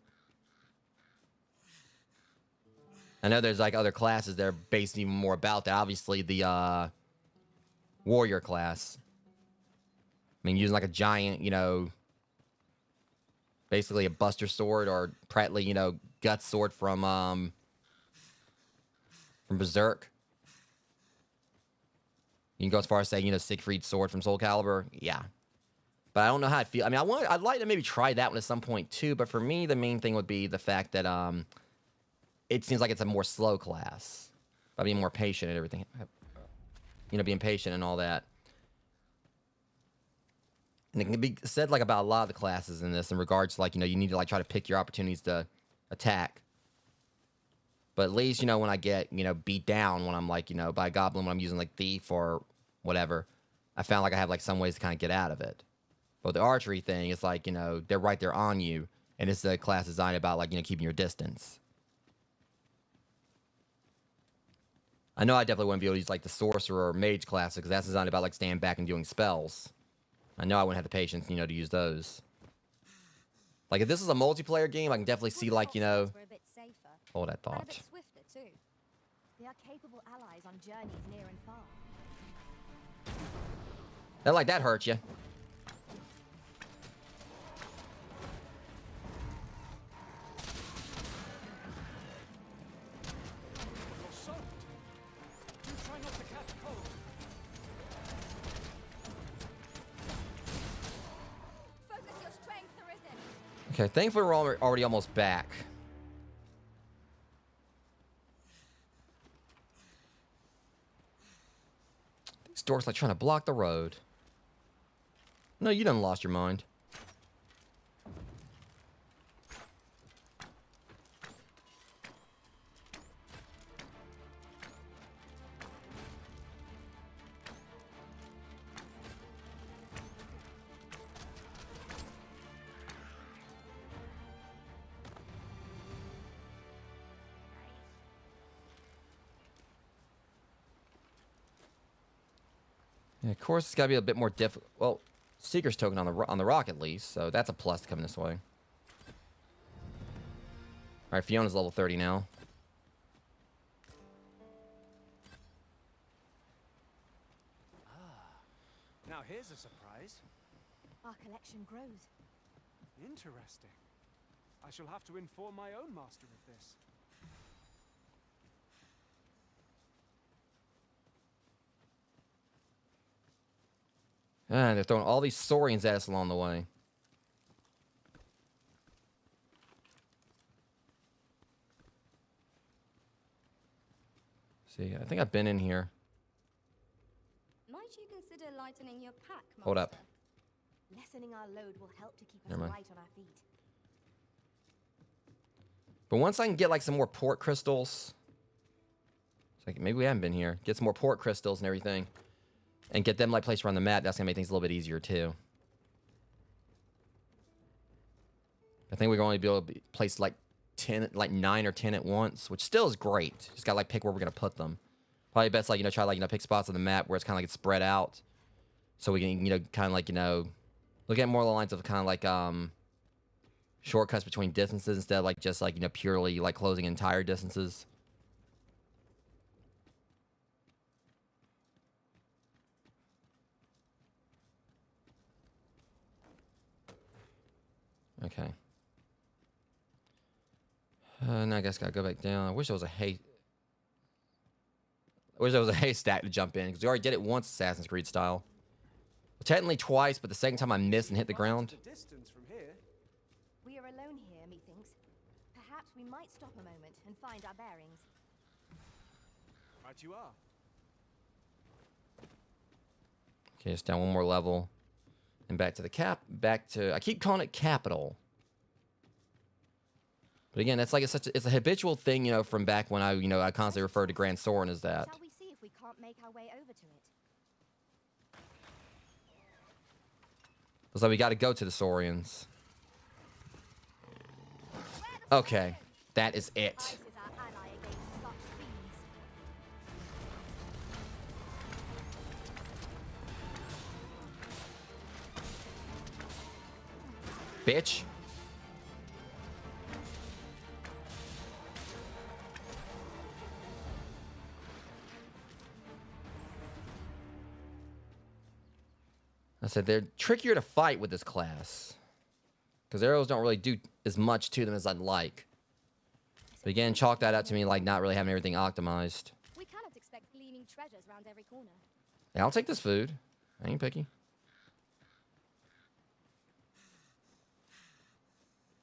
S1: I know there's like other classes that are based even more about that. Obviously, the warrior class. I mean, using like a giant, you know, basically a Buster sword or Prattly, you know, Guts sword from Berserk. You can go as far as saying, you know, Siegfried's sword from Soul Calibur. Yeah. But I don't know how it feels. I mean, I'd like to maybe try that one at some point too. But for me, the main thing would be the fact that it seems like it's a more slow class. By being more patient and everything. You know, being patient and all that. And it can be said like about a lot of the classes in this in regards to, like, you know, you need to like try to pick your opportunities to attack. But at least, you know, when I get, you know, beat down when I'm like, you know, by a goblin when I'm using like Thief or whatever, I found like I have like some ways to kind of get out of it. But the archery thing is like, you know, they're right there on you. And it's a class designed about, like, you know, keeping your distance. I know I definitely wouldn't be able to use like the sorcerer or mage class because that's designed about like staying back and doing spells. I know I wouldn't have the patience, you know, to use those. Like, if this is a multiplayer game, I can definitely see, like, you know... Hold that thought.
S5: And a bit swifter, too. They are capable allies on journeys near and far.
S1: That, like, that hurt you. Okay, thankfully we're already almost back. These dorks like trying to block the road. No, you done lost your mind. Yeah, of course, it's got to be a bit more difficult. Well, Seeker's token on the rock at least, so that's a plus to come this way. All right, Fiona's level 30 now.
S16: Now here's a surprise.
S5: Our collection grows.
S16: Interesting. I shall have to inform my own master of this.
S1: Ah, they're throwing all these saurians at us along the way. See, I think I've been in here.
S5: Might you consider lightening your pack, Master?
S1: Hold up.
S5: Lessening our load will help to keep us
S1: Never mind.
S5: light on our feet.
S1: But once I can get like some more port crystals, it's like maybe we haven't been here. Get some more port crystals and everything, and get them like placed around the map. That's gonna make things a little bit easier too. I think we're going to be able to place like 9 or 10 at once, which still is great. Just gotta like pick where we're gonna put them. Probably best like, you know, try like, you know, pick spots on the map where it's kind of like it's spread out, so we can, you know, kind of like, you know, look at more the lines of kind of like shortcuts between distances instead of like just like, you know, purely like closing entire distances. Okay. Now I guess gotta go back down. I wish there was a haystack to jump in, because we already did it once Assassin's Creed style. Well, technically twice, but the second time I missed and hit the ground.
S16: Distance from here.
S5: We are alone here, methinks. Perhaps we might stop a moment and find our bearings.
S16: Right you are.
S1: Okay, just down one more level. And back to the I keep calling it capital. But again, that's like it's a habitual thing, you know, from back when I constantly referred to Grand Soren as that.
S5: Shall we see if we can't make our way over to it?
S1: Looks like we got to go to the Saurians. Okay, that is it. Bitch. I said they're trickier to fight with this class, because arrows don't really do as much to them as I'd like. But again, chalk that out to me like not really having everything optimized.
S5: We cannot expect gleaning treasures round every corner.
S1: Yeah, I'll take this food. I ain't picky.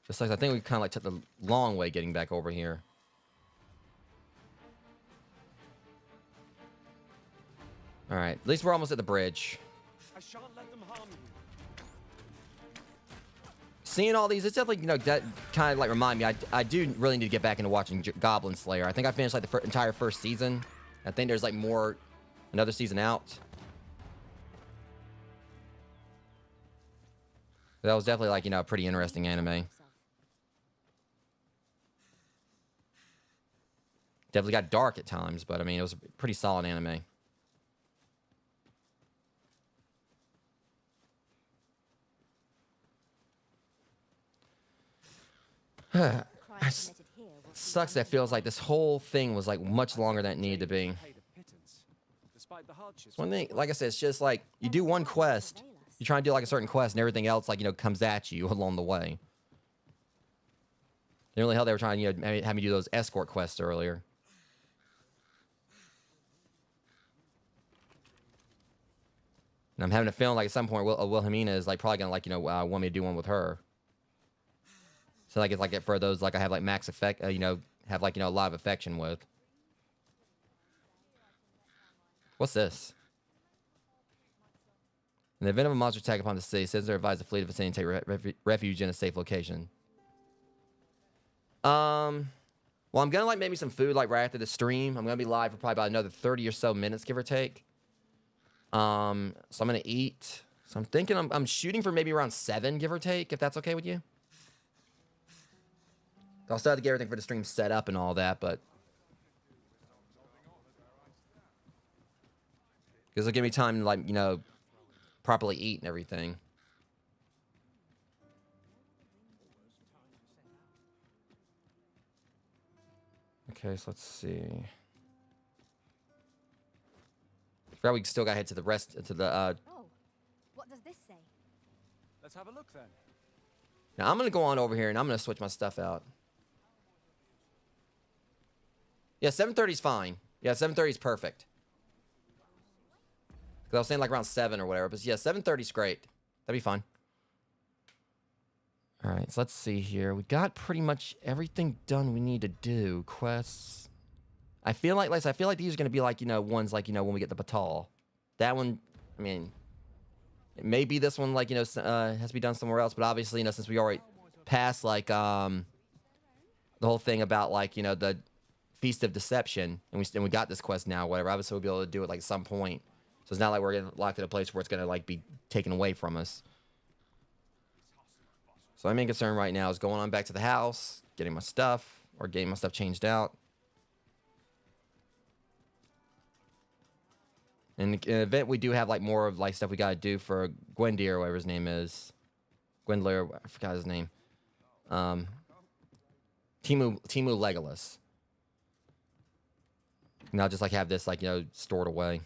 S1: Just like I think we kind of like took the long way getting back over here. All right, at least we're almost at the bridge.
S16: I shan't let them harm you.
S1: Seeing all these, it's definitely, you know, that kind of like remind me. I do really need to get back into watching Goblin Slayer. I think I finished like the entire first season. I think there's like another season out. That was definitely like, you know, a pretty interesting anime. Definitely got dark at times, but I mean, it was a pretty solid anime. It sucks that feels like this whole thing was like much longer than it needed to be. One thing, like I said, it's just like you do one quest, you try and do like a certain quest, and everything else like, you know, comes at you along the way. Nearly how they were trying, you know, have me do those escort quests earlier. And I'm having a feeling like at some point Wilhelmina is like probably gonna like, you know, want me to do one with her. So like it's like for those like I have like max effect, you know, have like, you know, a lot of affection with. What's this? In the event of a monster attack upon the city, citizens are advised to flee the vicinity and take refuge in a safe location. Well, I'm gonna like maybe some food like right after the stream. I'm gonna be live for probably about another 30 or so minutes, give or take. So I'm gonna eat. So I'm thinking I'm shooting for maybe around 7, give or take, if that's okay with you. I'll still have to get everything for the stream set up and all that, but because it'll give me time to, like, you know, properly eat and everything. Okay, so let's see. I forgot we still got to head to the rest, to the,
S5: Oh, what does this say?
S16: Let's have a look then.
S1: Now I'm going to go on over here and I'm going to switch my stuff out. Yeah, 7:30 is fine. Yeah, 7:30 is perfect. Because I was saying like around 7 or whatever. But yeah, 7:30 is great. That'd be fine. All right, so let's see here. We got pretty much everything done we need to do. Quests. I feel like these are going to be like, you know, ones like, you know, when we get the Battahl. That one, I mean, it may be this one like, you know, has to be done somewhere else. But obviously, you know, since we already passed like the whole thing about like, you know, the Feast of Deception, and we got this quest now, whatever. Obviously, we'll be able to do it like at some point. So it's not like we're getting locked in a place where it's gonna like be taken away from us. So my main concern right now is going on back to the house, getting my stuff, or getting my stuff changed out. And in the event we do have like more of like stuff we gotta do for Gwyndor, or whatever his name is. Gwendler, I forgot his name. Timu Legolas. And I'll just like have this like, you know, stored away.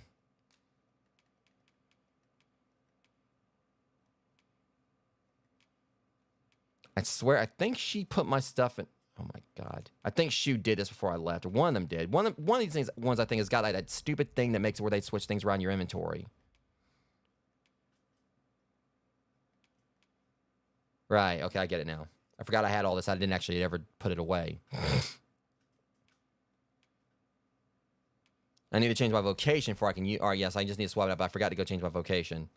S1: I swear, I think she put my stuff in. Oh my god. I think Shu did this before I left, or one of them did. One of these things, ones I think has got like that stupid thing that makes it where they switch things around your inventory. Right. Okay, I get it now. I forgot I had all this. I didn't actually ever put it away. I need to change my vocation before I can use. Or yes, I just need to swap it up. I forgot to go change my vocation.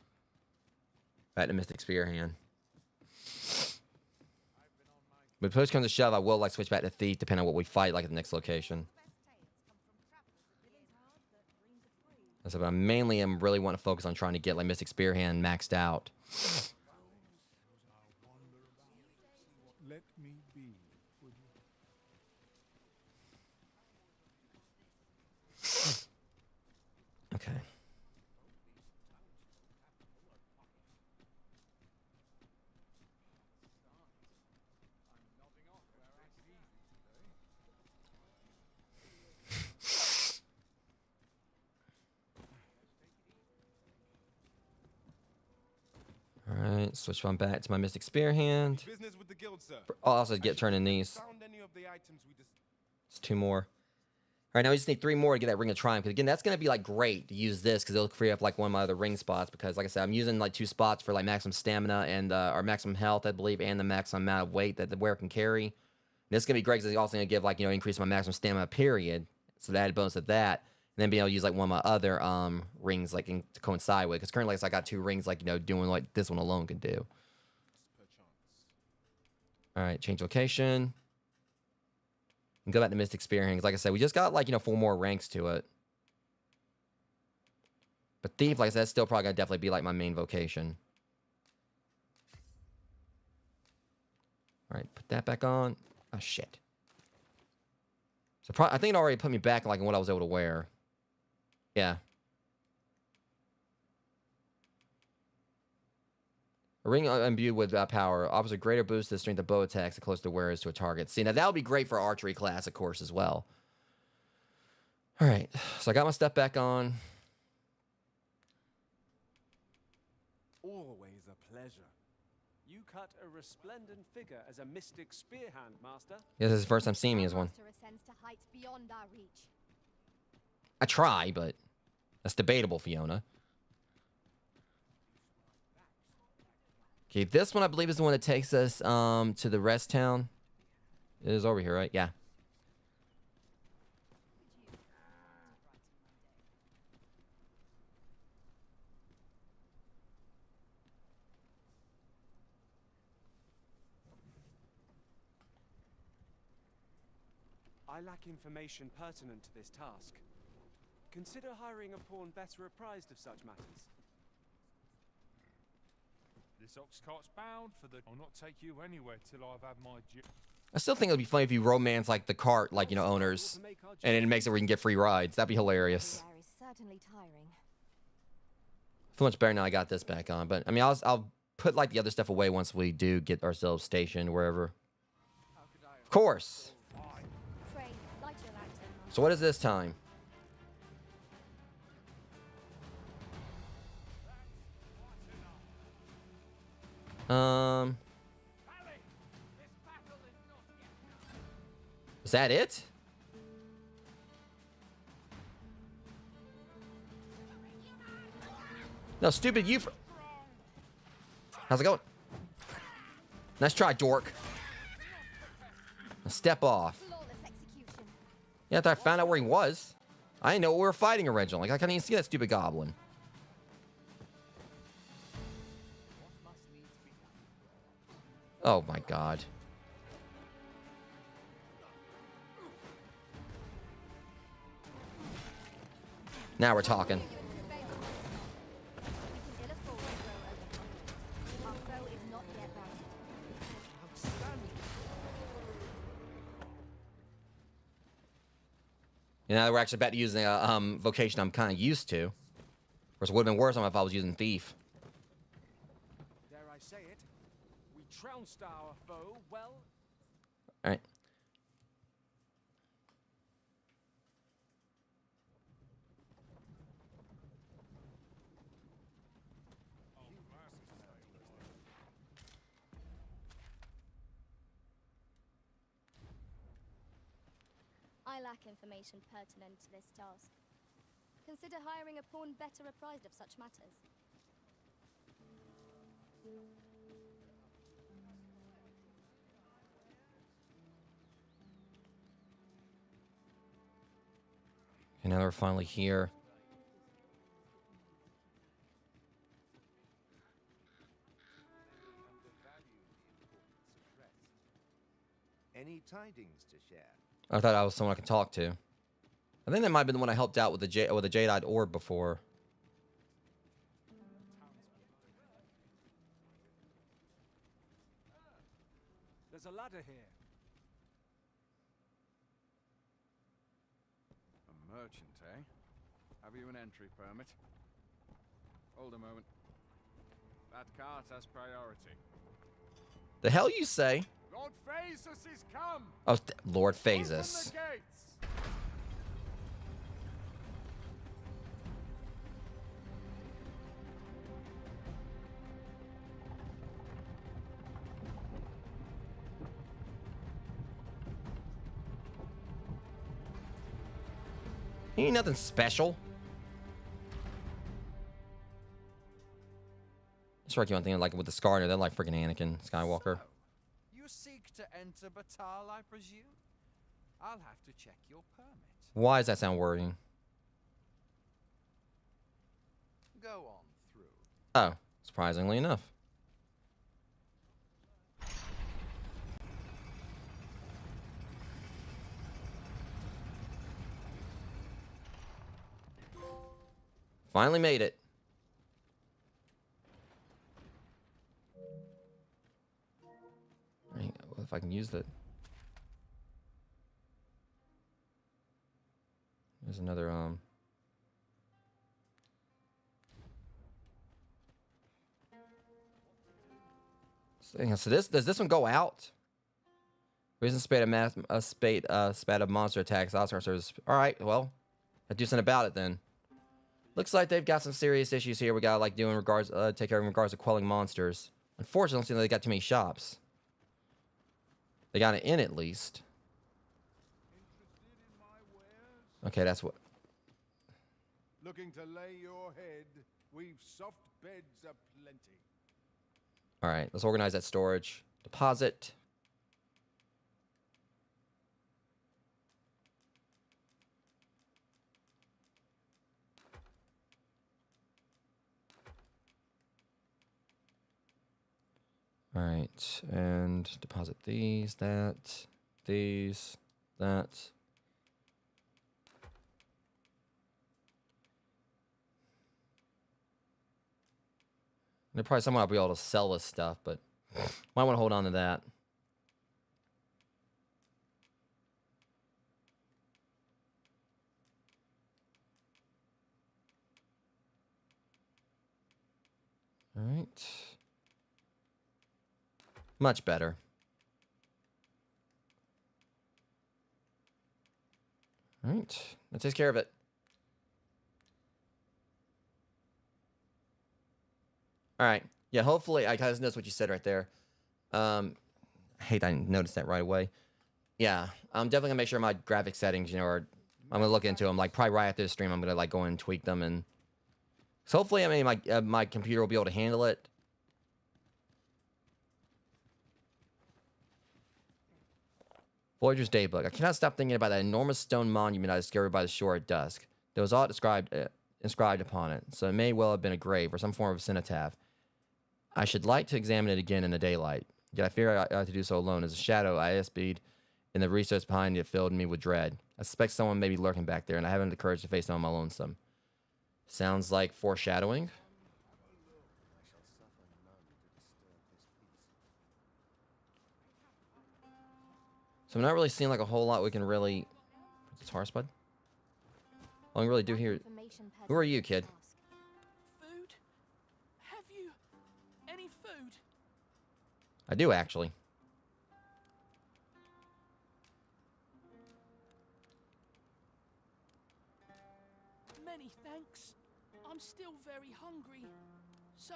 S1: Back to Mystic Spear hand. But push comes to shove, I will like switch back to Thief depending on what we fight like at the next location. So, but I mainly am really want to focus on trying to get like Mystic Spear hand maxed out.
S3: Let me be, would you?
S1: Okay. Alright, switch one back to my Mystic Spear hand.
S14: Business with the guild, sir.
S1: I'll also get turning these.
S14: Found any of the items we
S1: It's 2 more. Alright, now we just need 3 more to get that Ring of Triumph. Because again, that's going to be like great to use this because it'll free up like one of my other ring spots. Because like I said, I'm using like 2 spots for like maximum stamina and or maximum health, I believe, and the maximum amount of weight that the wearer can carry. And this is going to be great because it's also going to give like, you know, increase my maximum stamina period. So that added bonus of that. And then being able to use like one of my other rings like to coincide with. Because currently, like, I got 2 rings like, you know, doing what this one alone can do. Alright, change location. And go back to Mystic Spear hand. Because like I said, we just got like, you know, 4 more ranks to it. But Thief, like I said, that's still probably going to definitely be like my main vocation. Alright, put that back on. Oh, shit. So I think it already put me back like in what I was able to wear. Yeah. A ring imbued with power offers a greater boost to the strength of bow attacks the closer the wearer is to a target. See, now that would be great for archery class, of course, as well. All right, so I got my stuff back on.
S16: Always a pleasure. You cut a resplendent figure as a mystic spear hand, Master.
S1: Yeah, this is the first time seeing me as one.
S5: Master ascends to heights beyond our reach.
S1: I try, but that's debatable, Fiona. Okay, this one I believe is the one that takes us to the rest town. It is over here, right? Yeah.
S16: I lack information pertinent to this task. Consider hiring a pawn better apprised of such matters.
S15: This ox cart's bound for the... I'll not take you anywhere till I've had my...
S1: I still think it would be funny if you romance like the cart, like, you know, owners, and it makes it where you can get free rides. That'd be hilarious.
S5: The air is certainly tiring.
S1: I feel much better now I got this back on. But I mean, I'll put like the other stuff away once we do get ourselves stationed wherever. Of course.
S5: Trey, light your lantern.
S1: So what is this time? Is that it? No, stupid you. How's it going? Nice try, dork. Now step off. Yeah, I thought I found out where he was. I didn't know what we were fighting originally. Like, I couldn't even see that stupid goblin. Oh my god. Now we're talking. You know, we're actually about to use the vocation I'm kind of used to. Of course, it would have been worse if I was using Thief.
S16: Dare I say it? We trounced our foe well.
S1: All right.
S5: I lack information pertinent to this task. Consider hiring a pawn better apprised of such matters.
S1: And now we're finally here.
S13: Any tidings to share?
S1: I thought I was someone I could talk to. I think that might have been the one I helped out with the jadeite orb before.
S16: There's a ladder here.
S19: A merchant, eh? Have you an entry permit? Hold a moment. That cart has priority.
S1: The hell you say?
S19: Lord Phaesus is come!
S1: Oh, Lord Phaesus.
S19: Open the gates!
S1: Ain't nothing special. It's right, you want thinking like with the scar, they're like freaking Anakin Skywalker.
S19: So, you seek to enter Battahl, I presume? I'll have to check your permit.
S1: Why does that sound worrying?
S19: Go on through.
S1: Oh, surprisingly enough. Finally made it. Right, well, if I can use that. There's another So this does this one go out? Reason spade of monster attacks. Outsourcers. All right, well, I do something about it then. Looks like they've got some serious issues here. We gotta like do in regards, take care of in regards to quelling monsters. Unfortunately, it seems like they got too many shops. They got an inn at least. Okay, that's what.
S6: Looking to lay your head? We've soft beds aplenty.
S1: All right, let's organize that storage. Deposit. All right, and deposit these, that, these, that. And probably someone will be able to sell this stuff, but might want to hold on to that. All right. Much better. All right, that takes care of it. All right, yeah. Hopefully, I kind of noticed what you said right there. I hate I didn't notice that right away. Yeah, I'm definitely gonna make sure my graphic settings, you know, are. I'm gonna look into them. Like probably right after the stream, I'm gonna like go in and tweak them, and so hopefully, I mean, my computer will be able to handle it. Voyager's Daybook. I cannot stop thinking about that enormous stone monument I discovered by the shore at dusk. There was aught inscribed upon it, so it may well have been a grave or some form of cenotaph. I should like to examine it again in the daylight, yet I fear I have to do so alone, as a shadow I espied in the recess behind it filled me with dread. I suspect someone may be lurking back there, and I haven't the courage to face them on my lonesome. Sounds like foreshadowing. So I'm not really seeing like a whole lot we can really... What's this horse, bud? All we really do here... Who are you, kid?
S11: Food? Have you any food?
S1: I do, actually.
S11: Many thanks. I'm still very hungry. So,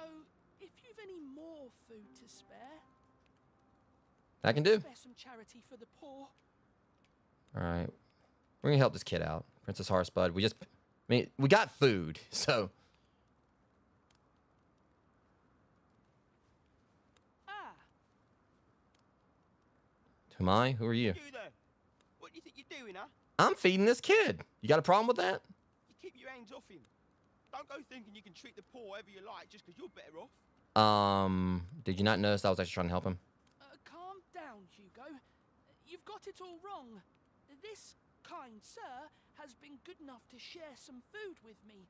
S11: if you've any more food to spare...
S1: I can do.
S11: Spare some charity for the poor.
S1: All right. We're gonna help this kid out. Princess Horsebud. I mean, we got food, so. Who am I? Who are you?
S20: You there? What do you think you're doing, huh?
S1: I'm feeding this kid. You got a problem with that?
S20: You keep your hands off him. Don't go thinking you can treat the poor however you like just because you're better off.
S1: Did you not notice I was actually trying to help him?
S11: Calm down, Hugo. You've got it all wrong. This kind sir has been good enough to share some food with me.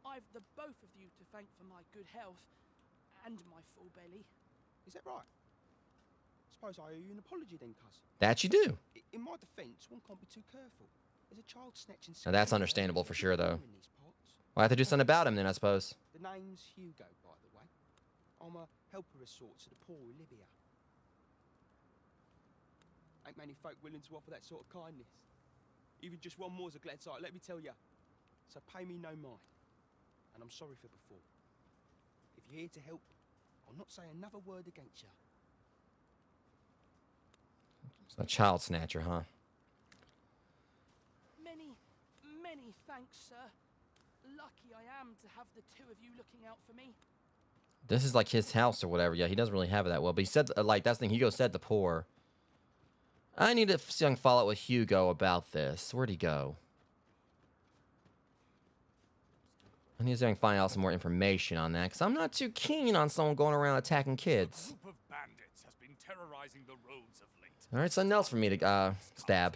S11: I've the both of you to thank for my good health and my full belly.
S20: Is that right? Suppose I owe you an apology then, cuz.
S1: That you do.
S20: In my defence, one can't be too careful. There's a child snatching.
S1: Now that's understandable for sure, though. Well, I have to do something about him then, I suppose.
S20: The name's Hugo, by the way. I'm a helper of sorts to the poor in Libya. Ain't many folk willing to offer that sort of kindness. Even just one more's a glad sight, let me tell you. So pay me no mind. And I'm sorry for before. If you're here to help, I'll not say another word against you.
S1: It's a child snatcher, huh?
S11: Many thanks, sir. Lucky I am to have the two of you looking out for me.
S1: This is like his house or whatever. Yeah, he doesn't really have it that well. But he said, like, that's the thing. Hugo said the poor. I need to follow up with Hugo about this. Where'd he go? I need to find out some more information on that, because I'm not too keen on someone going around attacking kids.
S3: A group of bandits has been terrorizing the roads of late.
S1: All right, something else for me to stab.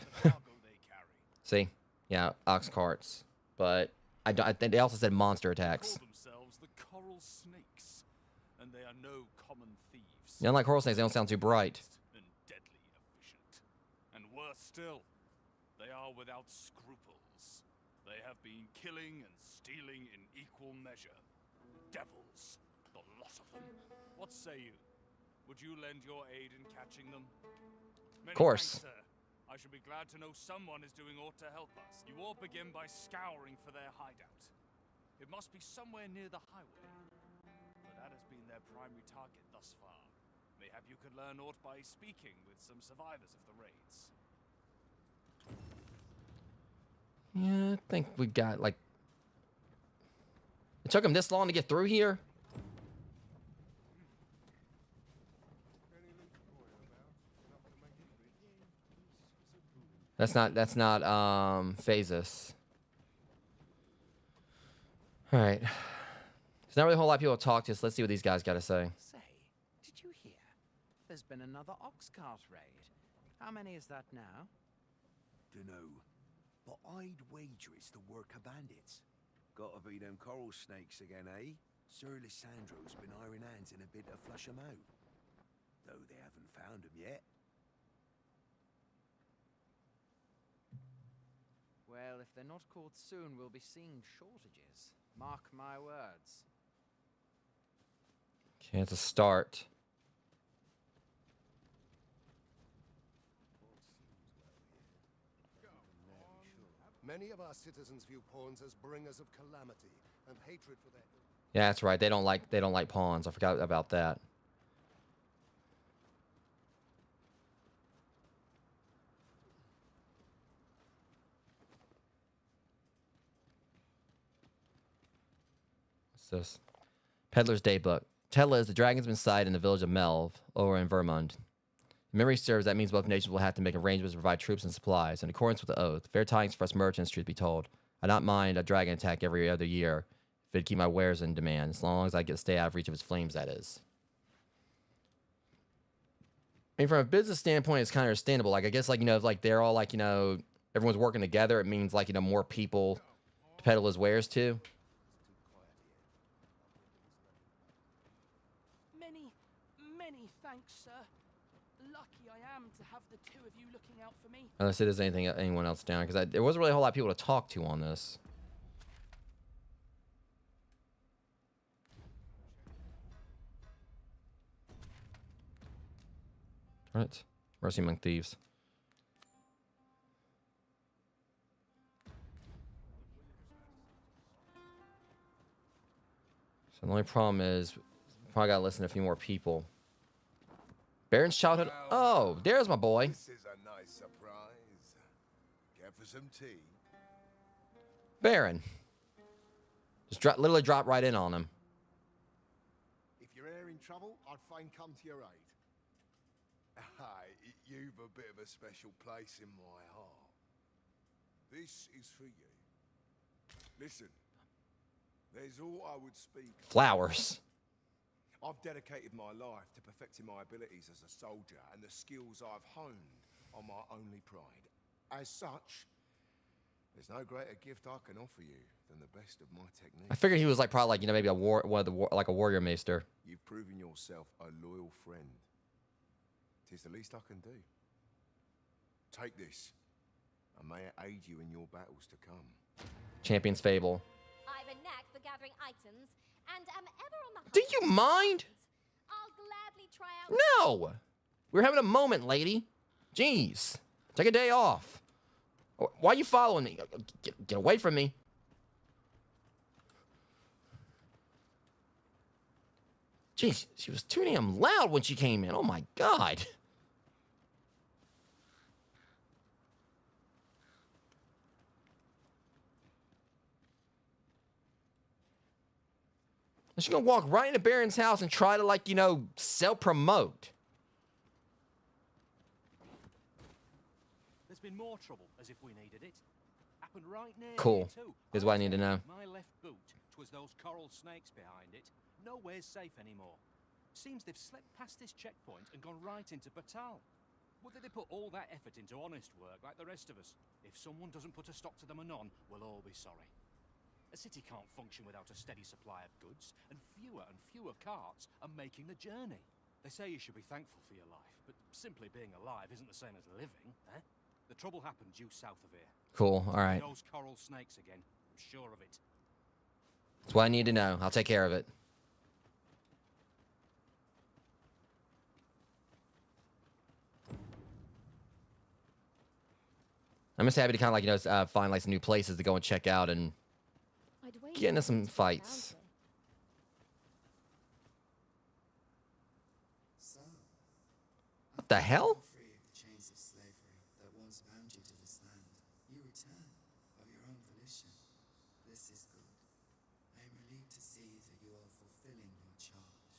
S1: See? Yeah, ox carts. But I think they also said monster attacks.
S3: They call themselves the Coral Snakes, and they are no common thieves.
S1: Yeah, unlike coral snakes, they don't sound too bright.
S3: And deadly efficient. And worse still, they are without scruples. They have been killing and stealing in equal measure. Devils, the lot of them. What say you? Would you lend your aid in catching them?
S1: Of course.
S3: Thanks, sir. I should be glad to know someone is doing aught to help us. You all begin by scouring for their hideout. It must be somewhere near the highway. For that has been their primary target thus far. Mayhap you could learn aught by speaking with some survivors of the raids.
S1: Yeah, I think we got, like... It took him this long to get through here? That's not Phases. Alright. There's not really a whole lot of people to talk to, so let's see what these guys got to say.
S18: Say, did you hear? There's been another ox cart raid. How many is that now?
S6: Dunno, but I'd wager it's the work of bandits. Gotta be them coral snakes again, eh? Sir Lissandro's been iron hands in a bit to flush 'em out. Though they haven't found 'em yet.
S18: Well, if they're not caught soon, we'll be seeing shortages. Mark my words.
S1: Okay, it's a start.
S21: Many of our citizens view pawns as bringers of calamity and hatred for their...
S1: Yeah, that's right. They don't like pawns. I forgot about that. What's this? Peddler's Daybook. Tell us the dragon's been sighted in the village of Melv, over in Vermund. If memory serves, that means both nations will have to make arrangements to provide troops and supplies, in accordance with the oath. Fair tidings for us merchants, truth be told. I don't mind a dragon attack every other year, if it'd keep my wares in demand, as long as I get to stay out of reach of its flames, that is. I mean, from a business standpoint, it's kind of understandable. Like, I guess, like, you know, if, like, they're all, like, you know, everyone's working together, it means, like, you know, more people to peddle his wares to.
S11: Many thanks, sir. Lucky I am to have the two of you looking out for me.
S1: Unless it is anyone else down, because there wasn't really a whole lot of people to talk to on this. Alright. Mercy among thieves. So the only problem is, probably gotta listen to a few more people. Baron's childhood. Oh, there's my boy.
S21: This is a nice surprise. Care for some tea?
S1: Baron. Just literally drop right in on him.
S21: If you're in trouble, I'd fain come to your aid. Aye, you've a bit of a special place in my heart. This is for you. Listen, there's all I would speak.
S1: Flowers.
S21: I've dedicated my life to perfecting my abilities as a soldier, and the skills I've honed are my only pride. As such, there's no greater gift I can offer you than the best of my technique.
S1: I figured he was like probably like, you know, maybe a like a warrior maester.
S21: You've proven yourself a loyal friend. 'Tis the least I can do. Take this, and may it aid you in your battles to come.
S1: Champion's Fable.
S5: I've a knack for gathering items, and am ever on the hunt.
S1: Do you mind?
S5: I'll gladly try out.
S1: No! We're having a moment, lady. Jeez. Take a day off. Why are you following me? Get away from me. Jeez, she was too damn loud when she came in. Oh my god. She's gonna walk right into Baron's house and try to, like, you know, self-promote.
S8: There's been more trouble, as if we needed it. Happened right near
S1: Cool.
S8: here too.
S1: Is what I need to know.
S8: My left boot, 'twas those coral snakes behind it. Nowhere's safe anymore. Seems they've slipped past this checkpoint and gone right into Battahl. Whether they put all that effort into honest work like the rest of us, if someone doesn't put a stop to them anon, we'll all be sorry. A city can't function without a steady supply of goods, and fewer carts are making the journey. They say you should be thankful for your life, but simply being alive isn't the same as living, eh? The trouble happened due south of here.
S1: Cool, alright.
S8: Those coral snakes again, I'm sure of it.
S1: That's what I need to know. I'll take care of it. I'm just happy to kind of, like, you know, find like some new places to go and check out and get into some fights. What the hell?
S10: Free of the chains of slavery that once bound you to this land, you return of your own volition. This is good. I am relieved to see that you are fulfilling your charge.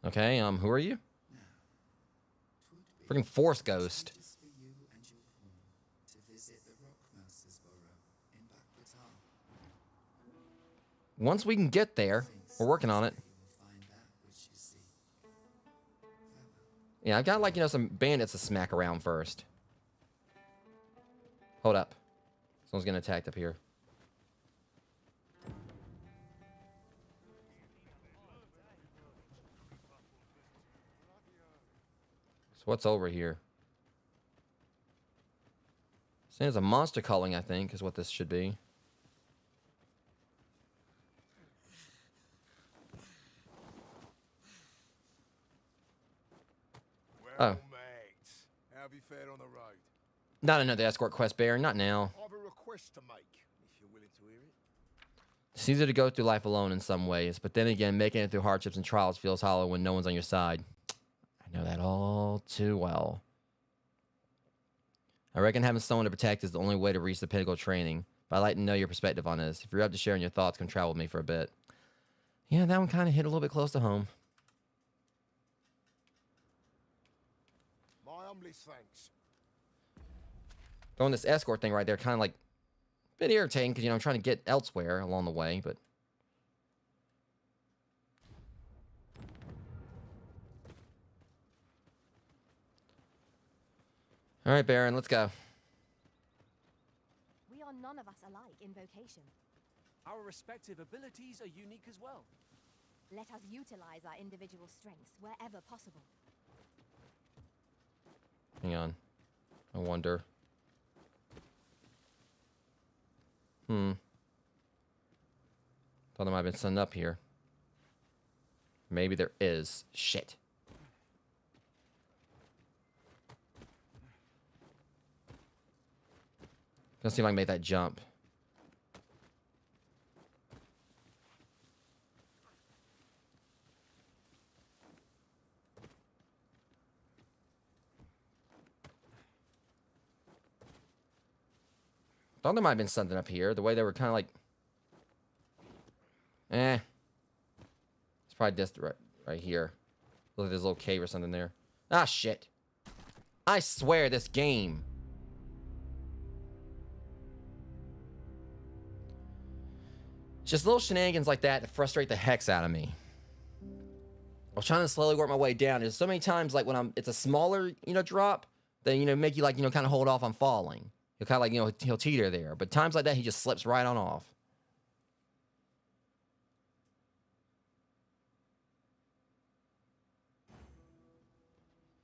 S1: Okay, who are you? Freaking Force Ghost.
S10: For you and your pawn to visit the Rockmouse's burrow in Battahl.
S1: Once we can get there, we're working on it. Yeah, I've got, like, you know, some bandits to smack around first. Hold up. Someone's getting attacked up here. So what's over here? There's a monster calling, I think, is what this should be.
S21: Well, mate, how have you fared on the road?
S1: Not another escort quest, Baron. Not now.
S21: I have a request to make, if you're willing to hear it.
S1: It's easier to go through life alone in some ways, but then again, making it through hardships and trials feels hollow when no one's on your side. I know that all too well. I reckon having someone to protect is the only way to reach the pinnacle of training, but I'd like to know your perspective on this. If you're up to sharing your thoughts, come travel with me for a bit. Yeah, that one kind of hit a little bit close to home.
S21: My humblest thanks.
S1: Throwing this escort thing right there, kind of like a bit irritating because, you know, I'm trying to get elsewhere along the way, but... All right, Baron, let's go.
S5: We are none of us alike in vocation.
S16: Our respective abilities are unique as well.
S5: Let us utilize our individual strengths wherever possible.
S1: Hang on. I wonder. Thought there might have been something up here. Maybe there is. Shit. Let's see if I can make that jump. thought there might have been something up here. The way they were kind of like... It's probably just right here. Look at this little cave or something there. Ah, shit. I swear this game. It's just little shenanigans like that that frustrate the heck out of me. I was trying to slowly work my way down. There's so many times like when it's a smaller, drop, then, make you like, kind of hold off on falling. He'll kind of like, he'll teeter there. But times like that, he just slips right on off.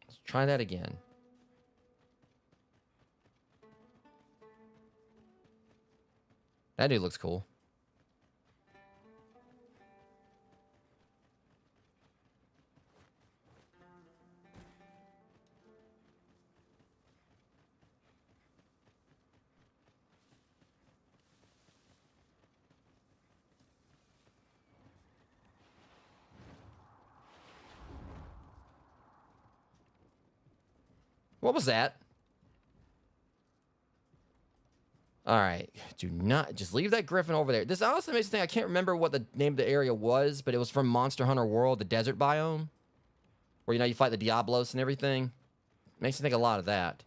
S1: Let's try that again. That dude looks cool. What was that? All right. Do not... Just leave that griffin over there. This honestly makes me think... I can't remember what the name of the area was, but it was from Monster Hunter World, the desert biome. Where, you fight the Diablos and everything. Makes me think a lot of that.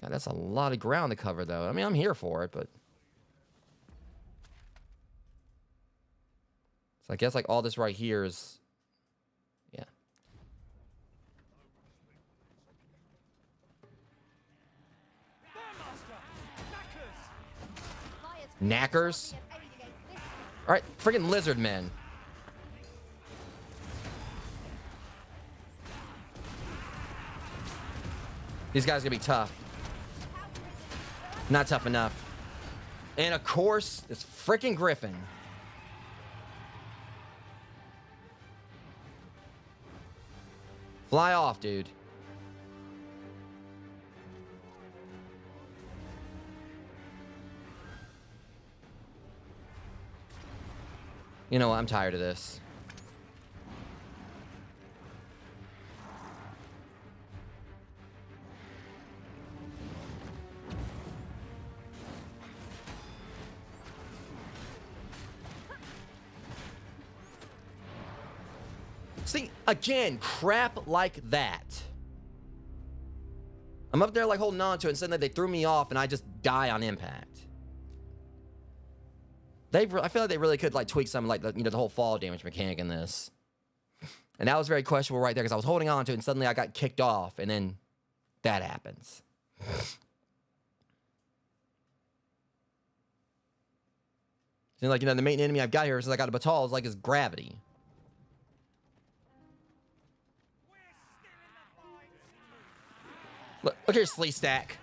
S1: God, that's a lot of ground to cover, though. I mean, I'm here for it, but... So I guess, like, all this right here is... Yeah. Knackers? Alright, friggin' lizard men. These guys are gonna be tough. Not tough enough. And of course, this frickin' griffin. Fly off, dude. You know what? I'm tired of this. See, again, crap like that. I'm up there like holding on to it and suddenly they threw me off and I just die on impact. I feel like they really could like tweak some like the whole fall damage mechanic in this. And that was very questionable right there because I was holding on to it and suddenly I got kicked off and then that happens. Seems like, the main enemy I've got here since I got a Battahl is like his gravity. Look here, Slee Stack.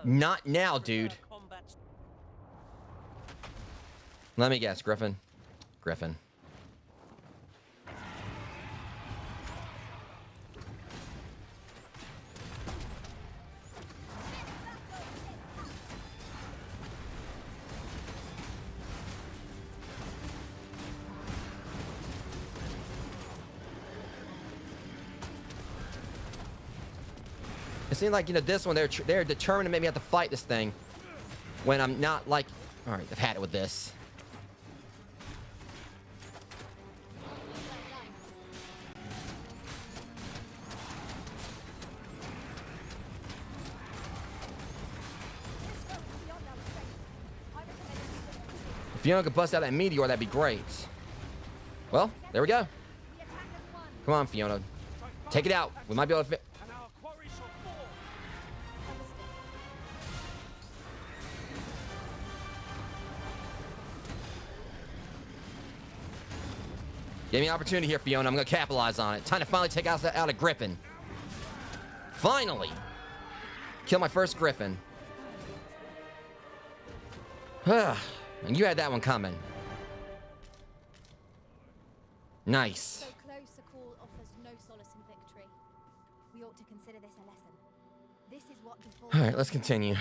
S1: Not now, dude. Let me guess, Griffin. Griffin. It seemed like, this one, they're determined to make me have to fight this thing. When I'm not like... Alright, I've had it with this. If Fiona could bust out that meteor, that'd be great. Well, there we go. Come on, Fiona. Take it out. We might be able to fit... Give me an opportunity here, Fiona. I'm going to capitalize on it. Time to finally take out a griffin. Finally. Kill my first griffin. And you had that one coming. Nice.
S5: So close a call offers no solace in victory. We ought to consider this a lesson. This is what befalls.
S1: All right, let's continue.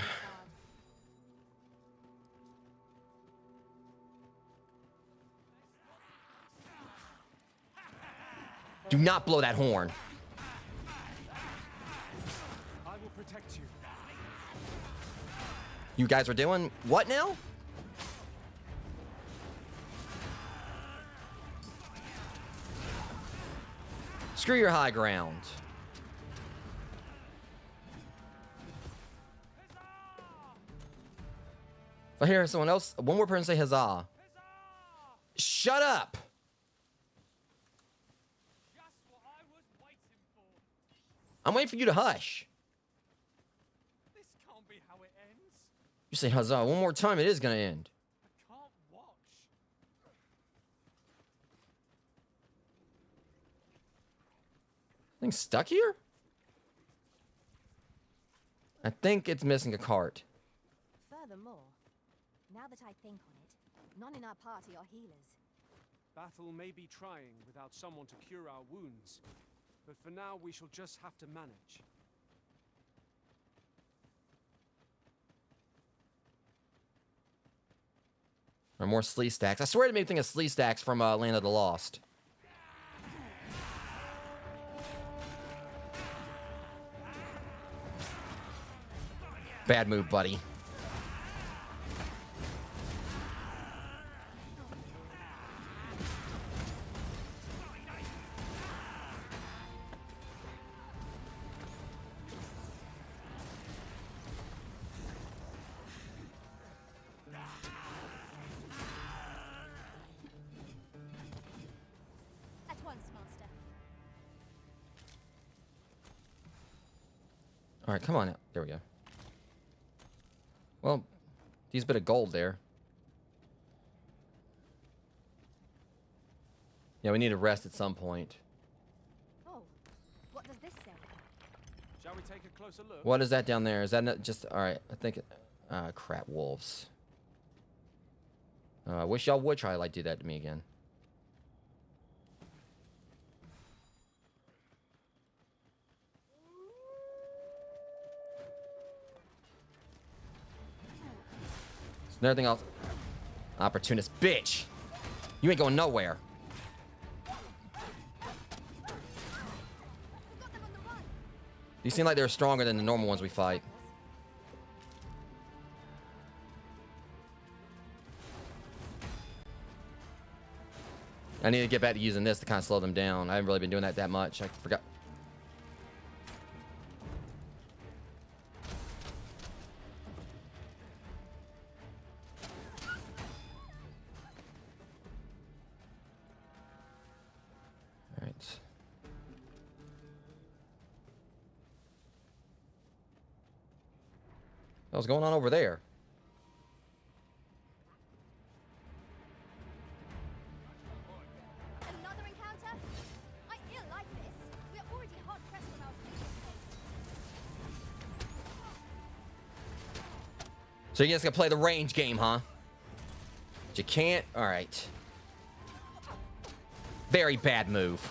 S1: Do not blow that horn.
S16: I will protect you.
S1: You guys are doing what now? Screw your high ground. If I hear someone else, one more person say huzzah. Shut up. I'm waiting for you to hush.
S16: This can't be how it ends.
S1: You say huzzah one more time, it is gonna end.
S16: I can't watch.
S1: Thing's stuck here? I think it's missing a cart.
S5: Furthermore, now that I think on it, none in our party are healers.
S16: Battahl may be trying without someone to cure our wounds, but for now we shall just have to manage.
S1: Or more slee stacks. I swear to me, think of slee stacks from Land of the Lost. Bad move, buddy.
S5: At once, Master.
S1: All right, come on out. There we go. Well, these bit of gold there. Yeah, we need to rest at some point.
S5: Oh, what does this say?
S16: Shall we take a closer look?
S1: What is that down there? Is that not just... All right, I think... crap, wolves. I wish y'all would try to, like, do that to me again. And everything else. Opportunist bitch. You ain't going nowhere. These seem like they're stronger than the normal ones we fight. I need to get back to using this to kind of slow them down. I haven't really been doing that much. I forgot. What's going on over there?
S5: Another encounter? I ill like this. We're already hard pressed on our feet.
S1: So you guys gonna play the range game, huh? But you can't? Alright. Very bad move.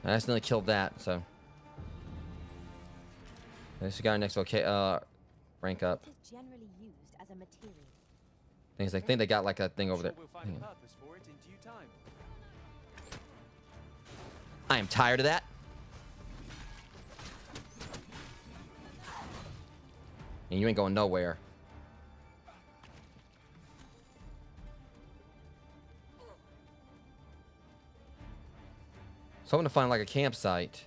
S1: I accidentally killed that, so. This guy next to rank up.
S5: It is generally used as a material.
S1: Things I think they got like a thing over there.
S16: We'll find a purpose for it in due time.
S1: I am tired of that. And you ain't going nowhere. So I'm gonna find like a campsite.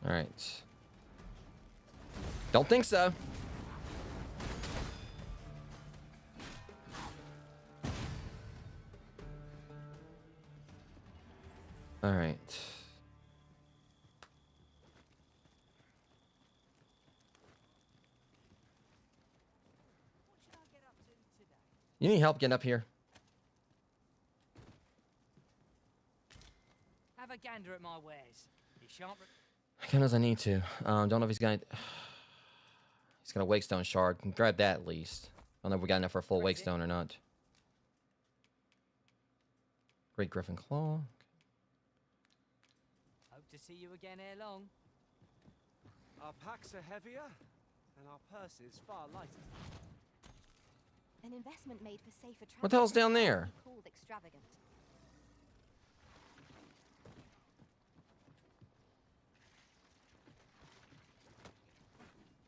S1: All right. Don't think so. All right. You need help getting up here?
S2: Have a gander at my wares. You shan't.
S1: God knows I need to. Don't know if he's gonna. He's gonna wake stone shard. Can grab that at least. I don't know if we got enough for a full wake stone or not. Great griffin claw.
S2: Hope to see you again ere long.
S16: Our packs are heavier, and our purses far lighter.
S5: An investment made for safer travel.
S1: What the hell's down there?
S5: Called extravagant.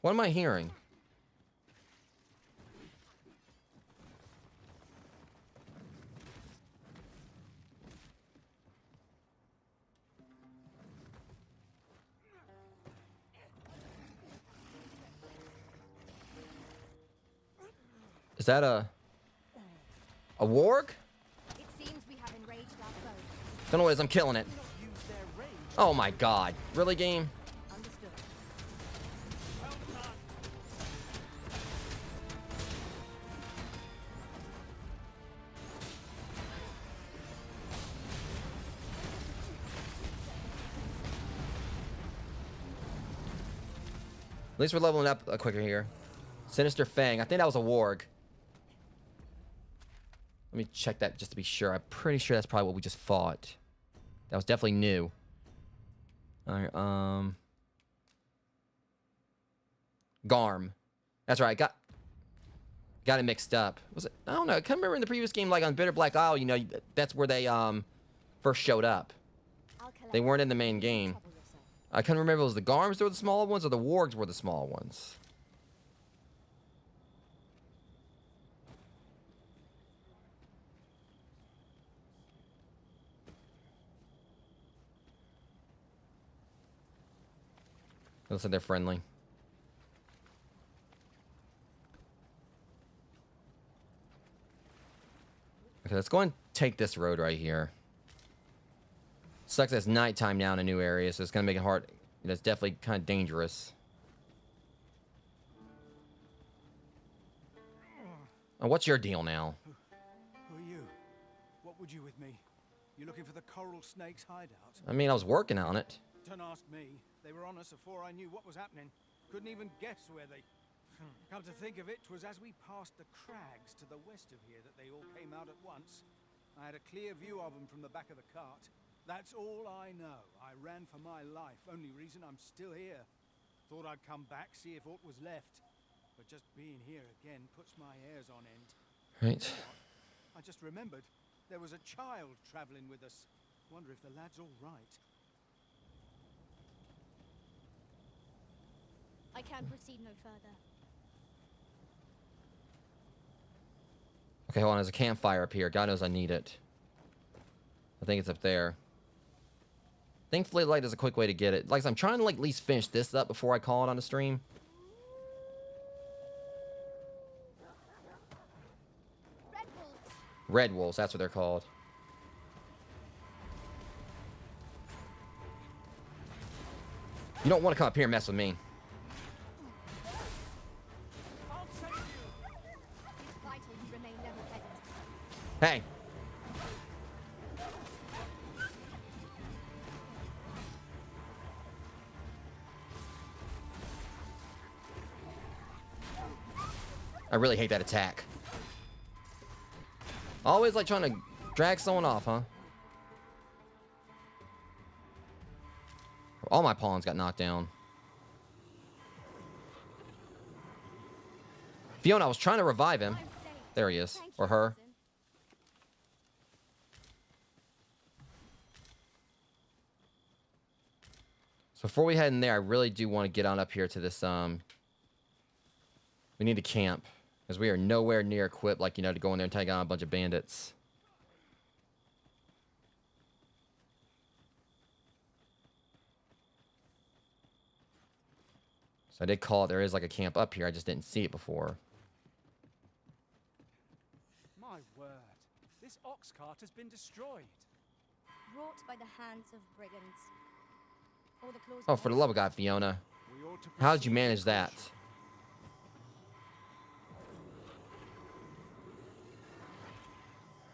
S1: What am I hearing? Is that a warg?
S5: It seems we have enraged our foe.
S1: Don't know what it is. I'm killing it. Oh my god. Really, game?
S5: Understood.
S1: At least we're leveling up quicker here. Sinister Fang. I think that was a warg. Let me check that just to be sure. I'm pretty sure that's probably what we just fought. That was definitely new. Alright, Garm. That's right, got it mixed up. Was it? I don't know. I can't remember in the previous game, like on Bitter Black Isle, you know, that's where they first showed up. They weren't in the main game. I can't remember if it was the Garms that were the small ones or the Wargs were the small ones. Looks like they're friendly. Okay, let's go and take this road right here. Sucks that it's nighttime now in a new area, so it's gonna make it hard. It's definitely kind of dangerous. Oh, what's your deal now?
S16: Who are you? What would you with me? You looking for the coral snake's hideout?
S1: I mean, I was working on it.
S16: Don't ask me. They were on us before I knew what was happening. Couldn't even guess where they... Come to think of it, 'twas as we passed the crags to the west of here that they all came out at once. I had a clear view of them from the back of the cart. That's all I know. I ran for my life. Only reason I'm still here. Thought I'd come back, see if aught was left. But just being here again puts my hairs on end.
S1: Right.
S16: I just remembered there was a child traveling with us. Wonder if the lad's all right.
S5: I can proceed no further.
S1: Okay, hold on. There's a campfire up here. God knows I need it. I think it's up there. Thankfully, like, there's a quick way to get it. Like, I'm trying to, like, at least finish this up before I call it on the stream. Red wolves, that's what they're called. You don't want to come up here and mess with me. Hey. I really hate that attack. Always like trying to drag someone off, huh? All my pawns got knocked down. Fiona, I was trying to revive him. There he is. Or her. So before we head in there, I really do want to get on up here to this, we need to camp. Because we are nowhere near equipped, like, you know, to go in there and take on a bunch of bandits. So I did call it. There is like a camp up here. I just didn't see it before.
S8: My word. This ox cart has been destroyed.
S5: Wrought by the hands of brigands. Or the claws
S1: Oh,
S5: of
S1: for the love of God, Fiona. How did you manage that?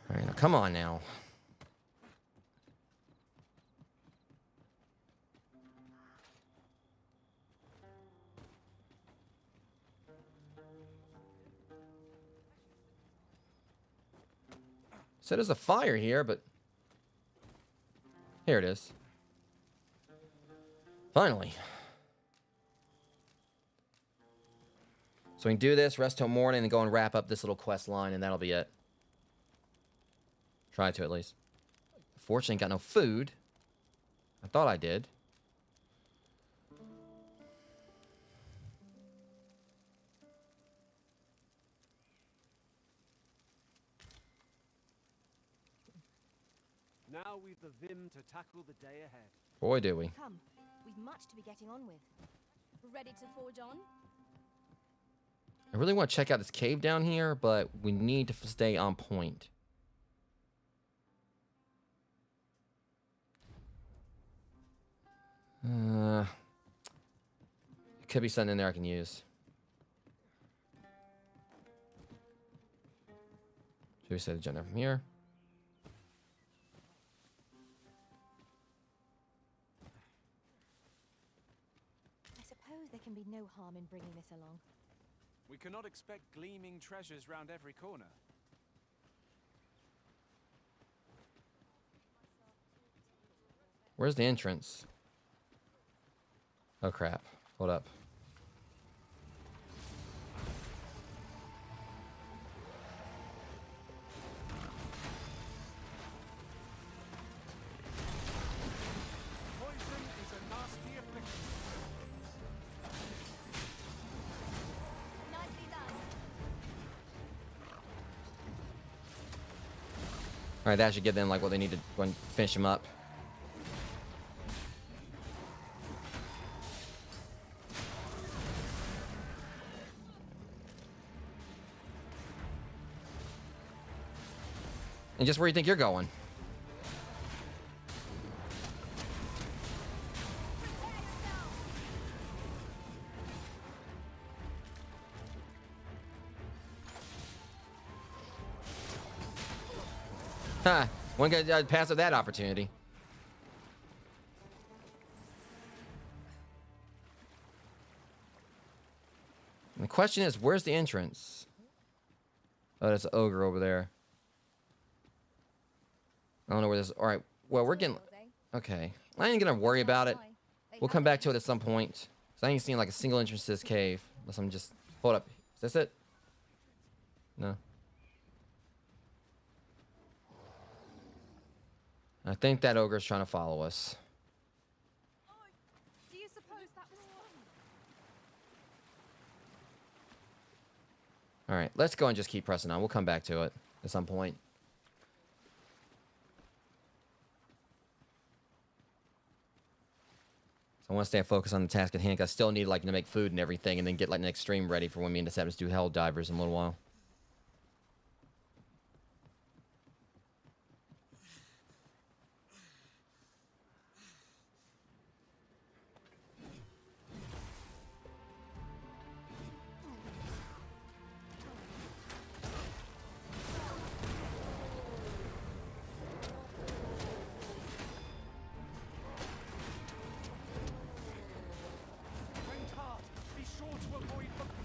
S1: All right, now come on now. So there's a fire here, but here it is. Finally. So we can do this, rest till morning, and go and wrap up this little quest line, and that'll be it. Try to, at least. Fortunately, got no food. I thought I did.
S9: Now we've the vim to tackle the day ahead.
S1: Boy, do we.
S5: Come, we've much to be getting on with. Ready to forge on?
S1: I really want to check out this cave down here, but we need to stay on point. It could be something in there I can use. Should we set the agenda from here?
S5: I suppose there can be no harm in bringing this along.
S8: We cannot expect gleaming treasures round every corner.
S1: Where's the entrance? Oh crap. Hold up.
S8: Poison is a nasty affliction.
S5: Nicely done.
S1: Alright, that should give them like what they need to go and finish him up. And just where you think you're going. Ha! One guy pass up that opportunity. And the question is, where's the entrance? Oh, there's an ogre over there. I don't know where this is. All right. Well, we're getting... Okay. I ain't going to worry about it. We'll come back to it at some point. So I ain't seen like a single entrance to this cave. Unless I'm just... Hold up. Is this it? No. I think that ogre's trying to follow us.
S5: Do you suppose that was fun?
S1: All right. Let's go and just keep pressing on. We'll come back to it at some point. I want to stay focused on the task at hand. I still need like to make food and everything, and then get like next stream ready for when me and the Sevens do Hell Divers in a little while.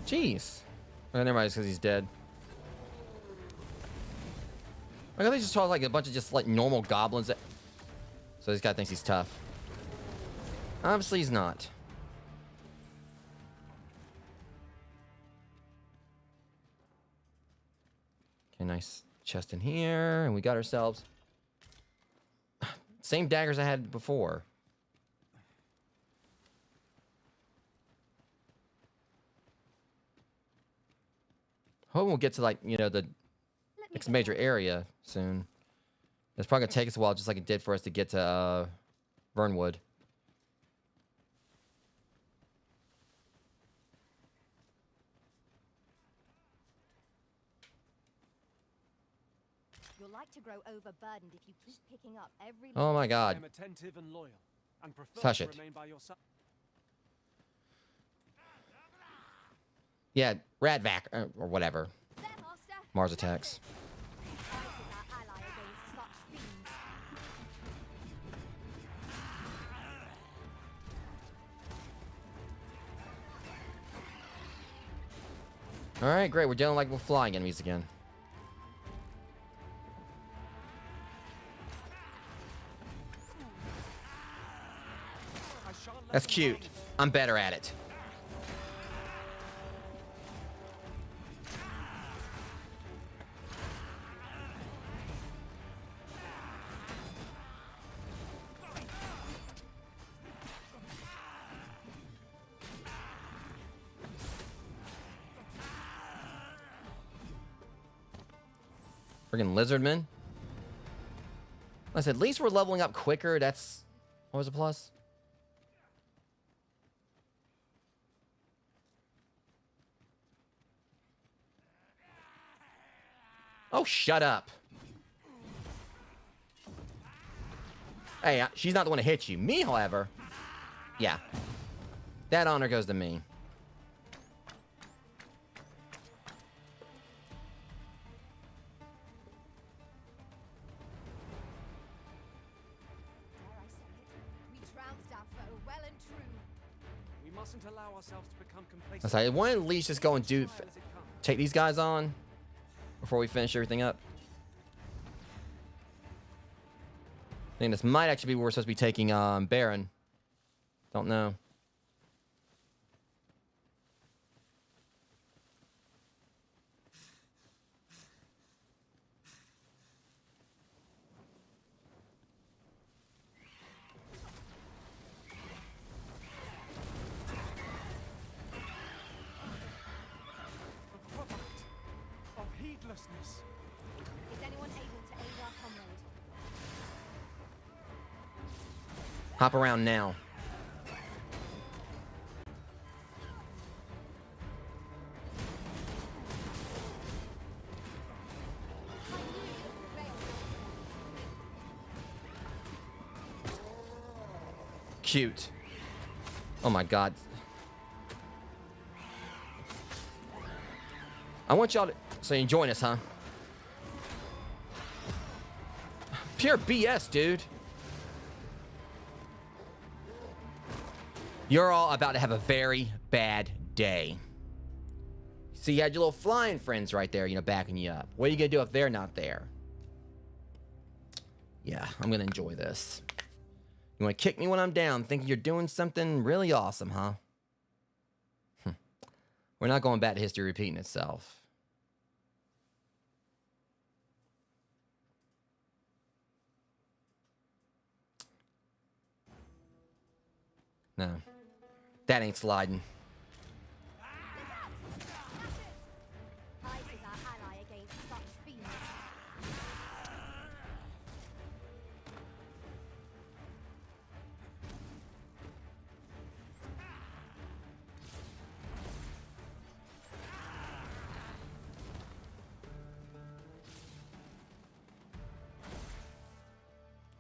S1: Jeez. Oh, never mind, it's because he's dead. I thought they just saw like a bunch of just like normal goblins. So this guy thinks he's tough. Obviously, he's not. Okay, nice chest in here. And we got ourselves... Same daggers I had before. Hope we'll get to like, you know, the next major area soon. It's probably gonna take us a while, just like it did for us to get to Vernwood.
S5: You're like to grow overburdened if you keep picking up every.
S1: Oh my God.
S9: I'm attentive and loyal, and prefer
S1: Touch
S9: to
S1: it.
S9: remain by your side.
S1: Yeah, Radvac or whatever. Mars attacks. All right, great. We're dealing like with flying enemies again. That's cute. I'm better at it. Friggin' lizardmen. I said, at least we're leveling up quicker. That's always a plus. Oh, shut up. Hey, she's not the one to hit you. Me, however. Yeah. That honor goes to me.
S9: We mustn't allow ourselves to become complacent.
S1: I said, I want to at least just go and take these guys on before we finish everything up. I think this might actually be where we're supposed to be taking Baron. Don't know.
S9: Of heedlessness.
S5: Is anyone able to aid our comrade?
S1: Hop around now. Cute. Oh my God. I want y'all to... So you join us, huh? Pure BS, dude. You're all about to have a very bad day. So you had your little flying friends right there, you know, backing you up. What are you going to do if they're not there? Yeah, I'm going to enjoy this. You want to kick me when I'm down, thinking you're doing something really awesome, huh? We're not going back to history repeating itself. No. That ain't sliding.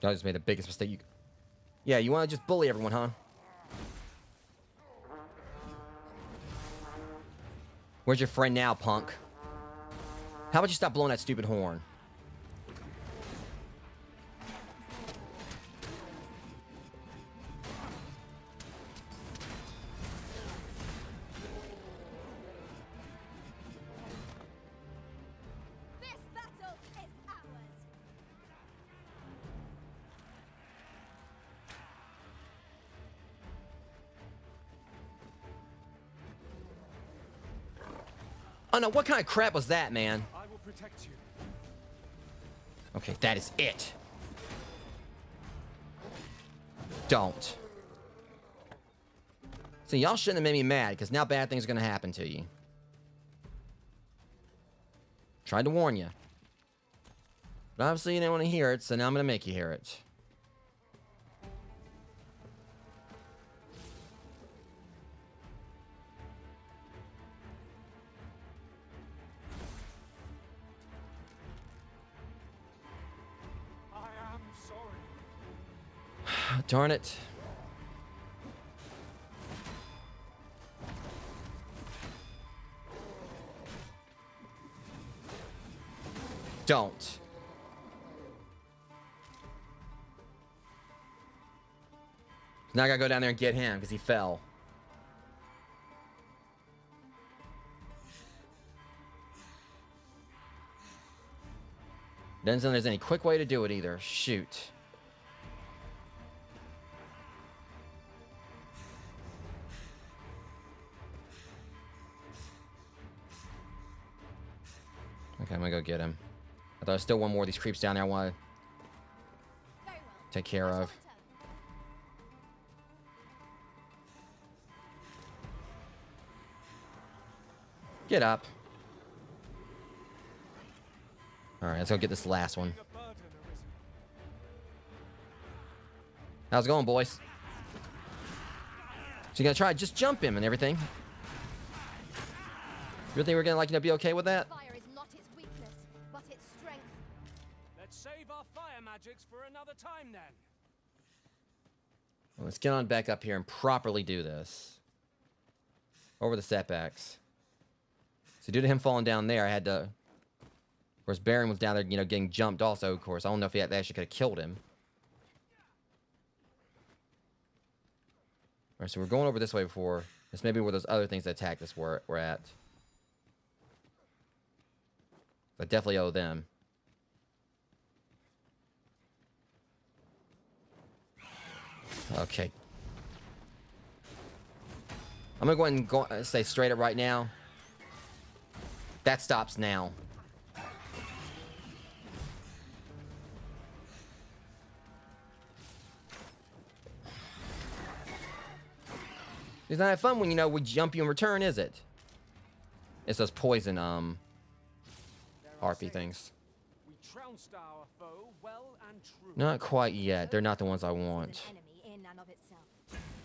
S1: I just made the biggest mistake you... Yeah, you want to just bully everyone, huh? Where's your friend now, punk? How about you stop blowing that stupid horn?
S5: This battle is ours.
S1: Oh no, what kind of crap was that, man?
S9: I will protect you.
S1: Okay, that is it. Don't. See, y'all shouldn't have made me mad, because now bad things are going to happen to you. Tried to warn you. But obviously you didn't want to hear it, so now I'm going to make you hear it. Darn it. Don't. Now I gotta go down there and get him because he fell. Doesn't sound there's any quick way to do it either. Shoot. Okay, I'm gonna go get him. I thought there's still one more of these creeps down there I want to take care of. Get up. Alright, let's go get this last one. How's it going, boys? So you gonna try just jump him and everything? You think we're gonna like be okay with that?
S5: Fire is not its weakness, but its strength.
S9: Let's save our fire magics for another time then.
S1: Well, let's get on back up here and properly do this. Over the setbacks. So due to him falling down there, I had to... Of course, Baron was down there, getting jumped also, of course. I don't know if they actually could have killed him. Alright, so we're going over this way before. This may be where those other things that attacked us were at. I definitely owe them. Okay. I'm gonna go ahead and say straight up right now. That stops now. It's not fun when, we jump you in return, is it? It's those poison, harpy things.
S9: We trounced our foe well and true.
S1: Not quite yet. They're not the ones I want.
S5: An enemy in and of itself.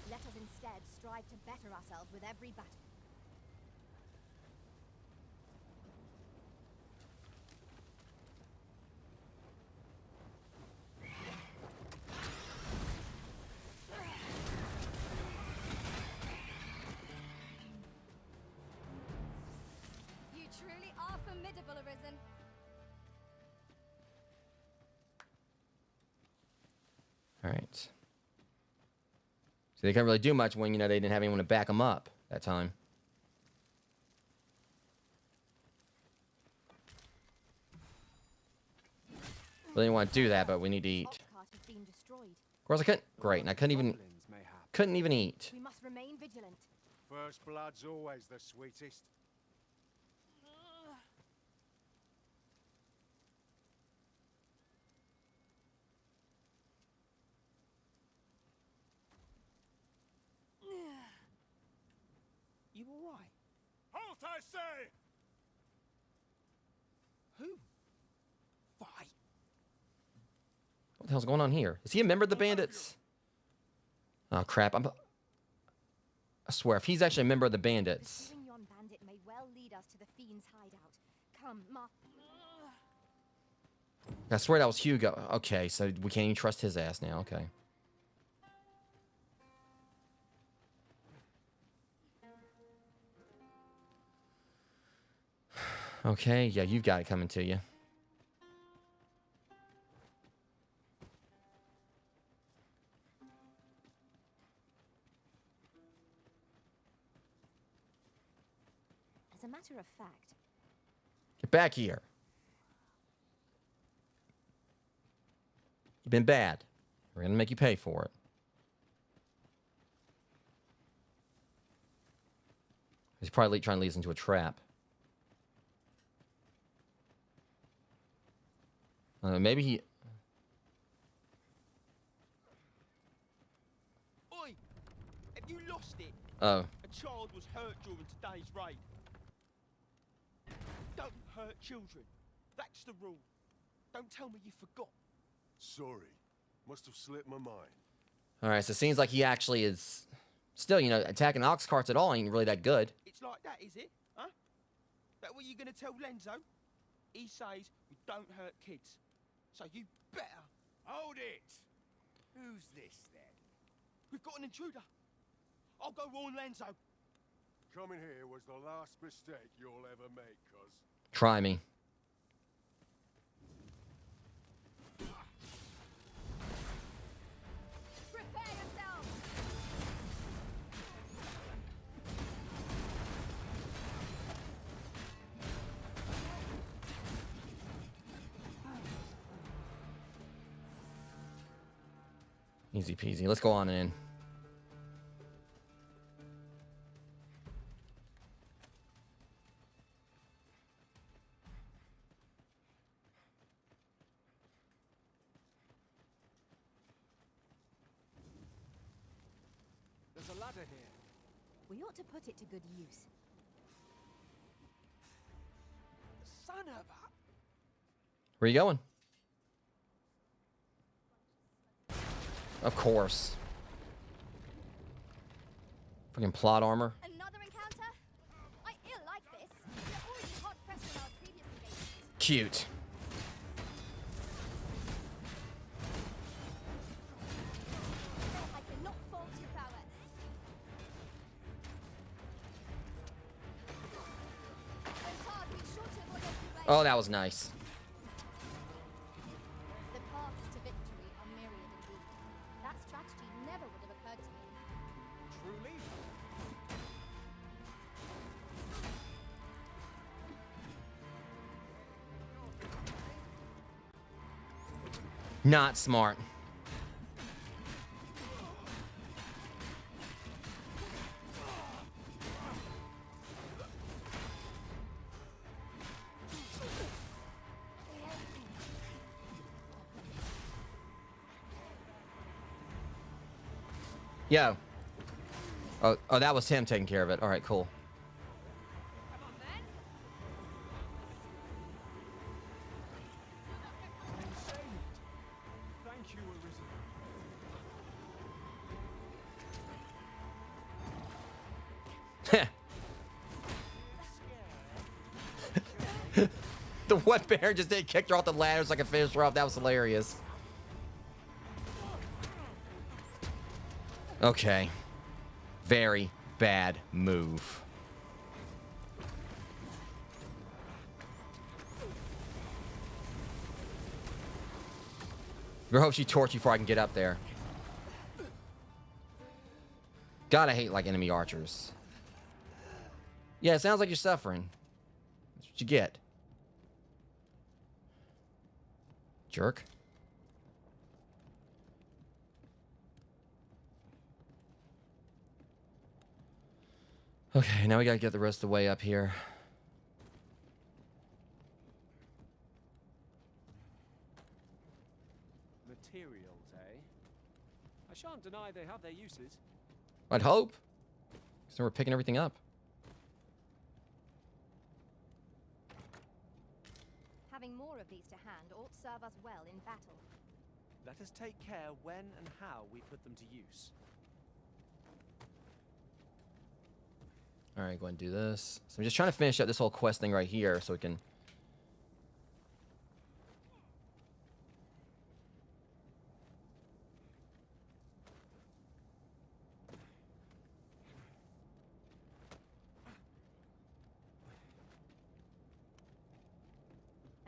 S5: Let us instead strive to better ourselves with every battle. You truly are formidable, Arisen.
S1: All right. So they couldn't really do much when, they didn't have anyone to back them up that time. Really didn't want to do that, but we need to eat. Of course I couldn't. Great, and I couldn't even eat.
S5: We must remain vigilant.
S14: First blood's always the sweetest.
S20: You all right?
S3: Halt, I say!
S20: Who? Fight.
S1: What the hell's going on here? Is he a member of the bandits? Oh crap! I swear, if he's actually a member of the bandits.
S5: Pursuing yon bandit may well lead us to the fiend's hideout. Come,
S1: I swear that was Hugo. Okay, so we can't even trust his ass now. Okay. Okay, yeah, you've got it coming to you.
S5: As a matter of fact,
S1: Get back here. You've been bad. We're gonna make you pay for it. He's probably trying to lead us into a trap. Maybe he...
S20: Oi! Have you lost it?
S1: Oh.
S20: A child was hurt during today's raid. Don't hurt children. That's the rule. Don't tell me you forgot.
S21: Sorry. Must have slipped my mind.
S1: Alright, so it seems like he actually is... Still, attacking ox carts at all ain't really that good.
S20: It's like that, is it? Huh? That what you gonna tell Lenzo? He says we don't hurt kids. So you better...
S21: Hold it! Who's this, then?
S20: We've got an intruder. I'll go warn Lenzo.
S14: Coming here was the last mistake you'll ever make, cuz.
S1: Try me.
S5: Prepare yourself.
S1: Easy peasy. Let's go on in.
S12: There's a ladder here.
S5: We ought to put it to good use.
S20: Son of a...
S1: Where you going? Of course. Fucking plot armor.
S5: Another encounter? I ill like this. We're already hard pressed on our previous engagement.
S1: Cute.
S5: I cannot fault your prowess. Battahl, be sure to avoid every way.
S1: Oh, that was nice.
S5: The paths to victory are myriad indeed. That strategy never would have occurred to me.
S12: Truly?
S1: Not smart. Yo. Oh, that was him taking care of it. All right, cool.
S12: Thank you, Arisen.
S1: The one bear just did kicked her off the ladder so I could finish her off. That was hilarious. Okay. Very bad move. I hope she torches you before I can get up there. God, I hate like enemy archers. Yeah, it sounds like you're suffering. That's what you get. Jerk. Okay, now we gotta get the rest of the way up here.
S9: Materials, eh? I shan't deny they have their uses.
S1: I'd hope. So we're picking everything up.
S5: Having more of these to hand ought serve us well in battle.
S9: Let us take care when and how we put them to use.
S1: All right, go ahead and do this. So I'm just trying to finish up this whole quest thing right here so we can...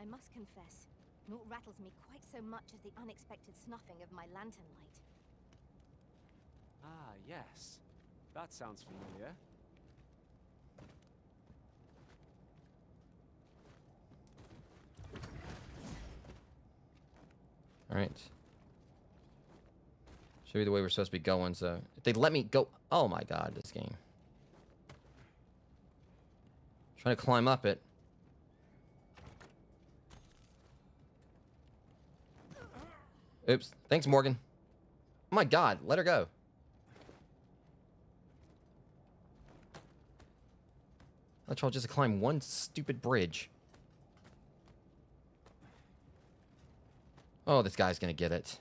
S5: I must confess, naught rattles me quite so much as the unexpected snuffing of my lantern light.
S9: Ah, yes. That sounds familiar.
S1: All right. Show you the way we're supposed to be going. So if they let me go... Oh my god, this game. Trying to climb up it. Oops. Thanks, Morgan. Oh my god, let her go. Let's all just climb one stupid bridge. Oh, this guy's gonna get it.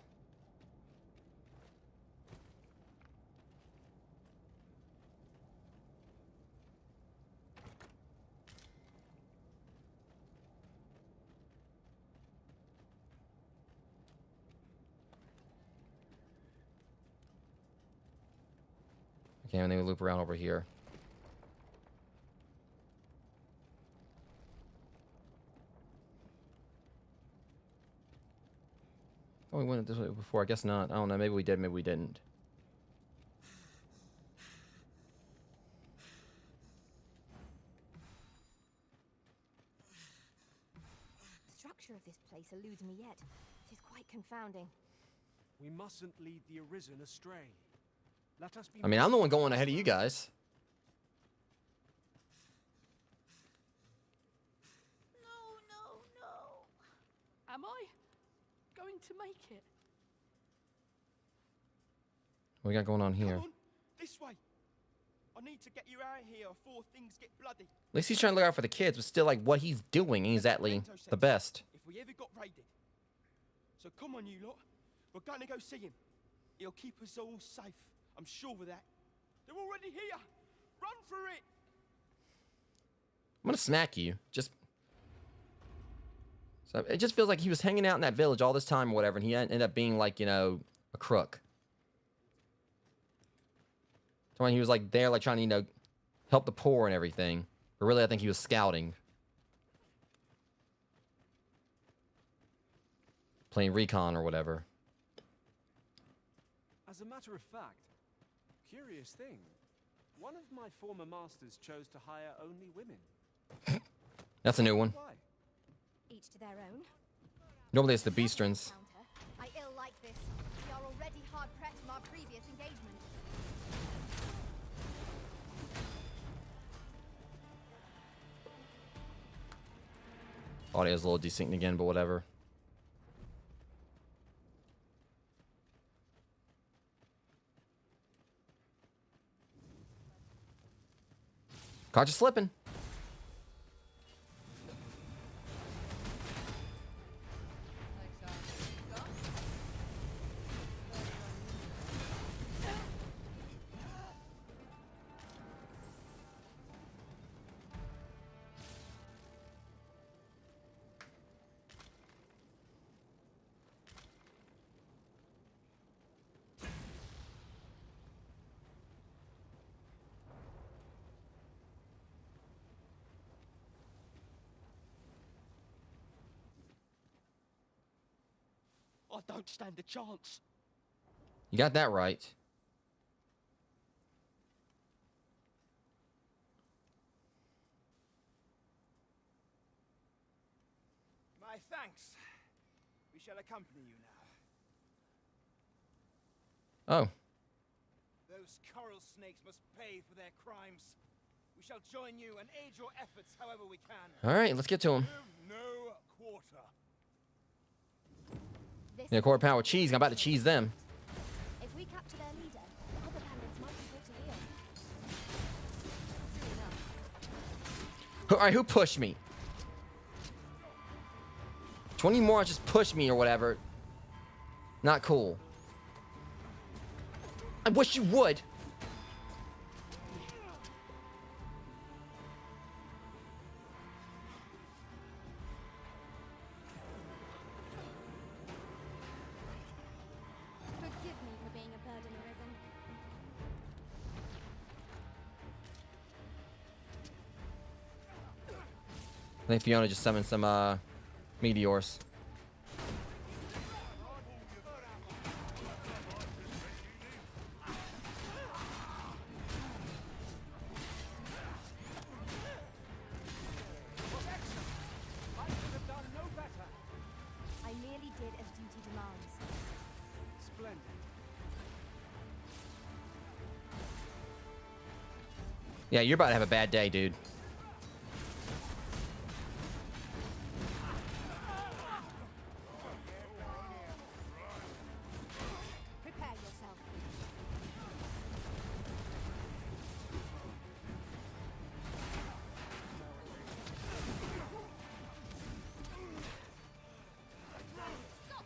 S1: Okay, and then we loop around over here. Oh, we went this way before. I guess not. I don't know. Maybe we did. Maybe we didn't.
S5: The structure of this place eludes me yet. It is quite confounding.
S9: We mustn't lead the Arisen astray. Let us be.
S1: I mean, I'm the one going ahead of you guys.
S17: No. Am I going to make it?
S1: What we got going on here?
S20: Come on, this way. I need to get you out of here before things get bloody.
S1: At least he's trying to look out for the kids, but still, like, what he's doing ain't exactly the best.
S20: If we ever got raided. So come on, you lot. We're going to go see him. He'll keep us all safe. I'm sure of that. They're already here. Run for it.
S1: I'm gonna smack you. Just. So it just feels like he was hanging out in that village all this time or whatever, and he ended up being like, you know, a crook. So when he was like there, like trying to, you know, help the poor and everything. But really, I think he was scouting. Playing recon or whatever.
S9: As a matter of fact, curious thing. One of my former masters chose to hire only women.
S1: That's a new one.
S9: Why?
S5: Each to their own.
S1: Normally it's the Beastrons.
S5: I ill like this. We are already hard pressed from our previous engagement.
S1: Audio's a little desynced again, but whatever. Caught you slipping.
S20: I don't stand a chance.
S1: You got that right.
S16: My thanks. We shall accompany you now.
S1: Oh.
S16: Those coral snakes must pay for their crimes. We shall join you and aid your efforts however we can.
S1: All right, let's get to him.
S16: No quarter.
S1: Yeah, quarter pound with cheese. I'm about to cheese them.
S5: If we capture their leader, other bandits might be put to heel.
S1: All right, who pushed me? 20 more just pushed me or whatever. Not cool. I wish you would.
S5: Forgive me for being a burden, Arisen.
S1: I think Fiona just summoned some meteors.
S5: I merely did as duty demands.
S9: Splendid.
S1: Yeah, you're about to have a bad day, dude.
S5: Prepare yourself.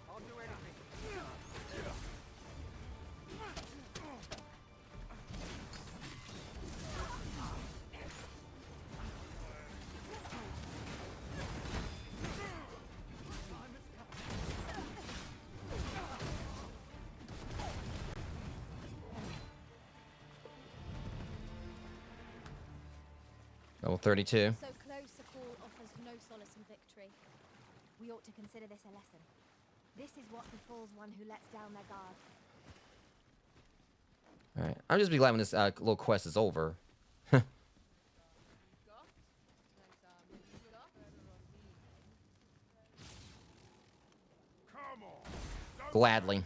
S16: I'll do anything.
S1: Level 32.
S5: So close a call offers no solace in victory. We ought to consider this a lesson. This is what befalls one who lets down their guard.
S1: Alright. I'll just be glad when this little quest is over. Gladly.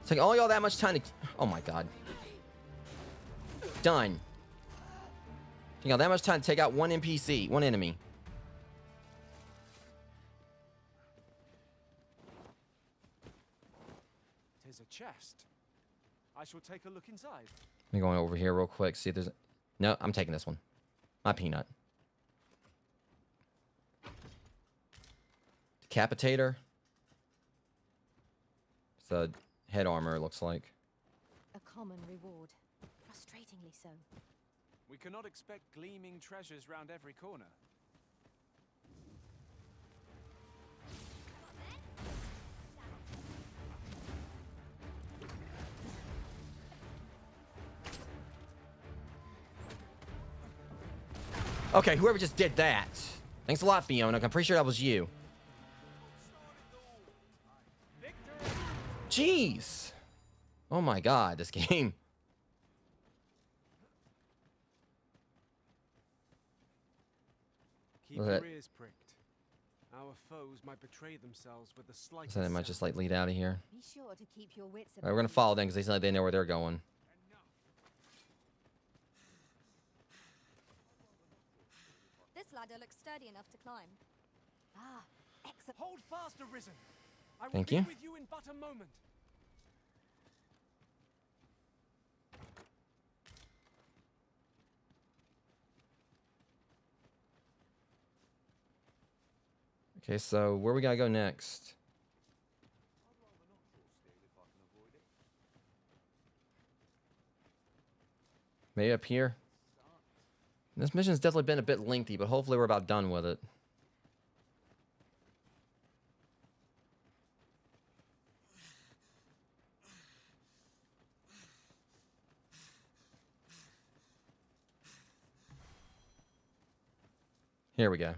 S1: It's like all y'all that much time to... Oh my god. Done. You know, that much time to take out one NPC, one enemy.
S9: Tis a chest. I shall take a look inside.
S1: I'm going over here real quick, see if there's... No, I'm taking this one. My peanut. Decapitator. It's a head armor, it looks like.
S5: A common reward. Frustratingly so.
S9: We cannot expect gleaming treasures round every corner.
S1: Okay, whoever just did that. Thanks a lot, Fiona. I'm pretty sure that was you. Jeez. Oh my god, this game.
S9: Keep your ears pricked. Our foes might betray themselves with the slightest
S1: So they might just like lead out of here.
S5: Be sure to keep your wits
S1: Alright, we're gonna follow them because they seem like they know where they're going.
S5: This ladder looks sturdy enough to climb. Ah, excellent.
S9: Hold fast, Arisen. I will
S1: Thank
S9: be
S1: you.
S9: with you in but a moment.
S1: Okay, so where we gotta go next? Maybe up here? This mission's definitely been a bit lengthy, but hopefully we're about done with it. Here we go.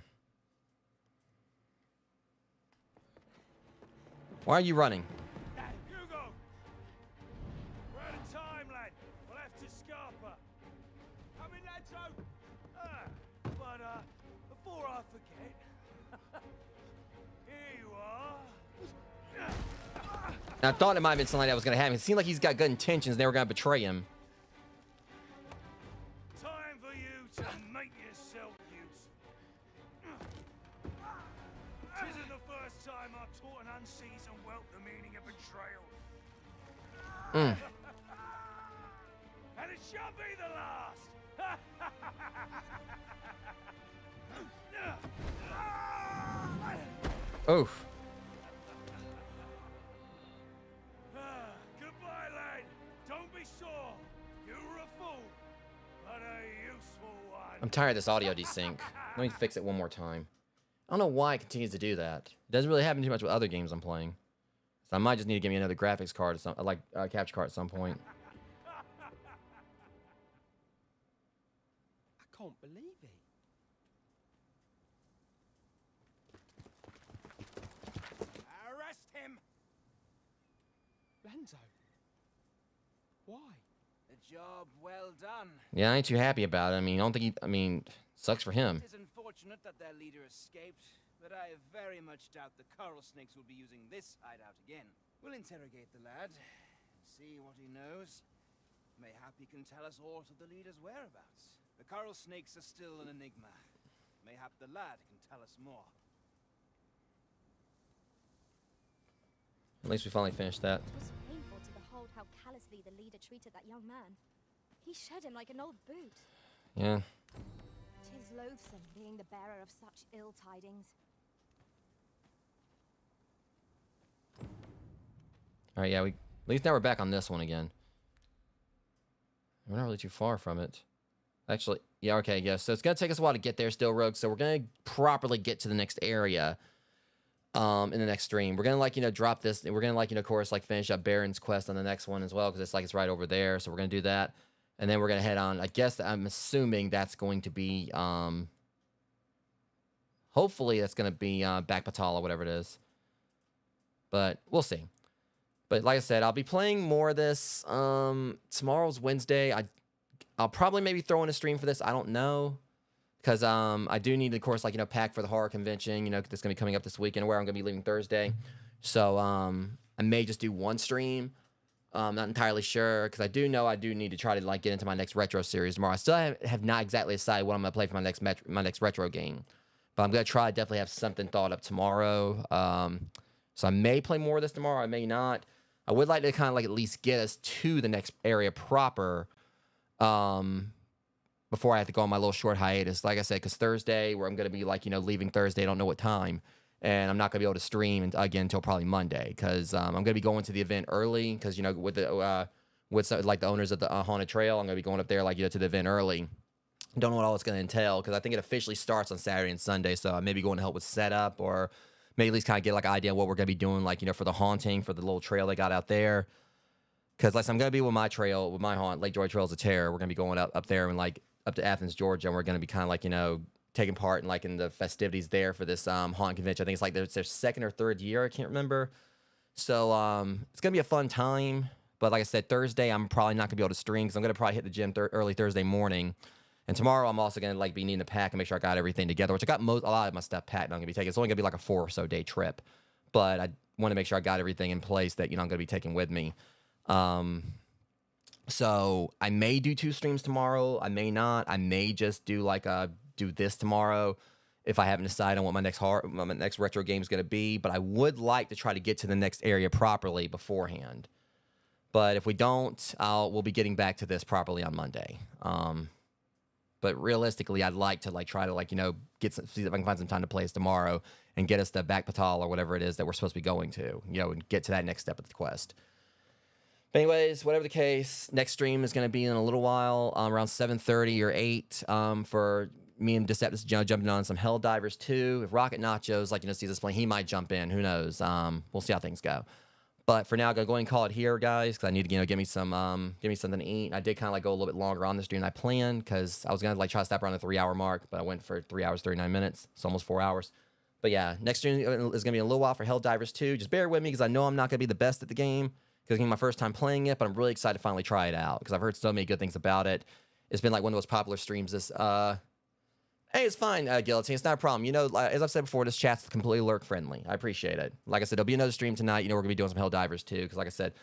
S1: Why are you running?
S4: Hugo! We're out of time, lad. We'll have to scarper. Come in, lads, but before I forget, here you are.
S1: I thought it might have been something that was going to happen. It seemed like he's got good intentions. They were going to betray him.
S4: Time for you to make yourself useful. Tisn't the first time I've taught an unseasoned whelp the meaning of betrayal. And it shall be the last.
S1: Oof.
S4: Goodbye, lad. Don't be sore. You were a fool, but a useful one.
S1: I'm tired of this audio desync. Let me fix it one more time. I don't know why it continues to do that. It doesn't really happen too much with other games I'm playing. So I might just need to give me another graphics card or something, like a capture card at some point.
S20: I can't believe it.
S4: Arrest him!
S20: Renzo. Why?
S7: A job well done.
S1: Yeah, I ain't too happy about it. I mean, I don't think he... I mean, sucks for him.
S7: It is unfortunate that their leader escaped, but I very much doubt the coral snakes will be using this hideout again. We'll interrogate the lad, and see what he knows. Mayhap he can tell us aught of the leader's whereabouts. The coral snakes are still an enigma. Mayhap the lad can tell us more.
S1: At least we finally finished that.
S5: It was painful to behold how callously the leader treated that young man. He shed him like an old boot.
S1: Yeah.
S5: 'Tis loathsome being the bearer of such ill tidings.
S1: All right, yeah, at least now we're back on this one again. We're not really too far from it. Actually, yeah, okay, yeah. So it's gonna take us a while to get there still, Rogue. So we're gonna properly get to the next area in the next stream. We're gonna, like, you know, drop this. We're gonna, like, you know, of course, like, finish up Baron's quest on the next one as well, because it's right over there. So we're gonna do that. And then we're gonna head on. I guess I'm assuming that's going to be hopefully that's gonna be back Battahl or whatever it is. But we'll see. But like I said, I'll be playing more of this. Tomorrow's Wednesday. I'll probably maybe throw in a stream for this. I don't know. Because I do need to, of course, like, you know, pack for the horror convention, you know, that's going to be coming up this weekend, where I'm going to be leaving Thursday. So I may just do one stream. I'm not entirely sure, because I do know I do need to try to, like, get into my next retro series tomorrow. I still have not exactly decided what I'm going to play for my next retro game. But I'm going to try to definitely have something thought up tomorrow. So I may play more of this tomorrow. I may not. I would like to kind of, like, at least get us to the next area proper before I have to go on my little short hiatus. Like I said, because Thursday, where I'm going to be, like, you know, leaving Thursday, I don't know what time. And I'm not going to be able to stream again until probably Monday, because I'm going to be going to the event early, because, you know, with the like the owners of the Haunted Trail, I'm going to be going up there, like, you know, to the event early. Don't know what all it's going to entail, because I think it officially starts on Saturday and Sunday, so I may be going to help with setup, or maybe at least kind of get, like, an idea of what we're going to be doing, like, you know, for the haunting, for the little trail they got out there. Because, like, I'm going to be with my trail, with my haunt, Lake Joy Trails of Terror. We're going to be going up there and, like, up to Athens, Georgia, and we're going to be kind of, like, you know, taking part in, like, in the festivities there for this haunt convention. I think it's like their second or third year. I can't remember. So it's going to be a fun time. But like I said, Thursday, I'm probably not going to be able to stream, because I'm going to probably hit the gym early Thursday morning. And tomorrow, I'm also going to, like, be needing to pack and make sure I got everything together, which I got a lot of my stuff packed and I'm going to be taking. It's only going to be like a 4 or so day trip. But I want to make sure I got everything in place that, you know, I'm going to be taking with me. So I may do 2 streams tomorrow. I may not. I may just do, like, do this tomorrow if I haven't decided on what my next retro game is going to be. But I would like to try to get to the next area properly beforehand. But if we don't, we'll be getting back to this properly on Monday. But realistically, I'd like to, like, try to, like, you know, see if I can find some time to play this tomorrow and get us to back Battahl or whatever it is that we're supposed to be going to, you know, and get to that next step of the quest. But anyways, whatever the case, next stream is going to be in a little while, around 7:30 or 8, for me and Deceptus jumping on some Helldivers 2. If Rocket Nachos, like, you know, sees us playing, he might jump in. Who knows? We'll see how things go. But for now, I'm going to go ahead and call it here, guys, because I need to, you know, give me something to eat. I did kind of, like, go a little bit longer on the stream than I planned, because I was going to, like, try to stop around the 3-hour mark, but I went for 3 hours, 39 minutes. It's almost 4 hours. But yeah, next stream is going to be a little while for Helldivers 2. Just bear with me, because I know I'm not going to be the best at the game, because it's going to be my first time playing it, but I'm really excited to finally try it out, because I've heard so many good things about it. It's been, like, one of the most popular streams this, Hey, it's fine, Guillotine. It's not a problem. You know, as I've said before, this chat's completely lurk-friendly. I appreciate it. Like I said, there'll be another stream tonight. You know, we're going to be doing some Helldivers, too, because, like I said,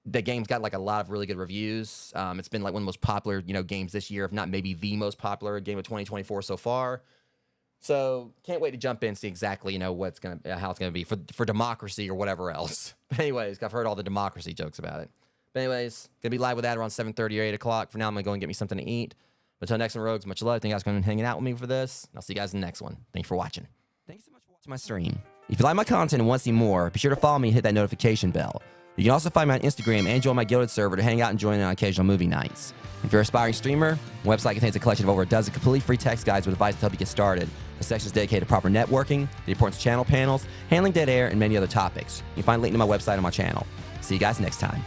S1: the game's got, like, a lot of really good reviews. It's been, like, one of the most popular, you know, games this year, if not maybe the most popular game of 2024 so far. So, can't wait to jump in and see exactly, you know, how it's going to be for democracy or whatever else. But anyways, I've heard all the democracy jokes about it. But anyways, going to be live with that around 7:30 or 8 o'clock. For now, I'm going to go and get me something to eat. Until next one, Rogues, much love. Thank you guys for hanging out with me for this. I'll see you guys in the next one. Thank you for watching. Thanks so much for watching my stream. If you like my content and want to see more, be sure to follow me and hit that notification bell. You can also find me on Instagram and join my Guilded server to hang out and join in on occasional movie nights. If you're an aspiring streamer, my website contains a collection of over a dozen completely free text guides with advice to help you get started. The section is dedicated to proper networking, the importance of channel panels, handling dead air, and many other topics. You can find a link to my website on my channel. See you guys next time.